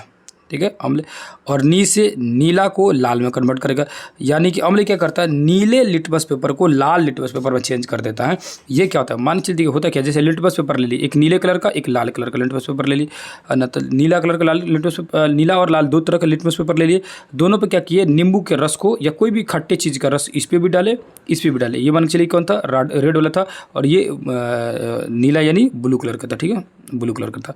ठीक है, अम्ल। और नी से नीला को लाल में कन्वर्ट करेगा, यानी कि अम्ल क्या करता है, नीले लिटमस पेपर को लाल लिटमस पेपर में चेंज कर देता है। ये क्या होता है, मान चलिए होता क्या, जैसे लिटमस पेपर ले ली, एक नीले कलर का एक लाल कलर का लिटमस पेपर ले ली ना, तो नीला कलर का लाल लिटमस पेपर, नीला और लाल दो तरह का लिटमस पेपर ले लिए, दोनों पे क्या किए, नींबू के रस को या कोई भी खट्टे चीज़ का रस इस पर भी डाले, इस पर भी डाले। ये मान के चलिए कौन था, रेड वाला था, और ये नीला यानी ब्लू कलर का था, ठीक है, ब्लू कलर का था।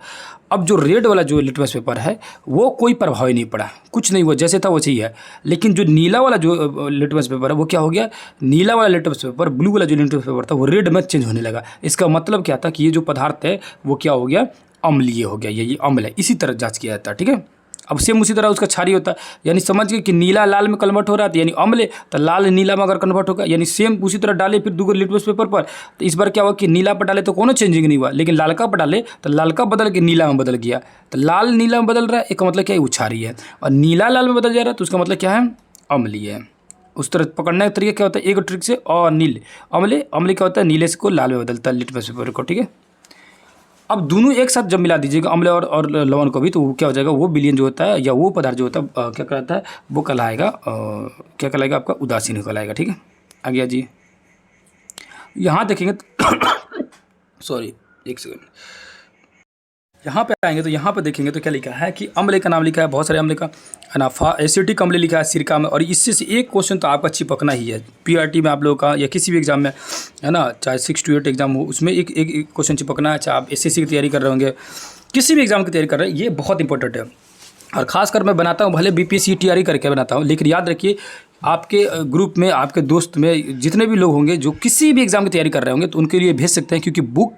अब जो रेड वाला जो लिटमस पेपर है वो कोई प्रभाव ही नहीं पड़ा, कुछ नहीं हुआ, जैसे था वैसे ही है। लेकिन जो नीला वाला जो लिटमस पेपर है वो क्या हो गया, नीला वाला लिटमस पेपर ब्लू वाला जो लिटमस पेपर था वो रेड में चेंज होने लगा। इसका मतलब क्या था कि ये जो पदार्थ है वो क्या हो गया, अम्लीय हो गया, ये अम्ल है। इसी तरह जांच किया जाता है, ठीक है। अब सेम उसी तरह उसका क्षारीय होता है, यानी समझ गए कि नीला लाल में कन्वर्ट हो रहा था यानी अम्ल, तो लाल नीला में अगर कन्वर्ट होगा यानी सेम उसी तरह डाले फिर दूसरे लिटमस पेपर पर, तो इस बार क्या हुआ कि नीला पर डाले तो कोनो चेंजिंग नहीं हुआ, लेकिन लालका पर डाले तो लालका बदल के नीला में बदल गया। तो लाल नीला में बदल रहा है, इसका मतलब क्या है, वो क्षारीय है। और नीला लाल में बदल जा रहा है तो उसका मतलब क्या है, अम्लीय है। उस तरह पकड़ने का तरीका क्या होता है, एक ट्रिक से, और नील अम्ल क्या होता है, नीले से को लाल में बदलता है लिटमस पेपर को, ठीक है। अब दोनों एक साथ जब मिला दीजिएगा अम्ल और लवण को भी, तो वो क्या हो जाएगा, वो विलयन जो होता है या वो पदार्थ जो होता है क्या कहलाता है, वो कहलाएगा क्या कहलाएगा, आपका उदासीन कहलाएगा, ठीक है। आ गया जी। यहाँ देखेंगे सॉरी एक सेकंड, यहाँ पे आएंगे तो यहाँ पे देखेंगे तो क्या लिखा है कि अम्ल का नाम लिखा है, बहुत सारे अम्ल का है ना, एसिटिक अम्ल लिखा है सिरका में। और इससे से एक क्वेश्चन तो आपका चिपकना ही है, पीआरटी में आप लोगों का या किसी भी एग्जाम में, है ना, चाहे 6 to 8 एग्जाम हो, उसमें एक क्वेश्चन चिपकना है। चाहे आप एसएससी की तैयारी कर रहे होंगे, किसी भी एग्जाम की तैयारी कर रहे हैं, ये बहुत इंपॉर्टेंट है। और खासकर मैं बनाता हूँ, भले बीपीएससी टीआरई करके बनाता हूँ, लेकिन याद रखिए आपके ग्रुप में, आपके दोस्त में जितने भी लोग होंगे जो किसी भी एग्जाम की तैयारी कर रहे होंगे, तो उनके लिए भेज सकते हैं, क्योंकि बुक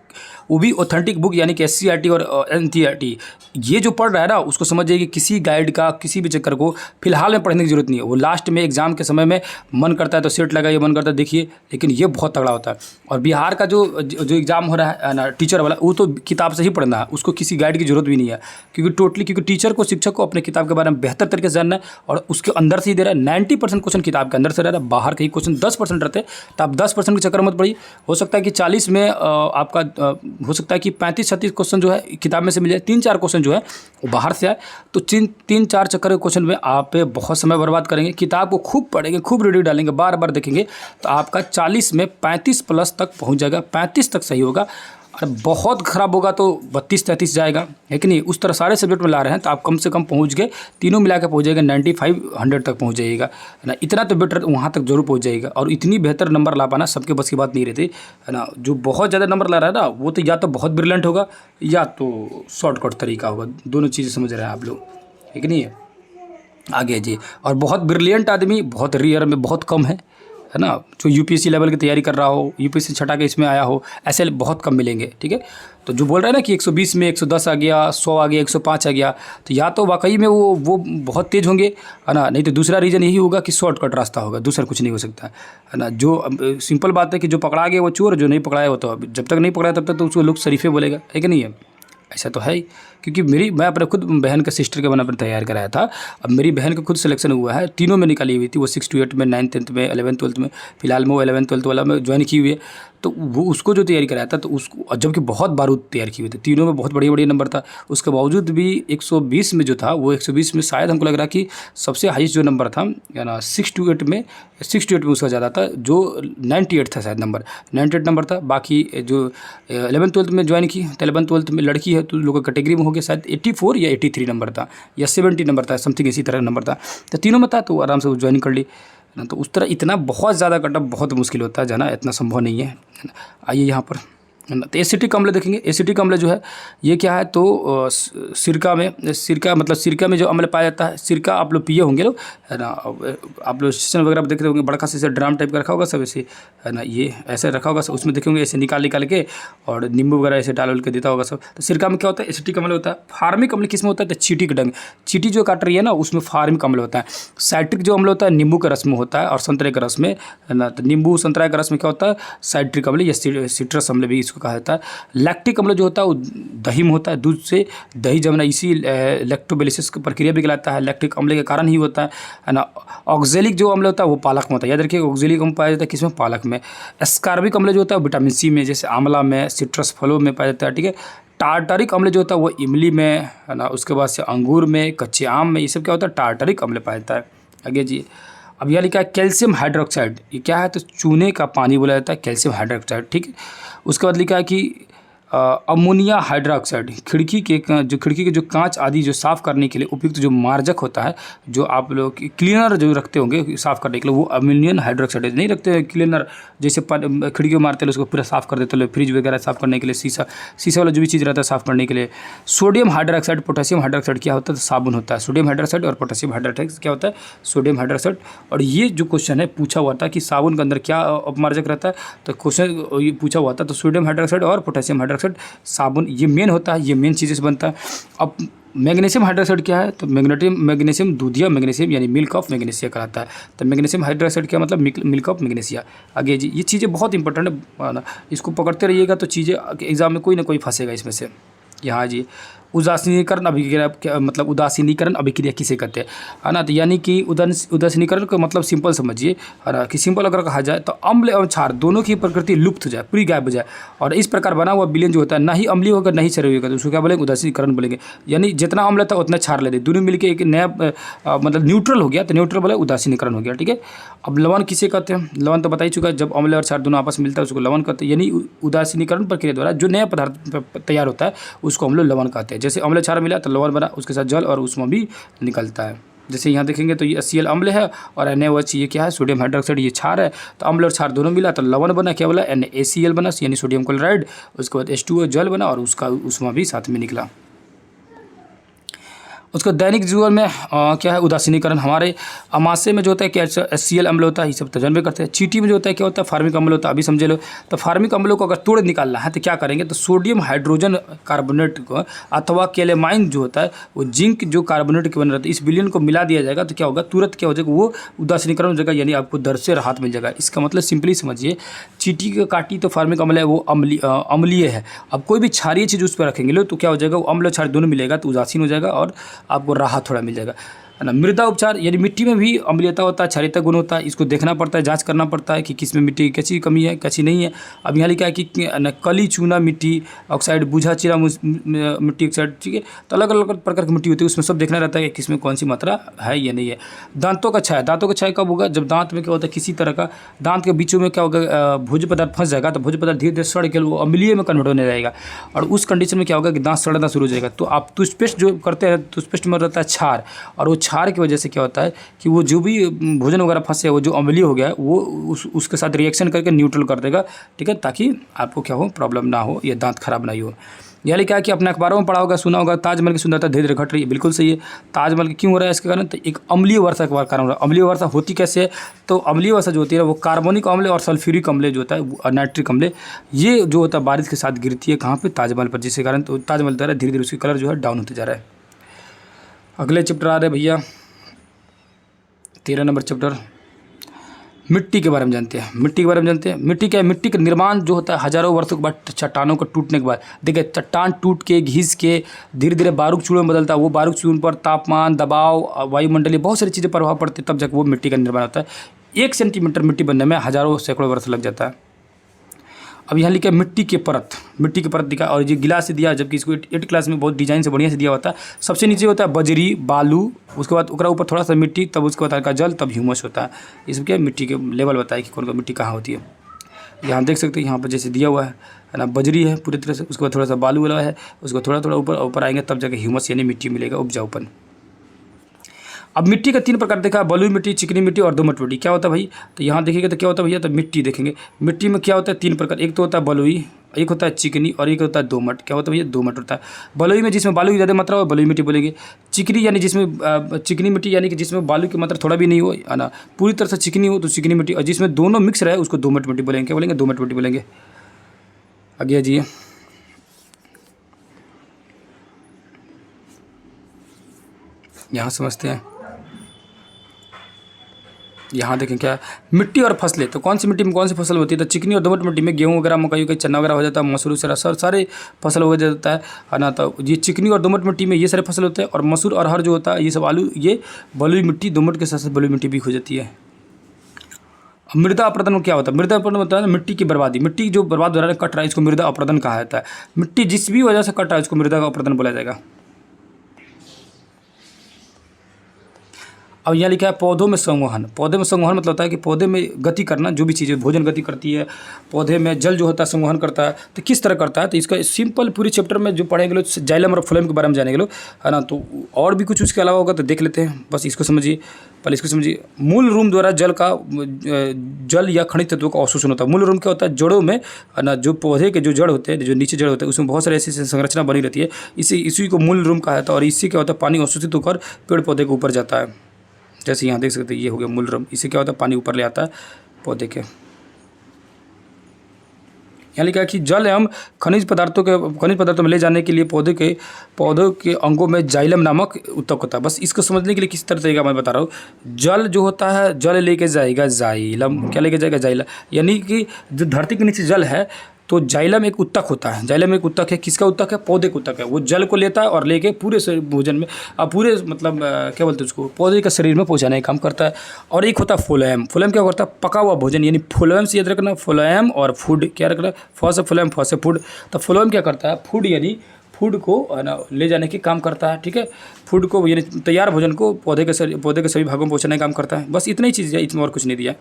वो भी ऑथेंटिक बुक, यानी कि एससीईआरटी और एनसीईआरटी ये जो पढ़ रहा है ना, उसको समझिए कि किसी गाइड का किसी भी चक्कर को फिलहाल में पढ़ने की जरूरत नहीं है। वो लास्ट में एग्जाम के समय में मन करता है तो सेट लगाइए, मन करता है देखिए, लेकिन ये बहुत तगड़ा होता है। और बिहार का जो एग्ज़ाम हो रहा है ना टीचर वाला, वो तो किताब से ही पढ़ना है, उसको किसी गाइड की जरूरत भी नहीं है, क्योंकि टीचर को, शिक्षक को अपने किताब के बारे में बेहतर तरीके से जानना है, और उसके अंदर से ही दे रहा है। 90% क्वेश्चन किताब के अंदर से रह रहा है, बाहर के ही क्वेश्चन 10% रहते हैं। तो आप 10% के चक्कर मत पड़िए, हो सकता है कि 40 में आपका हो सकता है कि 35-36 क्वेश्चन जो है किताब में से मिल जाए, 3-4 क्वेश्चन जो है वो बाहर से आए। तो 3-4 चक्कर के क्वेश्चन में आप बहुत समय बर्बाद करेंगे। किताब को खूब पढ़ेंगे, खूब रीडिंग डालेंगे, बार बार देखेंगे, तो आपका 40 में 35+ तक पहुंच जाएगा, 35 तक सही होगा। और बहुत ख़राब होगा तो 32-33 जाएगा, है कि नहीं। उस तरह सारे सब्जेक्ट में ला रहे हैं तो आप कम से कम पहुंच गए, तीनों मिला के पहुँच जाएगा 95-100 तक पहुंच जाइएगा, है ना। इतना तो बेटर वहाँ तक जरूर पहुंच जाएगा। और इतनी बेहतर नंबर ला पाना सबके बस की बात नहीं रहती, है ना। जो बहुत ज़्यादा नंबर ला रहा है ना, वो तो या तो बहुत ब्रिलियंट होगा या तो शॉर्टकट तरीका होगा, दोनों चीज़ें समझ रहे हैं आप लोग, है कि नहीं है। आगे जी। और बहुत ब्रिलियंट आदमी बहुत रेयर में बहुत कम है ना, जो यूपीएससी लेवल की तैयारी कर रहा हो, यूपीएससी छठा के इसमें आया हो, ऐसे बहुत कम मिलेंगे, ठीक है। तो जो बोल रहा है ना कि 120 में 110 आ गया, 100 आ गया, 105 आ गया, तो या तो वाकई में वो बहुत तेज़ होंगे, है ना, नहीं तो दूसरा रीज़न यही होगा कि शॉर्टकट रास्ता होगा, दूसरा कुछ नहीं हो सकता, है ना। जो सिंपल बात है कि जो पकड़ा गया वो चोर, जो नहीं पकड़ा है वो तो जब तक नहीं पकड़ा तब तक तो उसको लोग शरीफे बोलेगा, है कि नहीं है। ऐसा तो है ही, क्योंकि मैं अपने खुद बहन का सिस्टर के बना पर तैयार कराया था। अब मेरी बहन का खुद सिलेक्शन हुआ है, तीनों में निकाली हुई थी, वो 6 to 8 में, 9th 10th में, 11th 12th में, फिलहाल में वो 11th 12th वाला में ज्वाइन की हुई है। तो वो उसको जो तैयारी कराया था, तो उसको जबकि बहुत बारूद तैयार की हुई थी, तीनों में बहुत बढ़िया नंबर था। उसके बावजूद भी 120 में जो था, वो 120 में शायद हमको लग रहा कि सबसे हाईएस्ट जो नंबर था, है ना, 6 to 8 में उसका ज़्यादा था, जो 98 था शायद नंबर, 98 नंबर था। बाकी जो 11th 12th में ज्वाइन की, तो 11th 12th में लड़की है तो लोगों कैटेगरी में हो गया, शायद 84 या 83 नंबर था या 70 नंबर था, समथिंग इसी तरह नंबर था। तो तीनों में था, तो आराम से वो ज्वाइन कर ली ना। तो उस तरह इतना बहुत ज़्यादा कटअप बहुत मुश्किल होता है जाना, इतना संभव नहीं है। आइए यहाँ पर, है ना। तो एसिटिक अम्ल देखेंगे। एसिटिक अम्ल जो है ये क्या है, तो सिरका में जो अम्ल पाया जाता है, सिरका आप लोग पिए होंगे लोग, है ना। आप लोग स्टेशन वगैरह पर देखते होंगे, बड़ा सा ड्राम टाइप का रखा होगा सब ऐसे, है ना, ये ऐसे रखा होगा सब, उसमें देखेंगे ऐसे निकाल के और नींबू वगैरह ऐसे डाल के देता होगा सब। तो सिरका में क्या होता है, एसिटिक अम्ल होता है। फार्मिक अम्ल किस में होता है, तो चींटी के डंग, चींटी जो काट रही है ना, उसमें फार्मिक अम्ल होता है। साइट्रिक जो अम्ल होता है नींबू के रस में होता है और संतरे के रस में, है ना। तो नींबू संतरा के रस में क्या होता है, साइट्रिक अम्ल या सिट्रस अम्ल भी इसको कहा जाता है। लैक्टिक अम्ल जो होता है वो दही में होता है, दूध से दही जमना, इसी लैक्टोबेलिसिस की प्रक्रिया भी कहलाता है, लैक्टिक अम्ल के कारण ही होता है ना। ऑक्जेलिक जो अम्ल होता है वो पालक में होता है, याद रखिए ऑक्जेलिक अम्ल पाया जाता है किसमें, पालक में। एस्कार्बिक अम्ल जो होता है विटामिन सी में, जैसे आंवला में, सिट्रस फलों में पाया जाता है, ठीक है। टार्टरिक अम्ल जो होता है वो इमली में, है ना, उसके बाद से अंगूर में, कच्चे आम में, ये सब क्या होता है, टार्टरिक अम्ल पाया जाता है। आगे जी, अब यह लिखा है कैल्शियम हाइड्रोक्साइड, ये क्या है, तो चूने का पानी बोला जाता है कैल्शियम हाइड्रोक्साइड, ठीक है। उसके बाद लिखा है कि अमोनिया हाइड्रोक्साइड, खिड़की के जो कांच आदि जो साफ़ करने के लिए उपयुक्त जो मार्जक होता है, जो आप लोग क्लीनर जो रखते होंगे साफ़ करने के लिए, वो अमोनियम हाइड्रोक्साइड नहीं रखते क्लीनर, जैसे खिड़की को मारते हैं उसको पूरा साफ़ कर देते हैं, फ्रिज वगैरह साफ़ करने के लिए, शीशा वाला जो भी चीज़ रहता है साफ़ करने के लिए। सोडियम हाइड्रोक्साइड, पोटेशियम हाइड्रोक्साइड क्या होता है, तो साबुन होता है। सोडियम हाइड्रोक्साइड और पोटेशियम हाइड्रोक्साइड क्या होता है, सोडियम हाइड्रोक्साइड। और ये जो क्वेश्चन है पूछा हुआ था कि साबुन के अंदर क्या अपमार्जक रहता है, तो क्वेश्चन ये पूछा हुआ था, तो सोडियम हाइड्रोक्साइड और पोटेशियम हाइड्रोक्साइड साबुन, ये मेन होता है, ये मेन चीज़ें से बनता है। अब मैग्नीशियम हाइड्रोक्साइड क्या है, तो मैग्नीशियम दूधिया मैग्नीशियम यानी मिल्क ऑफ मैग्नीशिया कहलाता है। तो मैग्नीशियम हाइड्रोक्साइड क्या मतलब, मिल्क ऑफ मैग्नीशिया। आगे जी, ये चीज़ें बहुत इंपॉर्टेंट है ना, इसको पकड़ते रहिएगा तो चीज़ें एग्जाम में कोई ना कोई फंसेगा इसमें से। यहाँ जी, उदासीनीकरण अभिक्रिया मतलब उदासीनीकरण अभिक्रिया किसे कहते हैं, है ना, तो यानी कि उदासीनीकरण का मतलब सिंपल समझिए, है ना, कि सिंपल अगर कहा जाए तो अम्ल एवं क्षार दोनों की प्रकृति लुप्त हो जाए, पूरी गायब हो जाए, और इस प्रकार बना हुआ विलयन जो होता है ना ही अम्लीय होगा ना ही क्षारीय होगा, तो उसको क्या बोलेंगे, उदासीनीकरण बोलेंगे। यानी जितना अम्ल था उतना क्षार ले दे, दोनों मिलकर एक नया मतलब न्यूट्रल हो गया, तो न्यूट्रल बोले उदासीनीकरण हो गया, ठीक है। अब लवण किसे कहते हैं, लवण तो बता ही चुका है, जब अम्ल और क्षार दोनों आपस में मिलता है उसको लवण कहते हैं। यानी उदासीनीकरण प्रक्रिया द्वारा जो नया पदार्थ तैयार होता है उसको हम लोग लवण कहते हैं। जैसे अम्ल क्षार मिला तो लवण बना, उसके साथ जल और ऊष्मा भी निकलता है। जैसे यहाँ देखेंगे तो ये HCl अम्ल है और NaOH ये क्या है, सोडियम हाइड्रोक्साइड, ये क्षार है। तो अम्ल और क्षार दोनों मिला तो लवण बना, क्या बोला, NaCl बना यानी सोडियम क्लोराइड। उसके बाद H2O जल बना और उसका ऊष्मा भी साथ में निकला। उसको दैनिक जीवन में क्या है, उदासीनीकरण। हमारे अमाशय में जो होता है क्या, HCl अम्ल होता है, ये सब तो जानबे करते हैं। चींटी में जो होता है क्या होता है, फार्मिक अम्ल होता है, अभी समझे लो। तो फार्मिक अम्लों को अगर तोड़ निकालना है तो क्या करेंगे, तो सोडियम हाइड्रोजन कार्बोनेट को अथवा केलेमाइन जो होता है वो जिंक जो कार्बोनेट के बन रहता है, इस विलयन को मिला दिया जाएगा तो क्या होगा, तुरंत क्या हो जाएगा, वो उदासीनीकरण हो जाएगा, यानी आपको दर्द से राहत मिल जाएगा। इसका मतलब सिंपली समझिए, चींटी का काटी तो फार्मिक अम्ल है, वो अम्लीय है। अब कोई भी क्षारीय चीज़ उस पर रखेंगे लो तो क्या हो जाएगा, वो अम्ल क्षार दोनों मिलेगा तो उदासीन हो जाएगा और आपको राहत थोड़ा मिल जाएगा, है ना। मृदा उपचार, यानी मिट्टी में भी अम्लीयता होता है, क्षारीयता गुण होता है, इसको देखना पड़ता है, जांच करना पड़ता है कि किस में मिट्टी की कैसी कमी है कैसी नहीं है। अब यहाँ लिखा है कि कली चूना मिट्टी ऑक्साइड, बूझा चिरा मिट्टी ऑक्साइड, ठीक है। तो अलग अलग प्रकार की मिट्टी होती है, उसमें सब देखना रहता है कि किसमें कौन सी मात्रा है या नहीं है। दांतों का क्षय, दांतों का क्षय कब होगा, जब दांत में क्या होता है, किसी तरह का दांत के बीचों में क्या होगा, भोज्य पदार्थ फंस जाएगा, तो भोज्य पदार्थ धीरे धीरे सड़ के वो अम्लीय में कन्वर्ट होने लगेगा, और उस कंडीशन में क्या होगा कि दांत सड़ना शुरू हो जाएगा। तो आप टूथपेस्ट जो करते हैं, टूथपेस्ट में रहता है क्षार, और वो क्षार की वजह से क्या होता है कि वो जो भी भोजन वगैरह फंसे, वो जो अम्लीय हो गया है वो उसके साथ रिएक्शन करके न्यूट्रल कर देगा, ठीक है, ताकि आपको क्या हो, प्रॉब्लम ना हो, या दांत खराब नहीं हो। यह लिखा है कि अपने अखबारों में पढ़ा होगा, सुना होगा, ताजमहल की सुंदरता धीरे धीरे घट रही है। बिल्कुल सही है। ताजमहल क्यों हो रहा है इसके कारण, तो एक अम्लीय वर्षा के कारण हो रहा है। अम्लीय वर्षा होती कैसे है, तो अम्लीय वर्षा जो होती है वो कार्बनिक अम्ल और सल्फ्यूरिक अम्ल जो होता है, नाइट्रिक अम्ल, ये जो होता है बारिश के साथ गिरती है कहाँ पे, ताजमहल पर, जिसके कारण तो ताजमहल द्वारा धीरे धीरे उसकी कलर जो है डाउन होते जा रहा है। अगले चैप्टर आ रहे भैया 13 नंबर चैप्टर, मिट्टी के बारे में जानते हैं। मिट्टी के बारे में जानते हैं, मिट्टी क्या है, मिट्टी का निर्माण जो होता है हजारों वर्षों के बाद चट्टानों को टूटने के बाद, देखिए चट्टान टूट के घिस के धीरे धीरे बारूक चूड़ों में बदलता है, वो बारूक चूड़ों पर तापमान, दबाव, वायुमंडलीय बहुत सारी चीज़ें प्रभाव पड़ते हैं, तब जाकर वो मिट्टी का निर्माण होता है। 1 सेंटीमीटर मिट्टी बनने में हजारों सैकड़ों वर्ष लग जाता है। अब यहाँ लिखा है मिट्टी के परत, मिट्टी के परत दिखा, और ये गिलास से दिया, जबकि इसको 8 क्लास में बहुत डिजाइन से बढ़िया से दिया होता है। सबसे नीचे होता है बजरी, बालू, उसके बाद ऊपर थोड़ा सा मिट्टी, तब उसके बाद हल्का जल, तब ह्यूमस होता है। इसमें क्या मिट्टी के लेवल बताए कि कौन सा मिट्टी कहाँ होती है। यहाँ देख सकते हैं, यहाँ पर जैसे दिया हुआ है ना, बजरी है पूरी तरह से, उसके बाद थोड़ा सा बालू वाला है, उसको थोड़ा थोड़ा ऊपर आएंगे तब जाकर ह्यूमस यानी मिट्टी मिलेगा, उपजाऊपन। अब मिट्टी का 3 प्रकार देखा, बलुई मिट्टी, चिकनी मिट्टी और दोमट मिट्टी। क्या होता है भाई, तो यहाँ देखिएगा तो क्या होता है भैया, तो मिट्टी देखेंगे, मिट्टी में क्या होता है 3 प्रकार, एक तो होता है बलुई, एक होता है चिकनी और एक होता है दोमट। क्या होता है भैया, दोमट होता है। बलुई में जिसमें बालू की ज़्यादा मात्रा हो बलुई मिट्टी बोलेंगे। चिकनी यानी जिसमें चिकनी मिट्टी यानी कि जिसमें बालू की मात्रा थोड़ा भी नहीं हो, है ना, पूरी तरह से चिकनी हो तो चिकनी मिट्टी, और जिसमें दोनों मिक्स रहे उसको दोमट मिट्टी बोलेंगे। क्या बोलेंगे, दोमट मिट्टी बोलेंगे। आगे जी, यहाँ समझते हैं। यहाँ देखें क्या मिट्टी और फसलें, तो कौन सी मिट्टी में कौन सी फसल होती है, तो चिकनी और दोमट मिट्टी में गेहूँ वगैरह, मकई का चना वगैरह हो जाता है, मसूर से सारे फसल हो जाता है ना। तो ये चिकनी और दोमट मिट्टी में ये सारे फसल होते हैं, और मसूर और अरहर जो होता है ये सब आलू, ये बलुई मिट्टी, दोमट के साथ साथ बलुई मिट्टी भी हो जाती है। मृदा अपरदन क्या होता है? मृदा अपरदन होता है मिट्टी की बर्बादी, मिट्टी जो बर्बाद हो रहा है, कट रहा है, इसको मृदा अपरदन कहा जाता है। मिट्टी जिस भी वजह से कट रहा है उसको मृदा का अपरदन बोला जाएगा। अब यहाँ लिखा है पौधों में संवहन। पौधे में संवहन मतलब होता है कि पौधे में गति करना, जो भी चीज़ें भोजन गति करती है, पौधे में जल जो होता है संवहन करता है। तो किस तरह करता है, तो इसका सिंपल पूरी चैप्टर में जो पढ़ेंगे लोग जाइलम और फ्लोएम के बारे में जानेंगे लोग, है ना। तो और भी कुछ उसके अलावा होगा तो देख लेते हैं, बस इसको समझिए, पहले इसको समझिए। मूल रूम द्वारा जल या खनिज तत्वों का अवशोषण होता है। मूल रूम क्या होता है? जड़ों में, है ना, जो पौधे के जो जड़ होते हैं, जो नीचे जड़ होते हैं, उसमें बहुत सारी ऐसी संरचना बनी रहती है, इसी को मूल रूम कहा जाता है। और इससे क्या होता है? पानी अवशोषित होकर पेड़ पौधे के ऊपर जाता है। जैसे यहाँ देख सकते हैं, ये हो गया मूल रूम। इससे क्या होता है? पानी ऊपर ले आता है पौधे के। यहाँ लिखा है कि जल एवं खनिज पदार्थों में ले जाने के लिए पौधों के अंगों में जाइलम नामक ऊतक होता है। बस इसको समझने के लिए किस तरह तरीका मैं बता रहा हूँ। जल जो होता है, जल लेके जाएगा जाइलम। क्या लेके जाएगा? जाइलम। यानी कि जो धरती के नीचे जल है तो जाइलम एक उत्तक होता है। जाइलम एक उत्तक है। किसका उत्तक है? पौधे का उत्तक है। वो जल को लेता है और लेके पूरे भोजन में, पूरे मतलब क्या बोलते हैं उसको, पौधे का शरीर में पहुंचाने का काम करता है। और एक होता है फ्लोएम। फ्लोएम क्या करता है? पका हुआ भोजन, यानी फ्लोएम से याद रखना, फ्लोएम और फूड क्या रखना, फॉर से फ्लोएम, फॉर से फूड। तो फ्लोएम क्या करता है? फूड, यानी फूड को, है ना, ले जाने के काम करता है। ठीक है, फूड को यानी तैयार भोजन को पौधे के सभी भागों में पहुँचाने का काम करता है। बस इतनी ही चीज़ है, इसमें और कुछ नहीं दिया,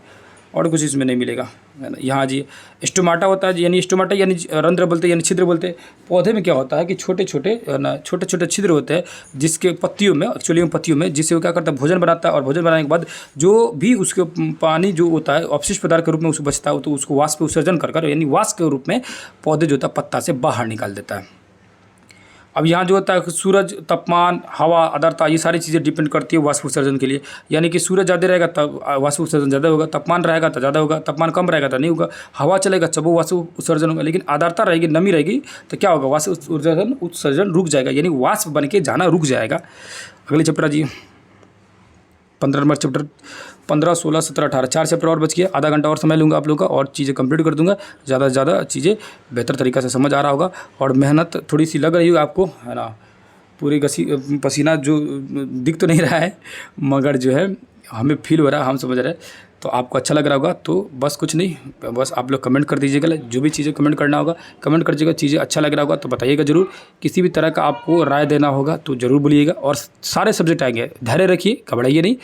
और कुछ इसमें नहीं मिलेगा, है ना। यहाँ जी स्टोमाटा होता है, यानी स्टोमाटा यानी रंध्र बोलते हैं, यानी छिद्र बोलते हैं। पौधे में क्या होता है कि छोटे छोटे छिद्र होते हैं जिसके पत्तियों में, एक्चुअली पत्तियों में, जिससे वो क्या करता है? भोजन बनाता है। और भोजन बनाने के बाद जो भी उसके पानी जो होता है अपशिष्ट पदार्थ के रूप में उसको बचता है, तो उसको वाष्प उत्सर्जन कर यानी वाष्प के रूप में पौधे जो होता है पत्ता से बाहर निकाल देता है। अब यहाँ जो होता है सूरज, तापमान, हवा, आर्द्रता, ये सारी चीज़ें डिपेंड करती है वाष्प उत्सर्जन के लिए। यानी कि सूरज ज़्यादा रहेगा तब वाष्प उत्सर्जन ज़्यादा होगा, तापमान रहेगा तो ज़्यादा होगा, तापमान कम रहेगा तो नहीं होगा, हवा चलेगा तब वो वाष्प उत्सर्जन होगा। लेकिन आर्द्रता रहेगी, नमी रहेगी, तो क्या होगा? वाष्प उत्सर्जन रुक जाएगा, यानी वाष्प बन के जाना रुक जाएगा। अगले चैप्टर जी 15 नंबर चैप्टर, 15, 16, 17, 18, 4 चैप्टर और बच गया। आधा घंटा और समय लूँगा आप लोगों का और चीज़ें कंप्लीट कर दूंगा। ज़्यादा से ज़्यादा चीज़ें बेहतर तरीक़ा से समझ आ रहा होगा और मेहनत थोड़ी सी लग रही होगी आपको, है ना। पूरी पसीना जो दिख तो नहीं रहा है, मगर जो है हमें फील हो रहा है, हम समझ रहे हैं, तो आपको अच्छा लग रहा होगा। तो बस कुछ नहीं, बस आप लोग कमेंट कर दीजिएगा, जो भी चीज़ें कमेंट करना होगा कमेंट कर दीजिएगा। चीज़ें अच्छा लग रहा होगा तो बताइएगा ज़रूर। किसी भी तरह का आपको राय देना होगा तो ज़रूर बोलिएगा। और सारे सब्जेक्ट आएंगे, धैर्य रखिए, घबराइए नहीं।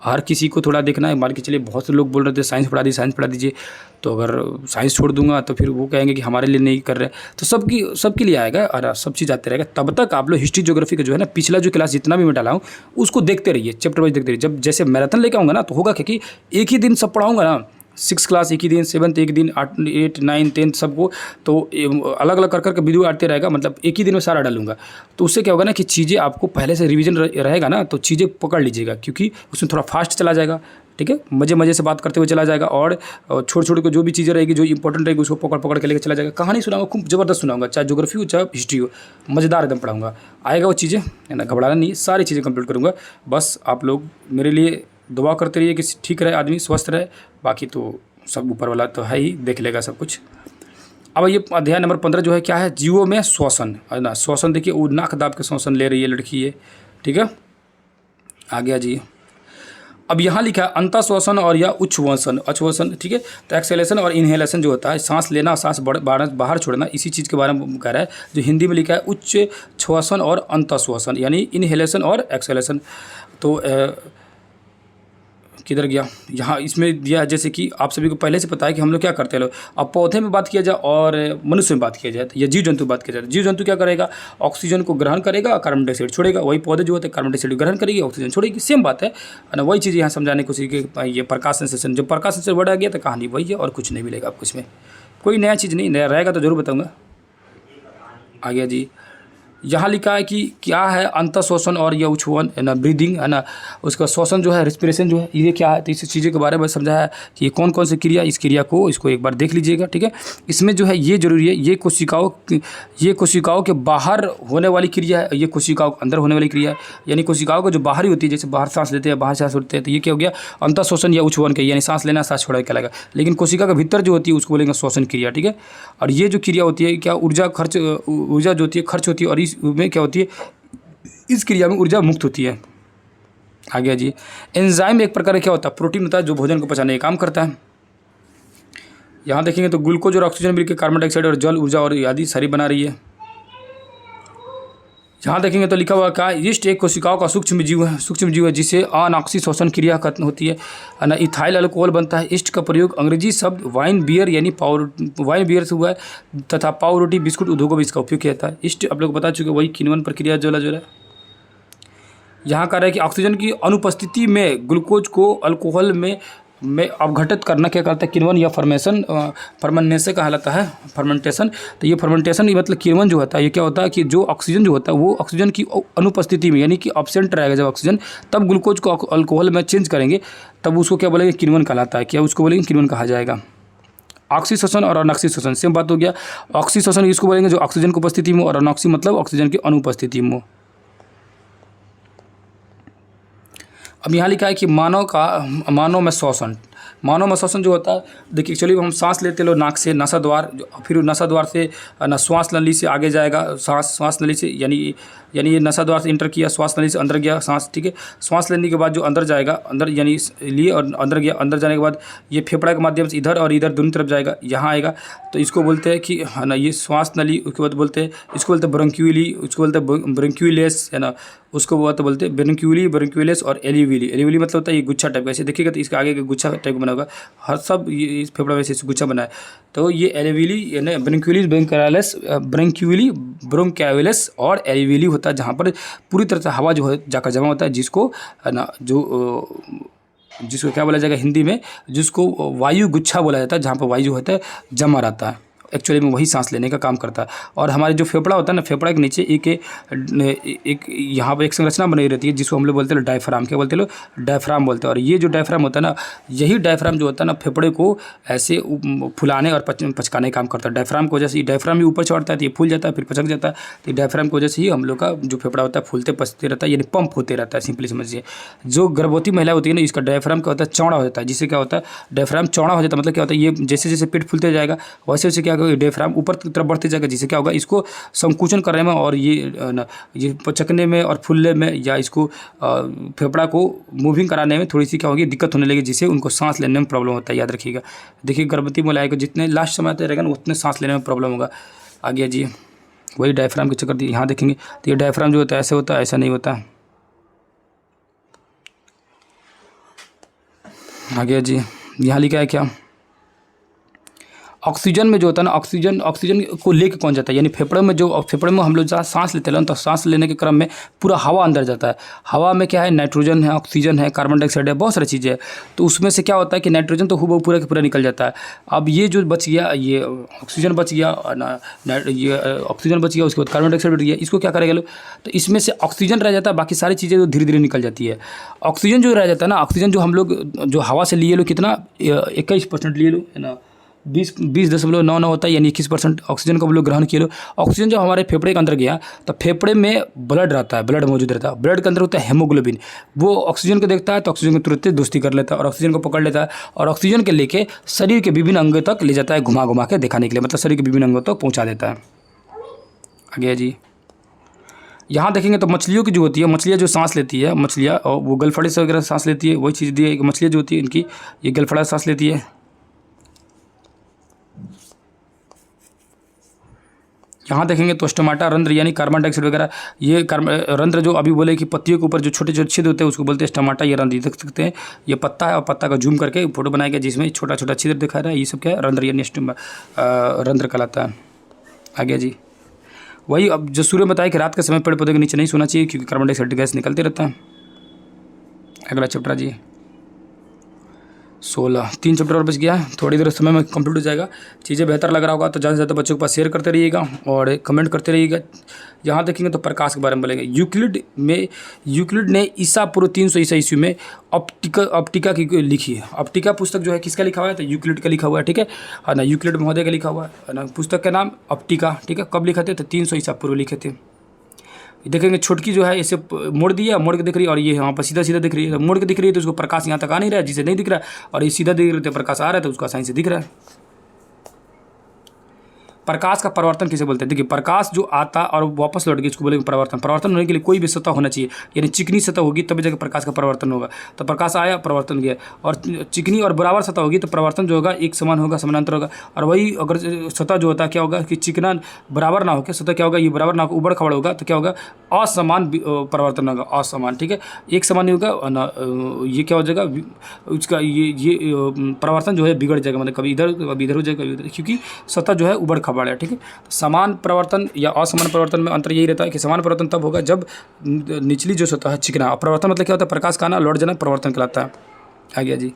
हर किसी को थोड़ा देखना है। मान के चलिए बहुत से लोग बोल रहे थे साइंस पढ़ा दीजिए, तो अगर साइंस छोड़ दूंगा तो फिर वो कहेंगे कि हमारे लिए नहीं कर रहे। तो सबके लिए आएगा और सब चीज़ आते रहेगा। तब तक आप लोग हिस्ट्री ज्योग्राफी का जो है ना, पिछला जो क्लास जितना भी मैं डाला हूँ उसको देखते रहिए, चैप्टर वाइज देखते रहिए। जब जैसे मैराथन लेके आऊँगा ना तो होगा कि एक ही दिन सब पढ़ाऊँगा ना, 6 क्लास एक ही दिन, 7th एक दिन, 8, 9, 10 सबको, तो अलग अलग कर वीडियो आते रहेगा, मतलब एक ही दिन में सारा डालूंगा। तो उससे क्या होगा ना कि चीज़ें आपको पहले से रिवीजन रहेगा ना, तो चीज़ें पकड़ लीजिएगा, क्योंकि उसमें थोड़ा फास्ट चला जाएगा। ठीक है, मज़े से बात करते हुए चला जाएगा और छोटे को जो भी चीज़ें रहेगी जो इंपॉर्टेंट रहेगी उसको पकड़ के लेकर चला जाएगा। कहानी सुनाऊंगा, खूब ज़बरदस्त सुनाऊंगा, चाहे ज्योग्राफी हो चाहे हिस्ट्री हो, मज़ेदार एकदम पढ़ाऊंगा। आएगा वो चीज़ें, है ना, घबराना नहीं है, सारी चीज़ें कंप्लीट करूँगा। बस आप लोग मेरे लिए दुआ करते रहिए कि ठीक रहे आदमी, स्वस्थ रहे। बाकी तो सब ऊपर वाला तो है ही, देख लेगा सब कुछ। अब ये अध्याय नंबर 15 जो है क्या है? जीवों में श्वसन, है ना। श्वसन देखिए, वो नाक दाब के श्वसन ले रही है लड़की ये। ठीक है, आ गया जी। अब यहाँ लिखा है अंतःश्वसन और या उच्छ्वसन। ठीक है, तो एक्सेलेशन और इनहेलेशन जो होता है, सांस लेना और सांस बाहर छोड़ना, इसी चीज़ के बारे में कह रहा है, जो हिंदी में लिखा है उच्च श्वसन और अंतःश्वसन, यानी इनहेलेशन और एक्सेलेशन। तो किधर गया? यहाँ इसमें दिया है, जैसे कि आप सभी को पहले से पता है कि हम लोग क्या करते हैं लोग। अब पौधे में बात किया जाए और मनुष्य में बात किया जाए या जीव जंतु बात किया जाए, जीव जंतु क्या करेगा? ऑक्सीजन को ग्रहण करेगा, कार्बन डाइऑक्साइड छोड़ेगा। वही पौधे जो होते हैं कार्बन डाइऑक्साइड ग्रहण करेगी, ऑक्सीजन छोड़ेगी, सेम बात है ना। वही चीज़ यहाँ समझाने की कोशिश की। ये प्रकाश संश्लेषण, जब प्रकाश संश्लेषण वर्ड आ गया तो कहानी वही है और कुछ नहीं मिलेगा आपको इसमें, कोई नया चीज़ नहीं। नया रहेगा तो जरूर बताऊँगा। आ गया जी। यहाँ लिखा है कि क्या है अंतःश्वसन और यह उच्छ्वन, है ना, ब्रीदिंग, है ना। उसका श्वसन जो है, रेस्पिरेशन जो है, ये क्या है? तो इस चीज़ों के बारे में समझाया है कि ये कौन कौन सी क्रिया, इस क्रिया को इसको एक बार देख लीजिएगा। ठीक है, इसमें जो है ये जरूरी है, ये कोशिकाओं के बाहर होने वाली क्रिया है, ये कोशिकाओं के अंदर होने वाली क्रिया है। यानी कोशिकाओं को जो बाहर ही होती है, जैसे बाहर सांस लेते हैं, बाहर सांस छोड़ते हैं, तो ये क्या हो गया? अंतःश्वसन या उच्छ्वन के, यानी सांस लेना सांस छोड़ना कहलाएगा। लेकिन कोशिका के भीतर जो होती है उसको बोलेंगे श्वसन क्रिया। ठीक है, और ये जो क्रिया होती है क्या, ऊर्जा जो होती है खर्च होती है, और इसमें क्या होती है? इस क्रिया में ऊर्जा मुक्त होती है। आ गया जी। एंजाइम एक प्रकार का क्या होता है? प्रोटीन होता है जो भोजन को पचाने का काम करता है। यहाँ देखेंगे तो ग्लूकोज और ऑक्सीजन मिलकर कार्बन डाइऑक्साइड और जल ऊर्जा और आदि सारी बना रही है। यहाँ देखेंगे तो लिखा हुआ क्या, यीस्ट एक कोशिकाओं का सूक्ष्म जीव है जिसे अनऑक्सीशोषण क्रिया खत्म होती है ना, इथाइल अल्कोहल बनता है। यीस्ट का प्रयोग अंग्रेजी शब्द वाइन बियर यानी वाइन बियर से हुआ है तथा पाव रोटी बिस्कुट उद्योगों में इसका उपयोग किया जाता है। यीस्ट आप लोग बता चुके वही किण्वन प्रक्रिया जोला यहाँ कह रहा है कि ऑक्सीजन की अनुपस्थिति में ग्लूकोज को अल्कोहल में अपघटित करना क्या करता है, किण्वन या फर्मेंटेशन कहलाता है, फर्मेंटेशन। तो ये फर्मेंटेशन मतलब किण्वन जो होता है ये क्या होता है कि जो ऑक्सीजन जो होता है वो ऑक्सीजन की अनुपस्थिति में यानी कि एब्सेंट रहेगा जब ऑक्सीजन, तब ग्लूकोज को अल्कोहल में चेंज करेंगे तब उसको क्या बोलेंगे, किण्वन कहलाता है। क्या उसको बोलेंगे, किण्वन कहा जाएगा। ऑक्सीशोषण और अनऑक्सीशोषण सेम बात हो गया। ऑक्सीशोषण इसको बोलेंगे जो ऑक्सीजन की उपस्थिति में, और अनऑक्सी मतलब ऑक्सीजन की अनुपस्थिति में। अब यहाँ लिखा है कि मानव में श्वसन जो होता है, देखिए चलिए हम सांस लेते लो नाक से नसा द्वार, फिर नसा द्वार से ना श्वास नली से आगे जाएगा, श्वास नली से यानी ये नसा द्वार से इंटर किया, श्वास नली से अंदर गया सांस, ठीक है। श्वास लेने के बाद जो अंदर जाएगा, अंदर यानी लिए और अंदर गया, अंदर जाने के बाद ये फेफड़ा के माध्यम से इधर और इधर दोनों तरफ जाएगा, यहाँ आएगा। तो इसको बोलते हैं कि है ना ये श्वास नली, उसके बाद बोलते हैं इसको बोलते हैं ब्रोंक्यूली, उसको बोलते हैं ब्रोंक्यूलेस, है ना, उसको बोलते हैं ब्रोंक्यूलेस और एलिविली मतलब होता है ये गुच्छा टाइप का। ऐसे देखिएगा तो इसके आगे का गुच्छा टाइप का बना होगा, हर सब ये इस फेफड़ा में से गुच्छा बना है। तो ये एलिविली यानी ब्रोंक्यूलिस और एलिविली होता है, जहाँ पर पूरी तरह से हवा जो है जाकर जमा होता है, जिसको है ना जिसको क्या बोला जाएगा हिंदी में, जिसको वायु गुच्छा बोला जाता है, जहाँ पर वायु होता है जमा रहता है। एक्चुअली में वही सांस लेने का काम करता है। और हमारे जो फेफड़ा होता है ना, फेफड़ा के नीचे एक यहाँ पर एक संरचना बनी रहती है जिसको हम लोग बोलते हैं डायफ्राम। क्या बोलते हैं लोग, डायफ्राम बोलते हैं। और ये जो डायफ्राम होता है ना, यही डायफ्राम जो होता है ना फेफड़े को ऐसे फुलाने और पचकाने का काम करता है। डायफ्राम की वजह से डायफ्राम भी ऊपर चढ़ता है तो ये फूल जाता है, फिर पचक जाता है। तो डायफ्राम की वजह से ही हम लोग का जो फेफड़ा होता है फूलते पचते रहता है, यानी पंप होते रहता है। सिंपली समझिए, जो गर्भवती महिला होती है ना, इसका डायफ्राम क्या होता है, चौड़ा हो जाता है। जिससे क्या होता है, डायफ्राम चौड़ा हो जाता है, मतलब क्या होता है, ये जैसे जैसे पेट फूलते जाएगा वैसे वैसे क्या होगा, डायफ्राम ऊपर की तरफ बढ़ते जाएगा। जिससे क्या होगा, इसको संकुचन करने में और ये पचकने में और फूलने में, या इसको फेफड़ा को मूविंग कराने में थोड़ी सी क्या होगी, दिक्कत होने लगी, जिससे उनको सांस लेने में प्रॉब्लम होता है। याद रखिएगा, देखिए गर्भवती महिलाएं को जितने लास्ट समय तक रहेगा ना उतने सांस लेने में प्रॉब्लम होगा। आगे जी वही डायफ्राम के चक्कर दिए यहाँ देखेंगे तो ये डायफ्राम जो होता है ऐसे होता है, ऐसा नहीं होता। आगे जी यहाँ लिखा है क्या, ऑक्सीजन में जो होता है ना, ऑक्सीजन को लेके कौन जाता है, यानी फेफड़े में हम लोग जहाँ सांस लेते हैं तो सांस लेने के क्रम में पूरा हवा अंदर जाता है। हवा में क्या है, नाइट्रोजन है, ऑक्सीजन है, कार्बन डाइऑक्साइड है, बहुत सारी चीज़ें हैं। तो उसमें से क्या होता है कि नाइट्रोजन तो हुबहू पूरा का पूरा निकल जाता है। अब ये जो बच गया, ये ऑक्सीजन बच गया, ये ऑक्सीजन बच गया, उसके बाद कार्बन डाइऑक्साइड बच गया, इसको क्या करेगा लोग, तो इसमें से ऑक्सीजन रह जाता है, बाकी सारी चीज़ें धीरे धीरे निकल जाती है। ऑक्सीजन जो रह जाता है ना, ऑक्सीजन जो हम लोग जो हवा से लिए लो कितना 21% लिए लो, है ना, 20.99 होता है, यानी 21% ऑक्सीजन को हम लोग ग्रहण किए लो। ऑक्सीजन जब हमारे फेफड़े के अंदर गया तो फेफड़े में ब्लड रहता है, ब्लड मौजूद रहता है। ब्लड के अंदर होता है हेमोग्लोबिन, वो ऑक्सीजन को देखता है तो ऑक्सीजन को तुरंत दोस्ती कर लेता है और ऑक्सीजन को पकड़ लेता है और ऑक्सीजन के लेके शरीर के विभिन्न अंगों तक ले जाता है, घुमा घुमा के दिखाने के लिए, मतलब शरीर के विभिन्न अंगों तक पहुँचा देता है। आगे जी यहाँ देखेंगे तो मछलियों की जो होती है, मछलियाँ जो सांस लेती है, मछलियाँ और वो गलफड़े से वगैरह सांस लेती है, वही चीज़ दी है। मछलियाँ जो होती है इनकी ये गलफड़ा सांस लेती है। यहाँ देखेंगे तो स्टोमाटा रंध्र यानी कार्बन डाइऑक्साइड वगैरह, ये रंध्र जो अभी बोले कि पत्तियों के ऊपर जो छोटे छोटे छिद्र होते हैं उसको बोलते हैं स्टोमाटा। ये रंध्र देख सकते हैं, ये पत्ता है और पत्ता का जूम करके फोटो बनाया गया जिसमें छोटा छोटा छिद्र दिखा रहा है, ये सब क्या है, रंध्र यानी रंध्र कहलाता है। आगे जी वही अब जो सूर्य बताया कि रात के समय पेड़ पौधे के नीचे नहीं सोना चाहिए क्योंकि कार्बन डाइऑक्साइड गैस निकलते रहता है। अगला चैप्टर जी 16, 3 चैप्टर और बच गया है, थोड़ी देर समय में कंप्लीट हो जाएगा। चीज़ें बेहतर लग रहा होगा तो ज़्यादा से ज़्यादा बच्चों के पास शेयर करते रहिएगा और कमेंट करते रहिएगा। यहाँ देखेंगे तो प्रकाश के बारे में बोलेंगे। यूक्लिड ने ईसा पूर्व 300 ईसा ईस्वी में ऑप्टिका की लिखी है। ऑप्टिका पुस्तक जो है किसका लिखा हुआ है, तो यूक्लिड का लिखा हुआ है, ठीक है ना, यूक्लिड महोदय का लिखा हुआ है ना, पुस्तक का नाम ऑप्टिका, ठीक है। कब लिखे थे, तो 300 ईसा पूर्व लिखे थे। देखेंगे छोटकी जो है इसे मोड़ दिया, मोड़ के दिख रही है और ये यहाँ पर सीधा सीधा दिख रही है। मोड़ के दिख रही है तो उसको प्रकाश यहाँ तक आ नहीं रहा है, जिसे नहीं दिख रहा है, और ये सीधा दिख रही है तो प्रकाश आ रहा है तो उसका साइन से दिख रहा है। प्रकाश का परावर्तन किसे बोलते हैं? देखिए प्रकाश जो आता और वापस लौट गया इसको बोलेंगे परावर्तन। परावर्तन होने के लिए कोई भी सतह होना चाहिए, यानी चिकनी सतह होगी तभी जाकर प्रकाश का परावर्तन होगा। तो प्रकाश आया, परावर्तन गया, और चिकनी और बराबर सतह होगी तो परावर्तन जो होगा एक समान होगा, समानांतर होगा। और वही अगर सतह जो होता है क्या होगा कि चिकना बराबर ना होकर सतह क्या होगा, ये बराबर ना होकर उबड़ खाबड़ होगा तो क्या होगा, असमान परावर्तन होगा, असमान। ठीक है, एक समान नहीं होगा ना, ये क्या हो जाएगा उसका, ये परावर्तन जो है बिगड़ जाएगा, मतलब कभी इधर कभी इधर हो जाएगा, कभी उधर, क्योंकि सतह जो है उबड़ खाबड़ है। ठीक है, समान परिवर्तन या असमान परिवर्तन में अंतर यही रहता है कि समान परिवर्तन तब होगा जब निचली जो सतह है चिकना। परिवर्तन मतलब क्या होता है, प्रकाश का आना लौट जाना परिवर्तन कहलाता है। आ गया जी।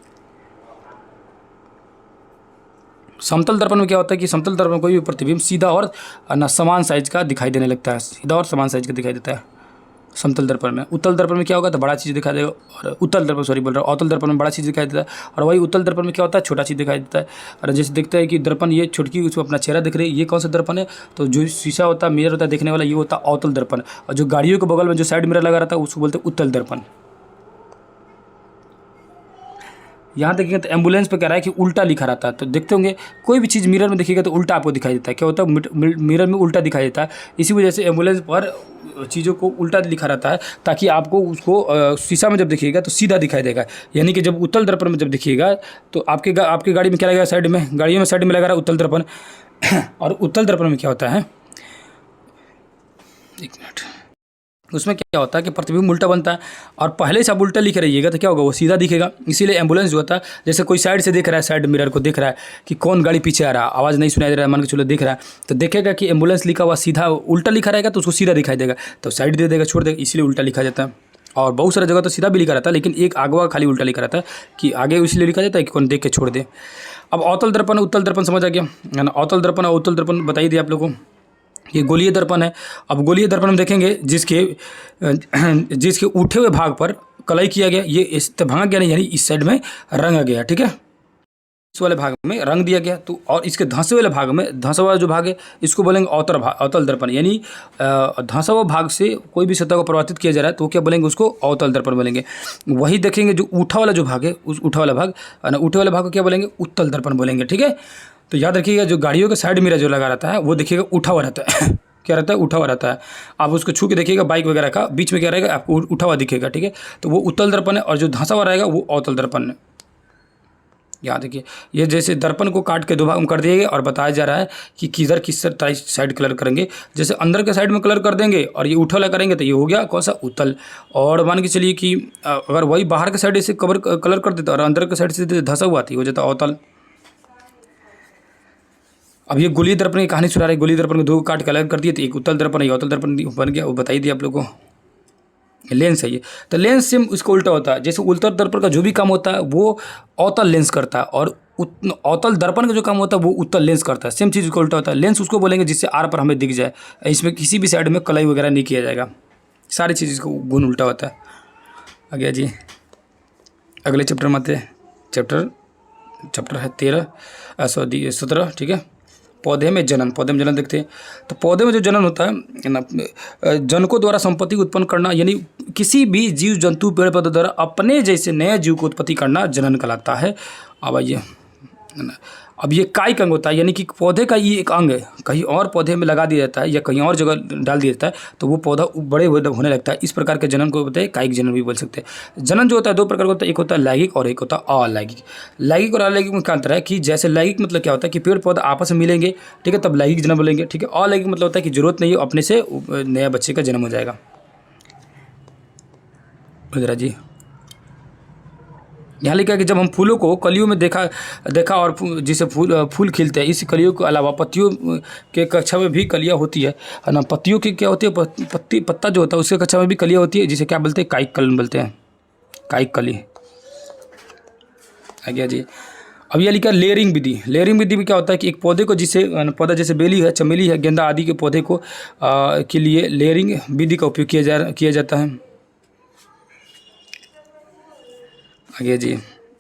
समतल दर्पण में क्या होता है कि समतल दर्पण में कोई भी प्रतिबिंब सीधा और ना समान साइज का दिखाई देने लगता है, सीधा और समान साइज का दिखाई देता है समतल दर्पण में। उत्तल दर्पण में क्या होगा तो बड़ा चीज़ दिखाई देगा, और उत्तल दर्पण सॉरी बोल रहा हूँ, अवतल दर्पण में बड़ा चीज़ दिखाई देता है, और वही उत्तल दर्पण में क्या होता है, छोटा चीज़ दिखाई देता है। और जैसे देखते हैं कि दर्पण ये छुटकी उसमें अपना चेहरा दिख रही है, ये कौन सा दर्पण है, तो जो शीशा होता है, मिरर होता है देखने वाला, ये होता है अवतल दर्पण। और जो गाड़ियों के बगल में जो साइड मिरर लगा रहता है उसको बोलते हैं उत्तल दर्पण। यहाँ देखिएगा तो एम्बुलेंस पे कह रहा है कि उल्टा लिखा रहता है, तो देखते होंगे कोई भी चीज़ मिरर में देखिएगा तो उल्टा आपको दिखाई देता है। क्या होता है, मिरर में उल्टा दिखाई देता है, इसी वजह से एम्बुलेंस पर चीज़ों को उल्टा लिखा रहता है, ताकि आपको उसको शीशा में जब देखिएगा तो सीधा दिखाई देगा। यानी कि जब उत्तल दर्पण में जब देखिएगा तो आपकी गाड़ी में क्या लगेगा, साइड में, गाड़ियों में साइड में लगा रहा है उत्तल दर्पण। और उत्तल दर्पण में क्या होता है, एक मिनट, उसमें क्या होता है कि प्रतिबिंब उल्टा बनता है, और पहले से आप उल्टा लिखे रहिएगा तो क्या होगा, वो सीधा दिखेगा। इसीलिए एम्बुलेंस जो होता है, जैसे कोई साइड से देख रहा है, साइड मिरर को देख रहा है कि कौन गाड़ी पीछे आ रहा है, आवाज़ नहीं सुनाई दे रहा है, मान के चलो देख रहा है, तो देखेगा कि एम्बुलेंस लिखा हुआ सीधा उल्टा लिखा रहेगा तो उसको सीधा दिखाई देगा, तो साइड दे देगा, छोड़ देगा, इसलिए उल्टा लिखा जाता है। और बहुत सारा जगह तो सीधा भी लिखा रहता है, लेकिन एक आगवा खाली उल्टा लिखा रहता है कि आगे इसलिए लिखा जाता है कि कौन देख के छोड़ दे। अब अवतल दर्पण उत्तल दर्पण समझ आ गया है ना। अवतल दर्पण और उत्तल दर्पण बताइए दिया आप लोगों को। ये गोलीय दर्पण है। अब गोलीय दर्पण हम देखेंगे जिसके उठे हुए भाग पर कलई किया गया, ये इस भागा गया नहीं, यानी इस साइड में रंगा गया। ठीक है, इस वाले भाग में रंग दिया गया, तो और इसके धंसे वाले भाग में, धंसा हुआ जो भाग है इसको बोलेंगे अवतल दर्पण। यानी धंसा हुआ भाग से कोई भी सतह को परिवर्तित किया जा रहा है तो क्या बोलेंगे, उसको अवतल दर्पण बोलेंगे। वही देखेंगे जो उठा वाला जो भाग है, उस उठा वाला भाग उठे वाले भाग को क्या बोलेंगे, उत्तल दर्पण बोलेंगे। ठीक है, तो याद रखिएगा जो गाड़ियों के साइड मिरर जो लगा रहता है वो देखिएगा उठा हुआ रहता है। क्या रहता है, उठा हुआ रहता है। आप उसको छू के देखिएगा, बाइक वगैरह का बीच में क्या रहेगा, आपको उठा हुआ दिखेगा। ठीक है, तो वो उत्तल दर्पण है, और जो धंसा हुआ रहेगा वो अवतल दर्पण है। याद रखिए, ये जैसे दर्पण को काट के दो भाग में कर दिए और बताया जा रहा है कि किधर किस साइड कलर करेंगे। जैसे अंदर के साइड में कलर कर देंगे और ये उठा वाला करेंगे तो ये हो गया कौन सा, उत्तल। और मान के चलिए कि अगर वही बाहर के साइड से कलर कर देता और अंदर के साइड से धंसा हुआ थी, हो जाता अवतल। अब ये गोलीय दर्पण की कहानी सुना रही है। गोलीय दर्पण को दो काट के अलग कर दिए तो एक उत्तल दर्पण है, अवतल दर्पण बन गया। वो बताई दिया आप लोगों को। लेंस है ये, तो लेंस से इसको उल्टा होता है। जैसे उत्तल दर्पण का जो भी काम होता है वो अवतल लेंस करता है, और अवतल दर्पण का जो काम होता है वो उत्तल लेंस करता है। सेम चीज़ उसको उल्टा होता है। लेंस उसको बोलेंगे जिससे आर पर हमें दिख जाए, इसमें किसी भी साइड में कलाई वगैरह नहीं किया जाएगा। सारी चीज़ इसको गुण उल्टा होता है। आ गया जी, अगले चैप्टर में आते हैं। चैप्टर है 17। ठीक है, पौधे में जनन देखते हैं। तो पौधे में जो जनन होता है ना, जनकों द्वारा संपत्ति उत्पन्न करना, यानी किसी भी जीव जंतु पेड़ पौधे द्वारा अपने जैसे नए जीव को उत्पत्ति करना जनन कहलाता है। अब आइए, अब ये कायिक अंग होता है, यानी कि पौधे का ये एक अंग है, कहीं और पौधे में लगा दिया जाता है या कहीं और जगह डाल दिया जाता है तो वो पौधा बड़े होने लगता है। इस प्रकार के जनन को बोलते हैं कायिक जनन भी बोल सकते हैं। जनन जो होता है दो प्रकार का होता है, एक होता है लैंगिक और एक होता है अलैंगिक। लैंगिक और अलैंगिक में क्या अंतर है कि जैसे लैंगिक मतलब क्या होता है कि पेड़ पौधा आपस में मिलेंगे, ठीक है, तब लैंगिक जनन बोलेंगे। ठीक है, अलैंगिक मतलब होता है कि जरूरत नहीं है, अपने से नया बच्चे का जन्म हो जाएगा। जी, यहाँ लिखा है कि जब हम फूलों को कलियों में देखा और जिसे फूल खिलते हैं, इस कलियों के अलावा पत्तियों के कक्षा में भी कलियाँ होती है ना। पत्तियों की क्या होती है, पत्ता जो होता है उसके कक्षा में भी कलियाँ होती है, जिसे क्या बोलते हैं, कायिक कलन बोलते हैं, कायिक कली। आ गया जी। अब यह लिखा है लेयरिंग विधि। लेयरिंग विधि में क्या होता है कि एक पौधे को जिसे पौधा जैसे बेली है, चमेली है, गेंदा आदि के पौधे को के लिए लेयरिंग विधि का उपयोग किया जाता है। आगे जी,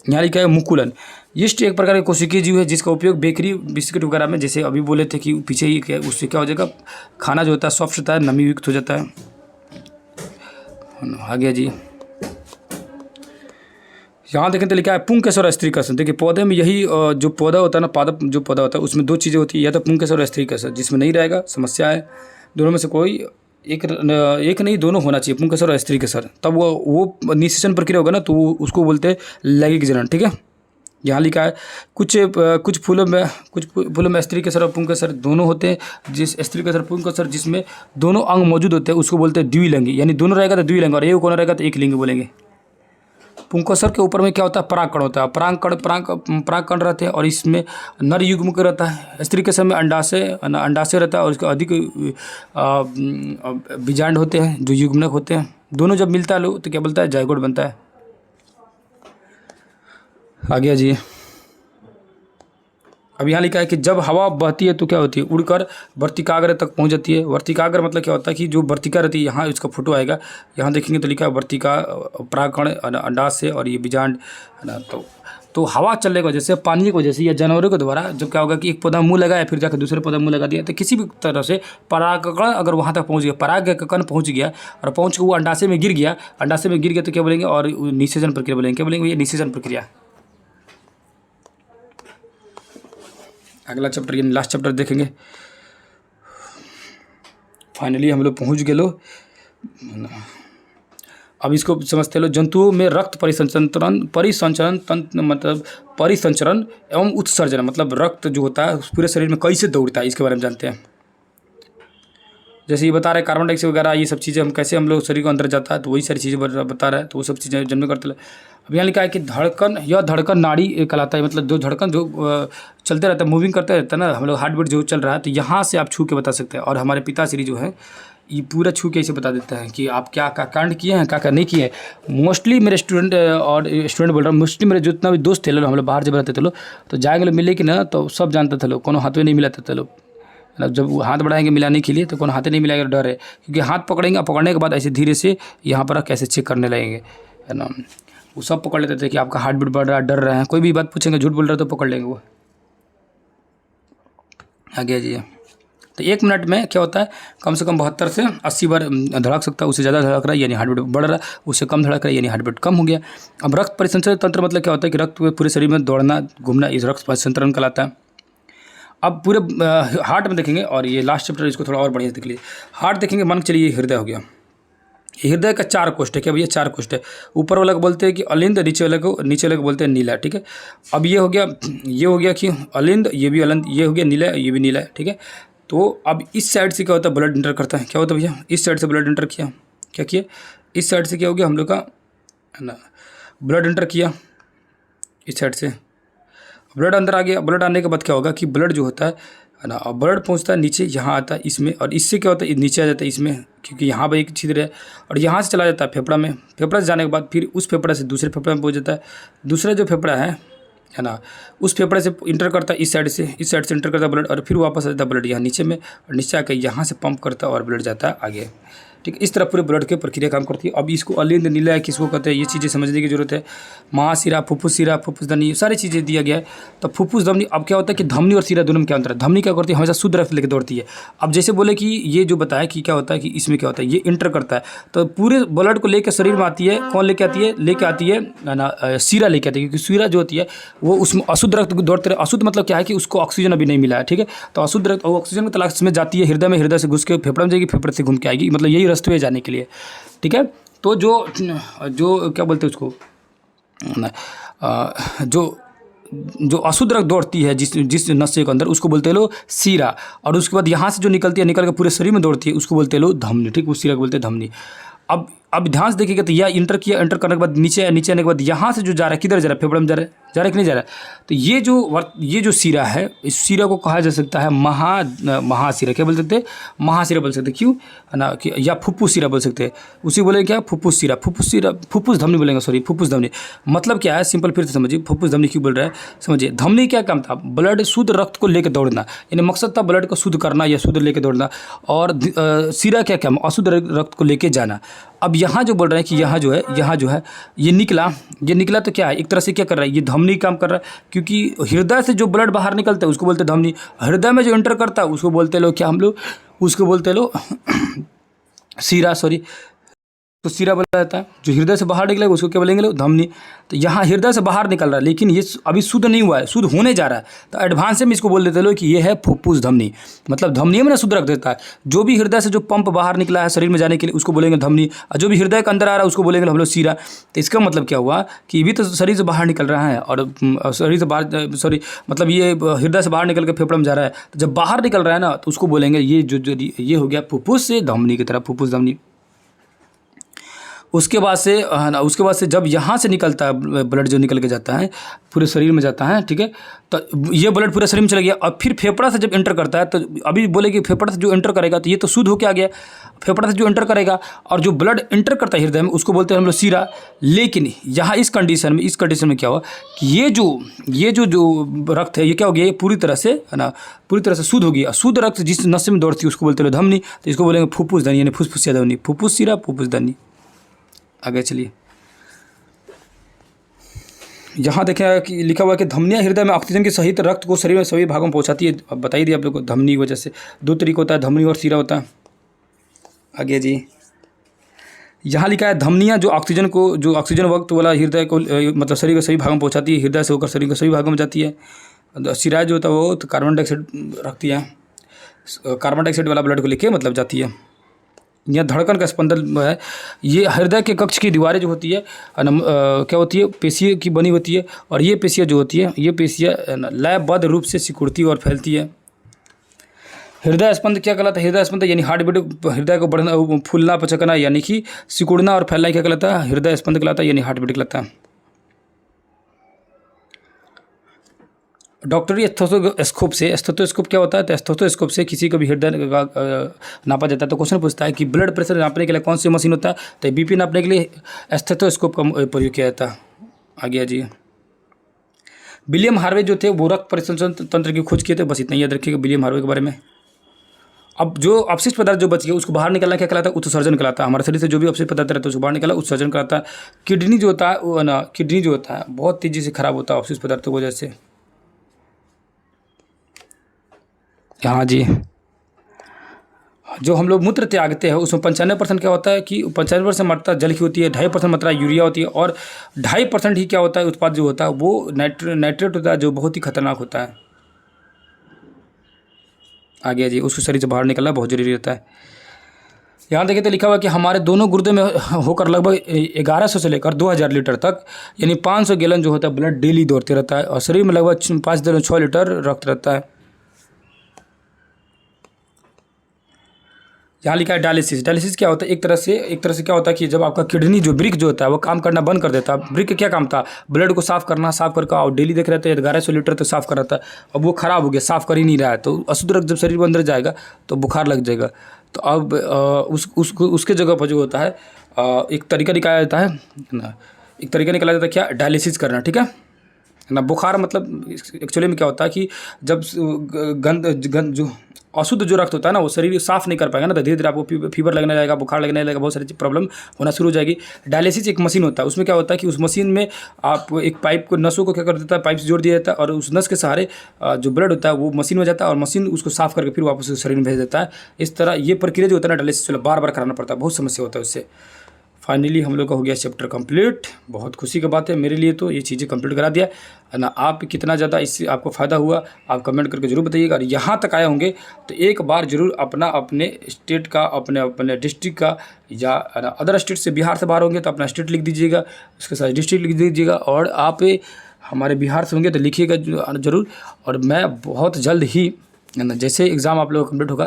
यहाँ लिखा है मुकुलन। यीस्ट एक प्रकार का कोशिकीय जीव है जिसका उपयोग बेकरी बिस्किट वगैरह में, जैसे अभी बोले थे कि पीछे ही क्या उससे क्या हो जाएगा, खाना जो होता है सॉफ्ट होता है, नमी युक्त हो जाता है। आ गया जी, यहाँ देखें तो लिखा है पुंकेसर और स्त्रीकर्षण। देखिए पौधे में यही जो पौधा होता है ना, पादप जो पौधा होता है उसमें दो चीज़ें होती है, या तो पुंकेसर और स्त्रीकर्षण। जिसमें नहीं रहेगा समस्या है, दोनों में से कोई एक नहीं, दोनों होना चाहिए, पुंकेसर और स्त्रीकर्षण। तब वो निषेचन प्रक्रिया होगा ना, तो उसको बोलते हैं लैंगिक जनन। ठीक है, यहाँ लिखा है कुछ फूलों में स्त्रीकर्षण और पुंकेसर दोनों होते हैं। जिस स्त्रीकर्षण पुंकेसर जिसमें दोनों अंग मौजूद होते हैं उसको बोलते हैं द्विलिंगी, यानी दोनों रहेगा तो द्विलिंग, और एक कोना रहेगा तो एक लिंग बोलेंगे। पुंकेसर के ऊपर में क्या होता है, परागकण होता है। परागकण रहते हैं और इसमें नर युग्म का रहता है। स्त्रीकर्षण में अंडाशय रहता है और उसके अधिक बीजांड होते हैं जो युग्मनक होते हैं। दोनों जब मिलता है तो क्या बोलता है, जायगोट बनता है। आगे आ जाइए। अब यहाँ लिखा है कि जब हवा बहती है तो क्या होती है, उड़कर वर्तिकाग्र तक पहुँच जाती है। वर्तिकाग्र मतलब क्या होता है कि जो वर्तिका रहती है, यहाँ इसका फोटो आएगा, यहाँ देखेंगे तो लिखा है वर्तिका, परागकण, अंडाशय और ये बीजांड है ना। तो हवा चलने की वजह से, पानी की वजह से या जानवरों के द्वारा जब क्या होगा कि एक पौधा मुँह लगाया फिर जाकर दूसरे पौधा मुँह लगा दिया, तो किसी भी तरह से परागकण अगर वहाँ तक पहुँच गया, परागकण पहुँच गया और पहुँच के वो अंडाशय में गिर गया, तो क्या बोलेंगे, और निषेचन प्रक्रिया बोलेंगे। क्या बोलेंगे, ये निषेचन प्रक्रिया। अगला चैप्टर यानी लास्ट चैप्टर देखेंगे। फाइनली हम लोग पहुँच गए लो। अब इसको समझते लो। जंतुओं में रक्त परिसंचरण तंत्र मतलब परिसंचरण एवं उत्सर्जन, मतलब रक्त जो होता है पूरे शरीर में कैसे दौड़ता है, इसके बारे में जानते हैं। जैसे ये बता रहे कार्बन डाइऑक्साइड वगैरह ये सब चीज़ें हम कैसे हम लोग शरीर को अंदर जाता है, तो वही सारी चीज़ें बता रहा है, तो वो सब चीज़ें जन्म करते हैं। अब यहाँ लिखा है कि धड़कन नाड़ी कहलाता है, मतलब जो धड़कन जो चलते रहता है, मूविंग करते रहता है ना, हम लोग हार्ट बीट जो चल रहा है, तो यहाँ से आप छू के बता सकते हैं। और हमारे पिताश्री जो है ये पूरा छू के ऐसे बता देता है कि आप क्या क्या कांड किए हैं, क्या क्या नहीं किए हैं। मोस्टली मेरे स्टूडेंट बोल रहा हूँ, मोस्टली मेरे जितना भी दोस्त थे लोग, हम लोग बाहर जब रहते थे लोग, तो जाएंगे लोग मिले कि ना, तो सब जानते थे लोग, कोनो हाथ में नहीं मिलाते थे लोग। मतलब जब वो हाथ बढ़ाएंगे मिलाने के लिए तो कौन हाथ नहीं मिलाएगा, डर है, क्योंकि हाथ पकड़ेंगे, पकड़ने के बाद ऐसे धीरे से यहाँ पर कैसे चेक करने लगेंगे, है ना। वो सब पकड़ लेते थे कि आपका हार्ट बीट बढ़ रहा है, डर रहे हैं, कोई भी बात पूछेंगे, झूठ बोल रहे तो पकड़ लेंगे वो। आगे जी। तो 1 मिनट में क्या होता है, कम से कम 72 से 80 बार धड़क सकता है। उससे ज़्यादा धड़क रहा है यानी हार्ट बीट बढ़ रहा है, उससे कम धड़क रहा है यानी हार्ट बीट कम हो गया। अब रक्त परिसंचरण तंत्र मतलब क्या होता है कि रक्त पूरे शरीर में दौड़ना घूमना, इस रक्त परिसंचरण कहलाता है। अब पूरे हार्ट में देखेंगे, और ये लास्ट चैप्टर इसको थोड़ा और बढ़िया देख लीजिए। हार्ट देखेंगे, मान के चलिए ये हृदय हो गया। हृदय का 4 कोष्ठ है। क्या भैया, 4 कोष्ठ है। ऊपर वाला को बोलते हैं कि अलिंद, नीचे वाले को बोलते हैं नीला। ठीक है, अब ये हो गया कि अलिंद, ये भी अलिंद, ये हो गया नीला, ये भी नीला है। ठीक है, तो अब इस साइड से क्या होता है, ब्लड इंटर करता है। क्या होता है भैया, इस साइड से ब्लड इंटर किया, क्या किया, इस साइड से क्या हो गया हम लोग का, है ना, ब्लड इंटर किया इस साइड से, ब्लड अंदर आ गया। ब्लड आने के बाद क्या होगा कि ब्लड जो होता है ना, अब ब्लड पहुंचता है नीचे, यहाँ आता है इसमें, और इससे क्या होता है नीचे आ जाता है इसमें, क्योंकि यहाँ पर एक छिद्र है, और यहाँ से चला जाता है फेफड़ा में। फेफड़ा से जाने के बाद फिर उस फेफड़ा से दूसरे फेफड़ा में पहुँच जाता है। दूसरा जो फेफड़ा है ना, उस फेफड़े से इंटर करता है इस साइड से इंटर करता है ब्लड, और फिर वापस आ जाता है ब्लड यहाँ नीचे में, और नीचे आकर यहाँ से पंप करता है और ब्लड जाता है आगे। ठीक है, इस तरह पूरे ब्लड की प्रक्रिया काम करती है। अब इसको अलिंद, नीला किसको कहते हैं, ये चीज़ें समझने की जरूरत है। महाशिरा, फुफ्फुस शिरा, फुफ्फुस धमनी, ये सारी चीज़ें दिया गया है। तो फुफ्फुस धमनी, अब क्या होता है कि धमनी और शिरा दोनों में क्या अंतर है। धमनी क्या करती है, हमेशा शुद्ध रक्त लेकर दौड़ती है। अब जैसे बोले कि ये जो बताया कि क्या होता है कि इसमें क्या होता है, ये इंटर करता है, तो पूरे ब्लड को लेकर शरीर में आती है। कौन लेके आती है, ना शिरा लेके आती है, क्योंकि शिरा जो होती है वो उसमें अशुद्ध रक्त दौड़ते रहे। अशुद्ध मतलब क्या है कि उसको ऑक्सीजन अभी नहीं मिला है। ठीक है, तो अशुद्ध रक्त और ऑक्सीजन की तलाश में जाती है हृदय में, हृदय से घुस के फेफड़ा में जाएगी, फेफड़े से घूम के आएगी, मतलब यही रास्ते में जाने के लिए। ठीक है, तो जो क्या बोलते हैं उसको ना, जो अशुद्ध रक्त दौड़ती है जिस नशे के अंदर, उसको बोलते हैं लोग शिरा। और उसके बाद यहाँ से जो निकलती है, निकल के पूरे शरीर में दौड़ती है, उसको बोलते हैं लोग धमनी। ठीक, उस शिरा को बोलते हैं धमनी। अब ध्यान से देखिएगा, तो यह इंटर करने के बाद नीचे आने के बाद यहाँ से जो जा रहा है, किधर जा रहा है, फेफड़े में जा रहा है कि नहीं जा रहा है। तो ये जो शिरा है, इस शिरा को कहा जा सकता है महाशिरा। क्या बोल सकते हैं, महाशिरा बोल सकते हैं। क्यों, है ना, कि या फुफ्फुस शिरा बोल सकते हैं। उसी बोले क्या, फुफ्फुस शिरा, फुफ्फुस धमनी बोलेंगे, सॉरी फुफ्फुस धमनी। मतलब क्या है, सिंपल फिर से समझिए, फुफ्फुस धमनी क्यों बोल रहा है, समझिए। धमनी क्या काम था, ब्लड शुद्ध रक्त को लेकर दौड़ना, यानी मकसद था ब्लड को शुद्ध करना या शुद्ध लेकर दौड़ना। और शिरा क्या काम, अशुद्ध रक्त को लेकर जाना। अब यहाँ जो बोल रहे हैं कि यहाँ जो है ये निकला तो क्या है, एक तरह से क्या कर रहा है, ये धमनी काम कर रहा है। क्योंकि हृदय से जो ब्लड बाहर निकलता है उसको बोलते हैं धमनी। हृदय में जो एंटर करता है उसको बोलते हैं लोग क्या, हम लोग उसको बोलते हैं लोग शिरा, सॉरी तो सीरा बोला जाता है। जो हृदय से बाहर निकलेगा उसको क्या बोलेंगे लोग, धमनी। तो यहाँ हृदय से बाहर निकल रहा है लेकिन ये अभी शुद्ध नहीं हुआ है, शुद्ध होने जा रहा है, तो एडवांस में इसको बोल देते लोग कि ये है फुफ्फुस धमनी। मतलब धमनी में ना शुद्ध रख देता है। जो भी हृदय से जो पंप बाहर निकला है शरीर में जाने के लिए उसको बोलेंगे धमनी, और जो भी हृदय के अंदर आ रहा है उसको बोलेंगे हम लोग सीरा। तो इसका मतलब क्या हुआ कि ये भी तो शरीर से बाहर निकल रहा है, और शरीर से बाहर मतलब ये हृदय से बाहर निकल के फेफड़े में जा रहा है। तो जब बाहर निकल रहा है ना तो उसको बोलेंगे ये जो ये हो गया फुफ्फुस से धमनी की तरह, फुफ्फुस धमनी। उसके बाद से जब यहाँ से निकलता है ब्लड, जो निकल के जाता है पूरे शरीर में जाता है, ठीक है। तो ये ब्लड पूरे शरीर में चला गया, और फिर फेफड़ा से जब एंटर करता है, तो अभी बोले कि फेफड़ा से जो एंटर करेगा तो ये तो शुद्ध होके आ गया। फेफड़ा से जो एंटर करेगा और जो ब्लड एंटर करता है हृदय में उसको बोलते हैं हम लोग सीरा। लेकिन यहाँ इस कंडीशन में क्या हुआ कि ये जो रक्त है ये क्या हो गया, ये पूरी तरह से है ना, पूरी तरह से शुद्ध हो गया। शुद्ध रक्त जिस नस में दौड़ती है उसको बोलते हैं धमनी। तो इसको बोलेंगे फुफ्फुस धमनी, यानी फुसफुसिया धमनी, फुफ्फुस सीरा, फुफ्फुस धमनी। आगे चलिए, यहाँ देखें कि लिखा हुआ है कि धमनियाँ हृदय में ऑक्सीजन के सहित रक्त को शरीर में सभी भागों में पहुँचाती है। अब बताइए दिया आप लोग को, धमनी की वजह से दो तरीका होता है, धमनी और सीरा होता है। आगे जी, यहाँ लिखा है धमनियाँ जो ऑक्सीजन वक्त वाला हृदय को मतलब शरीर के सभी भागों में पहुँचाती है, हृदय से होकर शरीर के सभी भागों में जाती है। सीरा जो होता है वो तो कार्बन डाइऑक्साइड रखती है, कार्बन डाइऑक्साइड वाला ब्लड को लेके मतलब जाती है। यह धड़कन का स्पंदन है। ये हृदय के कक्ष की दीवारें जो होती है क्या होती है, पेशियों की बनी होती है, और ये पेशियाँ जो होती है ये पेशियाँ लयबद्ध रूप से सिकुड़ती और फैलती है। हृदय स्पंद क्या कहलाता है, हृदय स्पंद यानी हार्ट बीट, हृदय को बढ़ना, फूलना, पचकना यानी कि सिकुड़ना और फैलना क्या कहलाता है, हृदय स्पंद कहलाता है, यानी हार्ट बीट कहलाता है। डॉक्टरी स्टेथोस्कोप क्या होता है, तो स्टेथोस्कोप से किसी को भी हृदय नापा जाता है। तो क्वेश्चन पूछता है कि ब्लड प्रेशर नापने के लिए कौन सी मशीन होता है, तो बीपी नापने के लिए स्टेथोस्कोप का प्रयोग किया जाता है। आगे जी, विलियम हार्वे जो थे वो रक्त परिसंचरण तंत्र की खोज किए थे। बस इतना ही याद रखिएगा विलियम हार्वे के बारे में। अब जो अपशिष्ट पदार्थ जो बच गया उसको बाहर निकालना क्या कहलाता है, उत्सर्जन कहलाता है। हमारे शरीर से जो भी अपशिष्ट पदार्थ रहता है उसको बाहर निकाला, उत्सर्जन कहलाता है। किडनी जो होता है वो ना, किडनी जो होता है बहुत तेजी से खराब होता है अपशिष्ट पदार्थों की वजह से। हाँ जी, जो हम लोग मूत्र त्यागते हैं उसमें 95% क्या होता है कि 95% मात्रा जल की होती है, 2.5% मात्रा यूरिया होती है, और 2.5% ही क्या होता है उत्पाद जो होता है वो नाइट्रेट होता है, जो बहुत ही खतरनाक होता है। आगे जी, उसको शरीर से बाहर निकलना बहुत जरूरी रहता है। यहाँ देखिए तो लिखा हुआ है कि हमारे दोनों गुर्दे में होकर लगभग 1100 से लेकर 2000 लीटर तक यानी 500 गैलन जो होता है ब्लड डेली दौड़ते रहता है, और शरीर में लगभग 5.6 लीटर रक्त रहता है। यहाँ लिखा है डायलिसिस। डायलिसिस क्या होता है, एक तरह से क्या होता है कि जब आपका किडनी जो ब्रिक जो होता है वो काम करना बंद कर देता है। ब्रिक का क्या काम था, ब्लड को साफ करना, साफ करके और डेली देख रहे थे 1100 लीटर तो साफ कर रहा था। अब वो खराब हो गया, साफ कर ही नहीं रहा है, तो अशुद्ध रक्त जब शरीर के अंदर जाएगा तो बुखार लग जाएगा। तो अब उसके जगह पर जो होता है एक तरीका निकाला जाता है ना, एक तरीका निकाला जाता है क्या, डायलिसिस करना, ठीक है ना। बुखार मतलब एक्चुअली में क्या होता है कि जब गंद जो अशुद्ध जो रक्त होता है ना वो शरीर साफ नहीं कर पाएगा ना, तो धीरे धीरे आपको फीवर लगने लगेगा, बुखार लगने लगेगा, बहुत सारी प्रॉब्लम होना शुरू हो जाएगी। डायलिसिस एक मशीन होता है, उसमें क्या होता है कि उस मशीन में आप एक पाइप को, नसों को क्या कर देता है, पाइप से जोड़ दिया जाता है, और उस नस के सहारे जो ब्लड होता है वो मशीन में जाता है, और मशीन उसको साफ करके फिर वापस शरीर में भेज देता है। इस तरह ये प्रक्रिया जो होता है ना डायलिसिस बार बार कराना पड़ता है, बहुत समस्या होता है उससे। फाइनली हम लोग का हो गया चैप्टर कंप्लीट। बहुत खुशी की बात है मेरे लिए, तो ये चीज़ें कंप्लीट करा दिया है ना। आप कितना ज़्यादा इससे आपको फ़ायदा हुआ आप कमेंट करके ज़रूर बताइएगा। और यहाँ तक आए होंगे तो एक बार ज़रूर अपने स्टेट का, अपने डिस्ट्रिक्ट का, या अदर स्टेट से, बिहार से बाहर होंगे तो अपना स्टेट लिख दीजिएगा, उसके साथ डिस्ट्रिक्ट लिख दीजिएगा। और आप हमारे बिहार से होंगे तो लिखिएगा ज़रूर। और मैं बहुत जल्द ही है ना, जैसे एग्ज़ाम आप लोग कंप्लीट होगा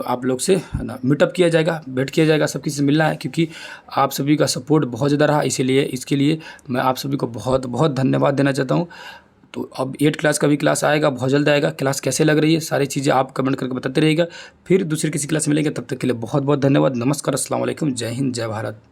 आप लोग से है ना मीटअप किया जाएगा, भेंट किया जाएगा, सब किसी से मिलना है, क्योंकि आप सभी का सपोर्ट बहुत ज़्यादा रहा, इसीलिए इसके लिए मैं आप सभी को बहुत बहुत धन्यवाद देना चाहता हूँ। तो अब 8 क्लास का भी क्लास आएगा, बहुत जल्द आएगा। क्लास कैसे लग रही है सारी चीज़ें आप कमेंट करके बताते रहिएगा। फिर दूसरी किसी क्लास में मिलेंगे, तब तक के लिए बहुत बहुत धन्यवाद। नमस्कार, अस्सलाम वालेकुम, जय हिंद, जय भारत।